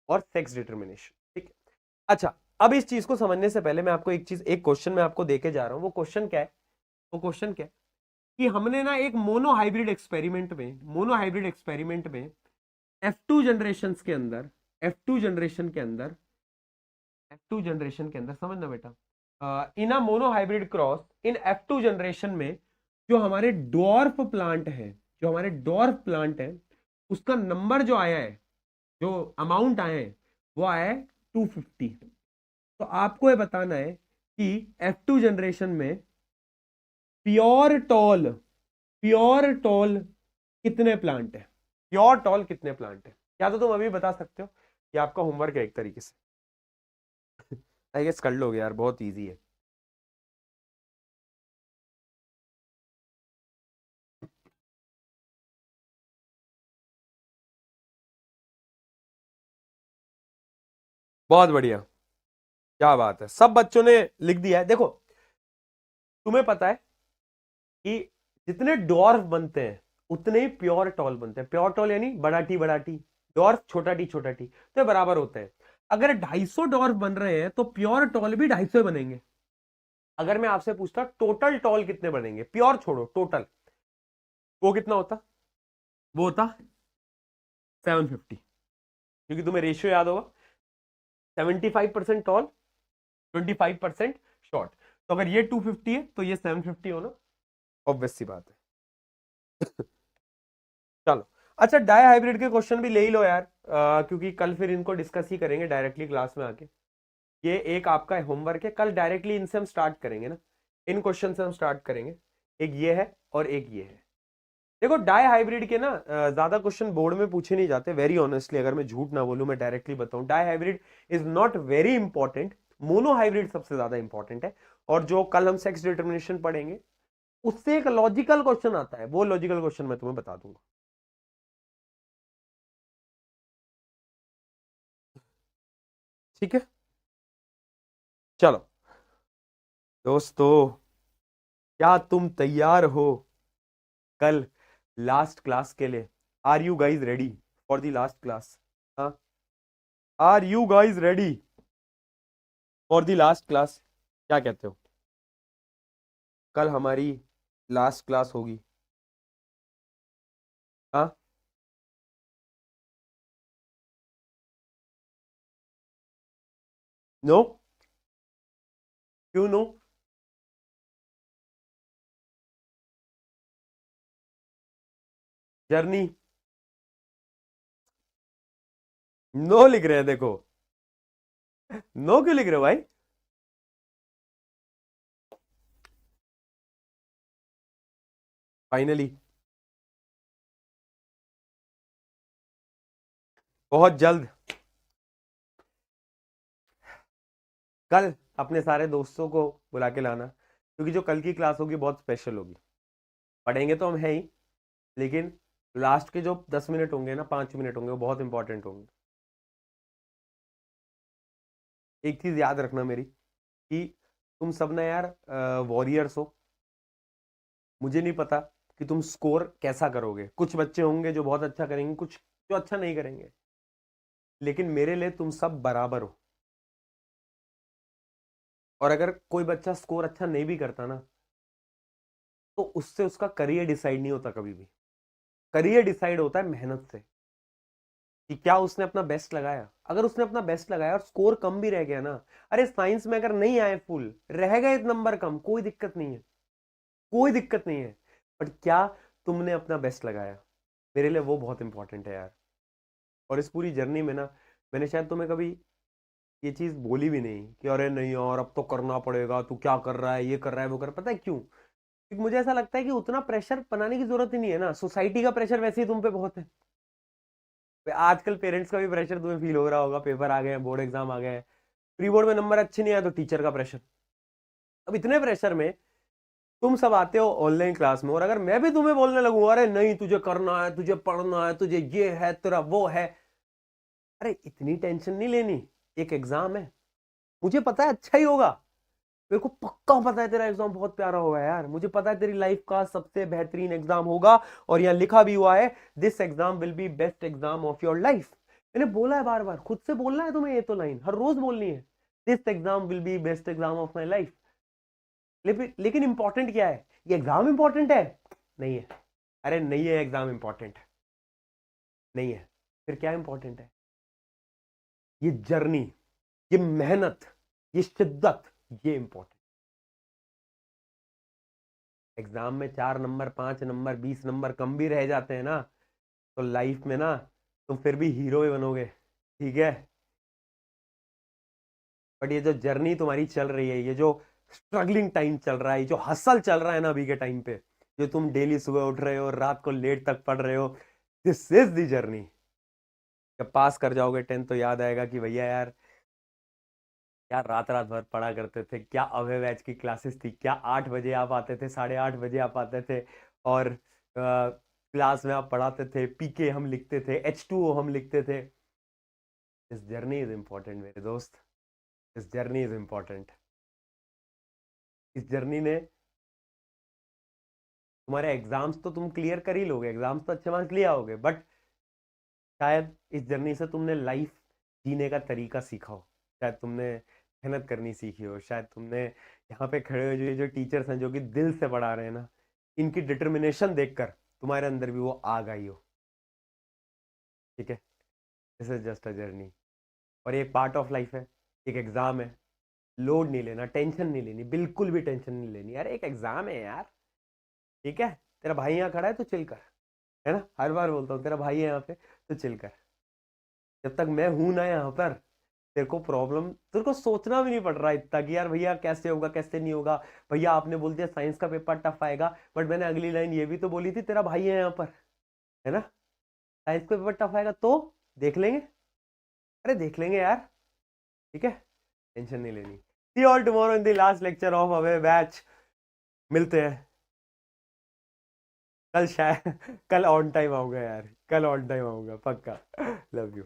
और सेक्स डिटर्मिनेशन। ठीक है, अच्छा, अब इस चीज को समझने से पहले मैं आपको एक चीज, एक क्वेश्चन मैं आपको देके जा रहा हूं। वो क्वेश्चन क्या है, वो क्वेश्चन क्या है कि हमने ना एक मोनो हाइब्रिड एक्सपेरिमेंट में F2 जनरेशन के अंदर, F2 जनरेशन के अंदर, F2 जनरेशन के अंदर समझना बेटा, in a monohybrid cross in F2 generation में जो हमारे डॉर्फ प्लांट है, जो हमारे डॉर्फ प्लांट है, उसका नंबर जो आया है, जो अमाउंट आया है, वो आया है 250। तो आपको ये बताना है कि F2 जनरेशन में प्योर टॉल, प्योर टॉल कितने प्लांट है, प्योर टॉल कितने प्लांट है। या तो तुम अभी बता सकते हो, ये आपका होमवर्क है एक तरीके से, आई गेस कर लोगे यार, बहुत इजी है। बहुत बढ़िया, क्या बात है, सब बच्चों ने लिख दिया है। देखो, तुम्हें पता है कि जितने डॉर्फ बनते हैं उतने ही प्योर टॉल बनते हैं। प्योर टॉल यानी बड़ा टी, डॉर्फ छोटा टी, तो ये बराबर होते हैं। अगर 250 डॉर्फ बन रहे हैं तो प्योर टॉल भी 250 बनेंगे। अगर मैं आपसे पूछता टोटल टॉल कितने बनेंगे, प्योर छोड़ो टोटल, वो कितना होता? वो होता 750, क्योंकि तुम्हें रेशियो याद होगा, 75% टॉल, 25% शॉर्ट। तो अगर ये 250 है तो ये 750 होना ऑब्वियस सी बात है। चलो, अच्छा डाई हाइब्रिड के क्वेश्चन भी ले ही लो यार, क्योंकि कल फिर इनको डिस्कस ही करेंगे डायरेक्टली क्लास में आके। ये एक आपका होमवर्क है, कल डायरेक्टली इनसे हम स्टार्ट करेंगे ना, इन क्वेश्चन से हम स्टार्ट करेंगे। एक ये है और एक ये है। देखो डाई हाइब्रिड के ना ज्यादा क्वेश्चन बोर्ड में पूछे नहीं जाते, वेरी ऑनेस्टली, अगर मैं झूठ ना बोलूं, मैं डायरेक्टली बताऊं, dihybrid is not very important, monohybrid सबसे ज्यादा इंपॉर्टेंट है। और जो कल हम सेक्स डिटर्मिनेशन पढ़ेंगे उससे एक लॉजिकल क्वेश्चन आता है, वो लॉजिकल क्वेश्चन मैं तुम्हें बता दूंगा। ठीक है, चलो दोस्तों, क्या तुम तैयार हो कल लास्ट क्लास के लिए? Are you guys ready for the last class? हाँ, are you guys ready for the last class? क्या कहते हो? कल हमारी लास्ट क्लास होगी। हाँ, नो? क्यों नो? जर्नी नो लिख रहे हैं, देखो, नो क्यों लिख रहे हो भाई? फाइनली बहुत जल्द कल अपने सारे दोस्तों को बुला के लाना, क्योंकि जो कल की क्लास होगी बहुत स्पेशल होगी। पढ़ेंगे तो हम है ही, लेकिन लास्ट के जो 10 मिनट होंगे ना, 5 मिनट होंगे, वो बहुत इंपॉर्टेंट होंगे। एक चीज याद रखना मेरी, कि तुम सब ना यार वॉरियर्स हो। मुझे नहीं पता कि तुम स्कोर कैसा करोगे, कुछ बच्चे होंगे जो बहुत अच्छा करेंगे, कुछ जो अच्छा नहीं करेंगे, लेकिन मेरे लिए तुम सब बराबर हो। और अगर कोई बच्चा स्कोर अच्छा नहीं भी करता ना, तो उससे उसका करियर डिसाइड नहीं होता कभी भी। करियर डिसाइड होता है मेहनत से, कि क्या उसने अपना बेस्ट लगाया। अगर उसने अपना बेस्ट लगाया और स्कोर कम भी रह गया ना, अरे साइंस में अगर नहीं आए फुल, रह गए एक नंबर कम, कोई दिक्कत नहीं है, कोई दिक्कत नहीं है। बट क्या तुमने अपना बेस्ट लगाया, मेरे लिए वो बहुत इंपॉर्टेंट है यार। और इस पूरी जर्नी में ना, मैंने शायद तुम्हें कभी ये चीज बोली भी नहीं कि अरे नहीं यार अब तो करना पड़ेगा, तू क्या कर रहा है, ये कर रहा है, वो कर रहा है। पता है क्यों? क्योंकि मुझे ऐसा लगता है कि उतना प्रेशर बनाने की जरूरत ही नहीं है ना, सोसाइटी का प्रेशर वैसे ही तुम पे बहुत है। आजकल पेरेंट्स का भी प्रेशर तुम्हें फील हो रहा होगा, पेपर आ गए हैं, बोर्ड एग्जाम आ गए हैं, प्री बोर्ड में नंबर अच्छे नहीं आए तो टीचर का प्रेशर। अब इतने प्रेशर में तुम सब आते हो ऑनलाइन क्लास में, और अगर मैं भी तुम्हें बोलने लगूं अरे नहीं तुझे करना है, तुझे पढ़ना है, तुझे ये है, तेरा वो है, अरे इतनी टेंशन नहीं लेनी, एक एग्जाम है, मुझे पता है अच्छा ही होगा, मेरे को पक्का पता है तेरा एग्जाम बहुत प्यारा होगा यार, मुझे पता है तेरी लाइफ का सबसे बेहतरीन एग्जाम होगा। और यहाँ लिखा भी हुआ है, this exam will be best exam of your life. मैंने बोला है बार बार, खुद से बोलना है तुम्हें, ये तो लाइन हर रोज बोलनी है, this exam will be best exam of my life. लेकिन इंपॉर्टेंट क्या है? ये एग्जाम इंपॉर्टेंट है? नहीं है। अरे नहीं है एग्जाम इंपॉर्टेंट, नहीं है। फिर क्या इंपॉर्टेंट है? ये जर्नी, ये मेहनत, ये शिद्दत, ये इंपॉर्टेंट। एग्जाम में 4 नंबर, 5 नंबर, 20 नंबर कम भी रह जाते हैं ना, तो लाइफ में ना तुम फिर भी हीरो ही बनोगे, ठीक है। बट ये जो जर्नी तुम्हारी चल रही है, ये जो स्ट्रगलिंग टाइम चल रहा है, जो हसल चल रहा है ना अभी के टाइम पे, जो तुम डेली सुबह उठ रहे हो, रात को लेट तक पढ़ रहे हो, दिस इज दी जर्नी। जब पास कर जाओगे 10th तो याद आएगा कि भैया यार, क्या रात रात भर पढ़ा करते थे, क्या अभय बैच की क्लासेस थी, क्या 8 बजे आप आते थे, 8:30 बजे आप आते थे, और क्लास में आप पढ़ाते थे, पीके हम लिखते थे, H2O हम लिखते थे। दिस जर्नी इज इम्पोर्टेंट मेरे दोस्त, दिस जर्नी इज इम्पोर्टेंट। इस जर्नी ने तुम्हारे एग्जाम्स तो तुम क्लियर कर ही लोगे, एग्जाम्स तो अच्छे मार्क्स ले आओगे, बट शायद इस जर्नी से तुमने लाइफ जीने का तरीका सीखा हो, शायद तुमने मेहनत करनी सीखी हो, शायद तुमने यहाँ पे खड़े हुए जो टीचर्स हैं जो कि दिल से पढ़ा रहे हैं ना, इनकी डिटर्मिनेशन देखकर तुम्हारे अंदर भी वो आग आई हो। ठीक है, this is just a journey, और ये पार्ट ऑफ लाइफ है, एक एग्जाम है। लोड नहीं लेना, टेंशन नहीं लेनी, बिल्कुल भी टेंशन नहीं लेनी यार, एक एग्जाम है यार। ठीक है, तेरा भाई यहाँ खड़ा है तो चिल कर, है ना, हर बार बोलता हूँ तेरा भाई है यहाँ पे तो चिल कर। जब तक मैं हूं ना यहाँ पर, तेरे को प्रॉब्लम, तेरे को सोचना भी नहीं पड़ रहा इतना कि यार भैया कैसे होगा कैसे नहीं होगा। भैया आपने बोल दिया साइंस का पेपर टफ आएगा, बट मैंने अगली लाइन ये भी तो बोली थी तेरा भाई है यहाँ पर, है ना, साइंस का पेपर टफ आएगा तो देख लेंगे, अरे देख लेंगे यार। ठीक है, टेंशन नहीं लेनी। See all tomorrow in the last lecture of away batch. मिलते हैं कल, शायद कल ऑन टाइम आऊंगा यार, कल ऑन टाइम आऊंगा पक्का। Love you.